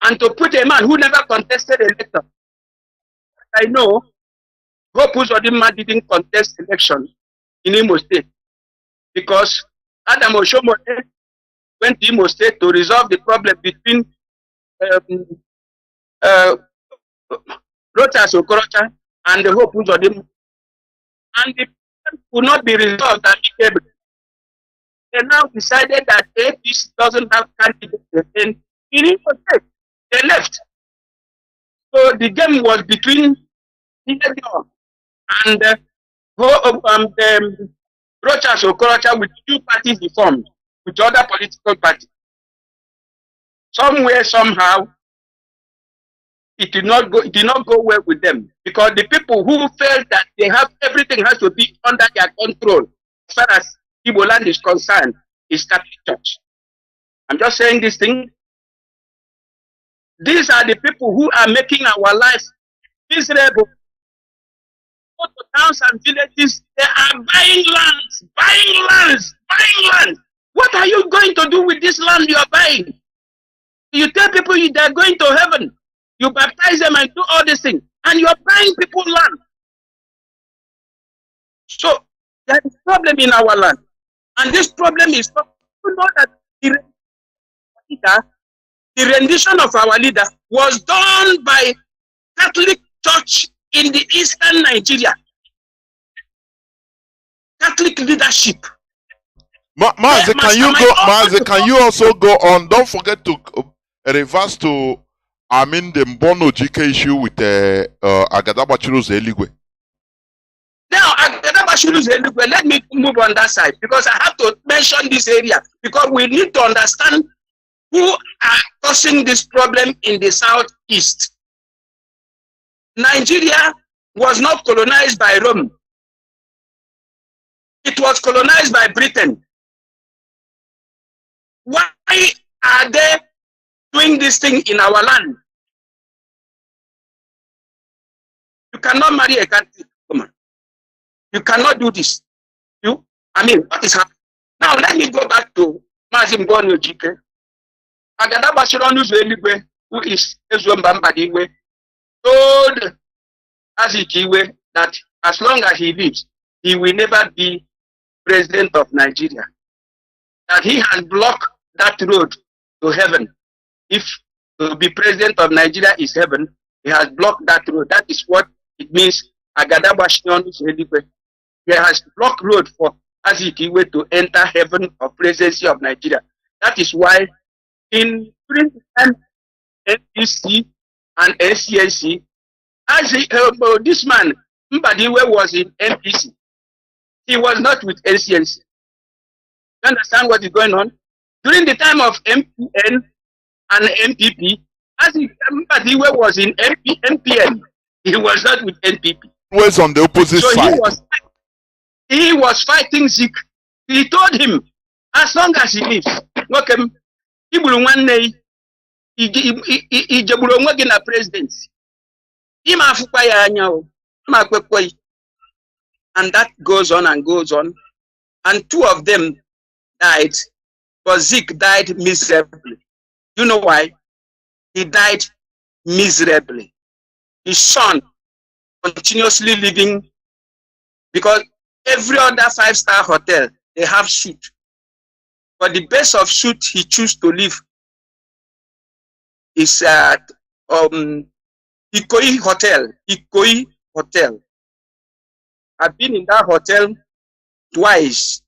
and to put a man who never contested election. I know Hope Uzodimma didn't contest election in Imo State because Adam Oshomole went to Imo State to resolve the problem between Rochas Okorocha and the Hope Uzodimma, and the problem could not be resolved amicably. They now decided that APC doesn't have candidates in Imo State. They left. So the game was between and Rochas Okorocha with two parties formed, with other political parties. Somewhere, somehow, it did not go well with them because the people who felt that they have everything has to be under their control as far as Igbo land is concerned is Catholic Church. I'm just saying this thing. These are the people who are making our lives miserable. Go to towns and villages, they are buying lands. What are you going to do with this land you are buying? You tell people they are going to heaven. You baptize them and do all these things. And you are buying people land. So there is a problem in our land. And this problem is you know that the rendition of our leader was done by Catholic Church in the eastern Nigeria. Catholic leadership. Mazi, can you also go on? Don't forget to reverse to the Mbono GK issue with Agadabachiru's Eligwe. Now, Agadabachiru's Eligwe, let me move on that side because I have to mention this area because we need to understand who are causing this problem in the southeast. Nigeria was not colonized by Rome. It was colonized by Britain. Why are they doing this thing in our land? You cannot marry a Catholic woman. You cannot do this. What is happening? Now let me go back to Mazi Mbonyo Jike. Agada Bashironu Zweligwe, who is Ezumbambadiwe, told Azikiwe that as long as he lives, he will never be president of Nigeria. That he has blocked that road to heaven. If to be president of Nigeria is heaven, he has blocked that road. That is what it means. Agada Bashironu Zweligwe. He has blocked road for Azikiwe to enter heaven or presidency of Nigeria. That is why during the time NPC and NCNC, this man, Mbadiwe, was in NPC. He was not with NCNC. You understand what is going on? During the time of MPN and MPP, Mbadiwe was in MPN. He was not with NPP. He was on the opposite side. He was fighting Zik. He told him, as long as he lives, Ibulu one day, Ijaburo Mwagina presidency. And that goes on and goes on. And two of them died, but Zik died miserably. You know why? He died miserably. His son continuously living, because every other 5-star hotel, they have suite. But the best of suite he chose to live is at Ikoyi Hotel. Ikoyi Hotel. I've been in that hotel twice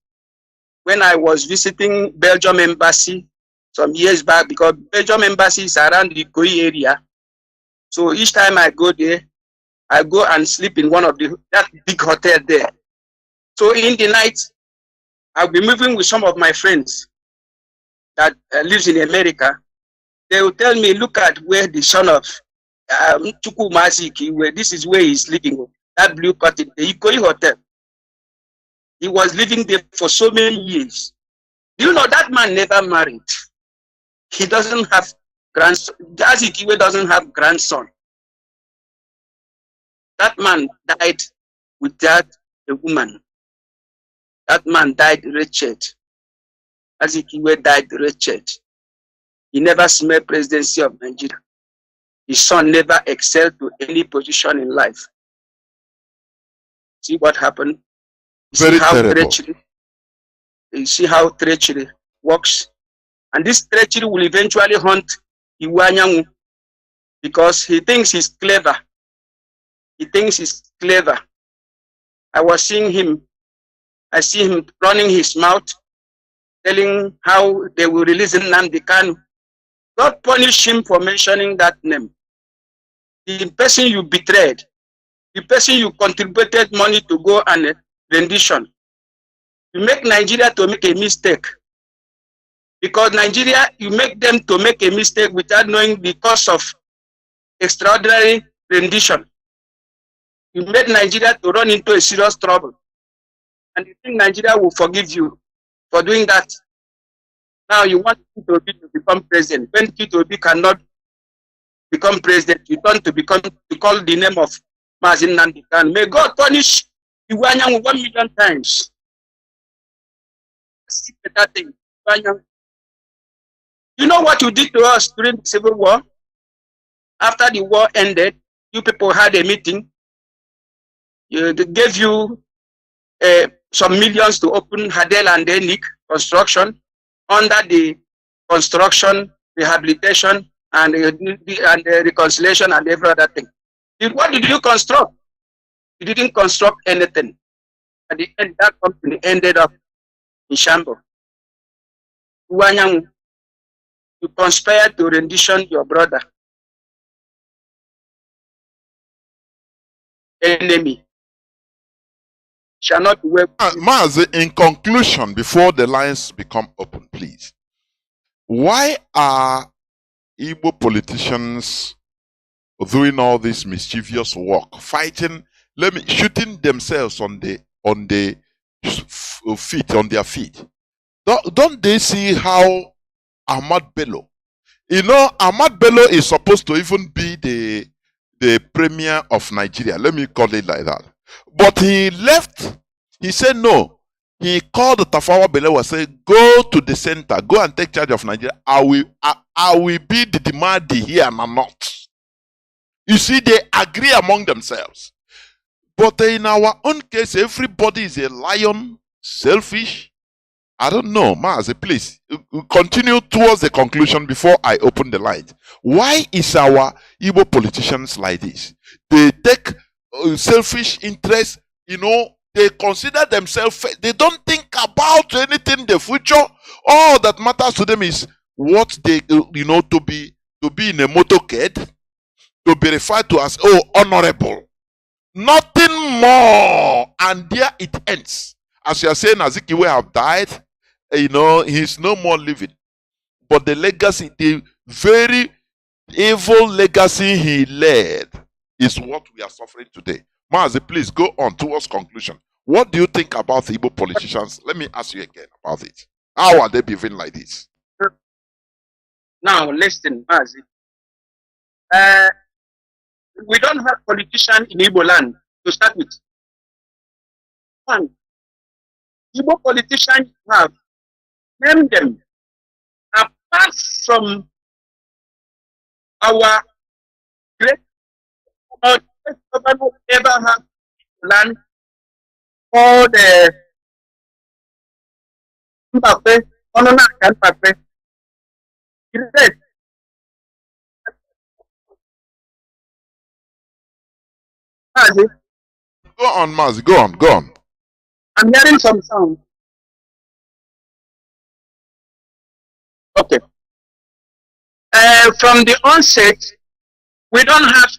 when I was visiting Belgium Embassy some years back, because Belgium Embassy is around the Ikoyi area. So each time I go there, I go and sleep in one of that big hotel there. So in the night, I'll be moving with some of my friends that lives in America. They will tell me, look at where the son of Chuku Mazi, where this is where he's living, that blue cottage, the Ikoyi Hotel. He was living there for so many years. You know, that man never married. He doesn't have grandson. Azikiwe doesn't have grandson. That man died without a woman. That man died wretched. Azikiwe died wretched. He never smelled presidency of Nigeria. His son never excelled to any position in life. See what happened? Very terrible. You see how treachery works? And this treachery will eventually haunt Iwanyangu, because he thinks he's clever. He thinks he's clever. I was seeing him. I see him running his mouth, telling how they will release Nnamdi Kanu. God punish him for mentioning that name. The person you betrayed, the person you contributed money to go and rendition. You make Nigeria to make a mistake. Because Nigeria, you make them to make a mistake without knowing the cost of extraordinary rendition. You made Nigeria to run into a serious trouble. And you think Nigeria will forgive you for doing that. Now you want P2B to become president. When P2B cannot become president, you turn to call the name of Mazi Nnamdi Kanu. May God punish Iwanyangu 1 million times. That thing. You know what you did to us during the Civil War? After the war ended, you people had a meeting. They gave you some millions to open Hadel and Denik construction under the construction, rehabilitation, and reconciliation and every other thing. What did you construct? You didn't construct anything. At the end, that company ended up in shambles. You conspired to rendition your brother. Enemy shall not work. Mazi, in conclusion, before the lines become open, please, why are Igbo politicians doing all this mischievous work, fighting, shooting themselves on the feet on their feet. Don't they see how Ahmad Bello? You know, Ahmad Bello is supposed to even be the premier of Nigeria. Let me call it like that. But he left. He said no. He called Tafawa Balewa and said, go to the center. Go and take charge of Nigeria. I will be the demand here and I'm not. You see, they agree among themselves. But in our own case, everybody is a lion, selfish. I don't know. Mazi, please continue towards the conclusion before I open the light. Why is our Igbo politicians like this? They take selfish interest, you know, they consider themselves, they don't think about anything in the future. All that matters to them is what they, you know, to be in a motorcade, to be referred to as, oh, honorable. Nothing more. And there it ends. As you are saying, Azikiwe have died, you know, he's no more living. But the legacy, the very evil legacy he led is what we are suffering today. Mazi, please go on towards conclusion. What do you think about the Igbo politicians? Let me ask you again about it. How are they behaving like this? Now, listen, Mazi. We don't have politicians in Igbo land to start with. One, Igbo politicians have, name them. Apart from our great government ever have land for the Mbappe, Onona and Mbappe. Go on, Mazi, go on. I'm hearing some sound. Okay. From the onset, we don't have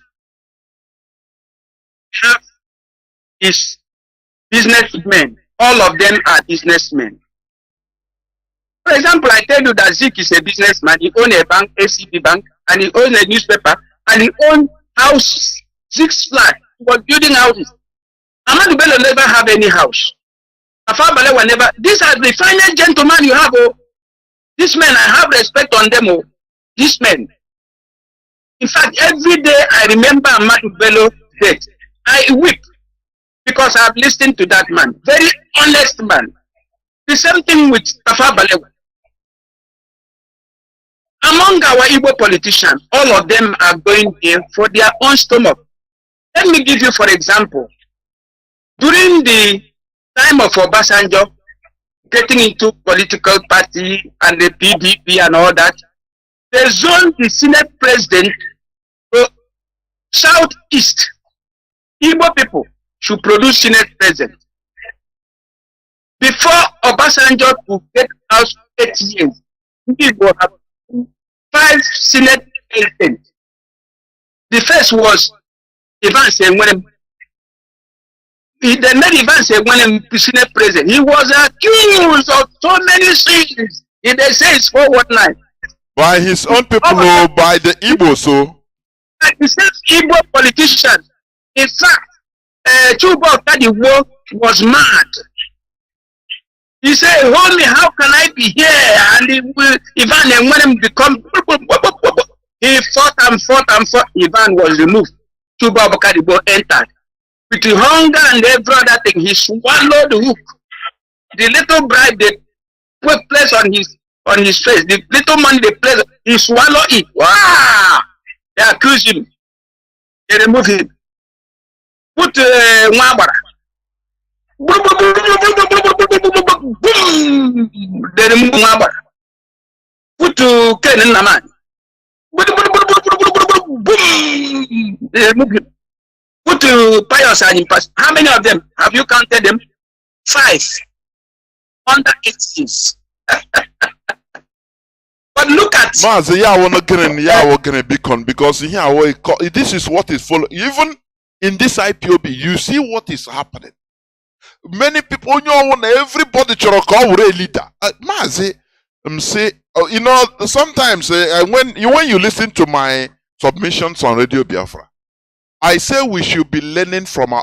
these businessmen. All of them are businessmen. For example, I tell you that Zik is a businessman. He owns a bank, ACB Bank, and he owns a newspaper, and he owns houses, 6 flats. He was building houses. Ahmadu Bello never have any house. Tafawa Balewa never. These are the finest gentlemen you have. Oh, these men, I have respect on them. Oh, these men. In fact, every day I remember Ahmadu Bello's death. I weep because I have listened to that man. Very honest man. The same thing with Tafawa Balewa. Among our Igbo politicians, all of them are going in for their own stomach. Let me give you, for example, during the time of Obasanjo getting into political party and the PDP and all that, they zoned the Senate president to Southeast. Igbo people should produce Senate president. Before Obasanjo could get out 8 years, Igbo have 5 Senate presidents. The first was Evans Enwene. They made Evans Enwene Senate president. He was accused of so many things. They say it's 419. By his own people, or by the Igbo, so. The same Igbo politician. In fact, Chuba Kadiwo was mad. He said, homie, how can I be here? And Ivan and when him become, he fought. Ivan was removed. Chuba Kadiwo entered. With the hunger and every other thing, he swallowed the hook. The little bribe they put place on his face, the little money they place, he swallowed it. Wow! They accuse him. They remove him. Put Mwabara. They remove Mwabara. Put Ken Nnamdi. They remove him. Put Pius and Impas. How many of them? Have you counted them? 5. Under 8 years. But look at Mazi, we're gonna beacon because here this is what is following. Even in this IPOB, you see what is happening. Many people, everybody a leader. Mazi, say, you know, sometimes when you listen to my submissions on Radio Biafra, I say we should be learning from our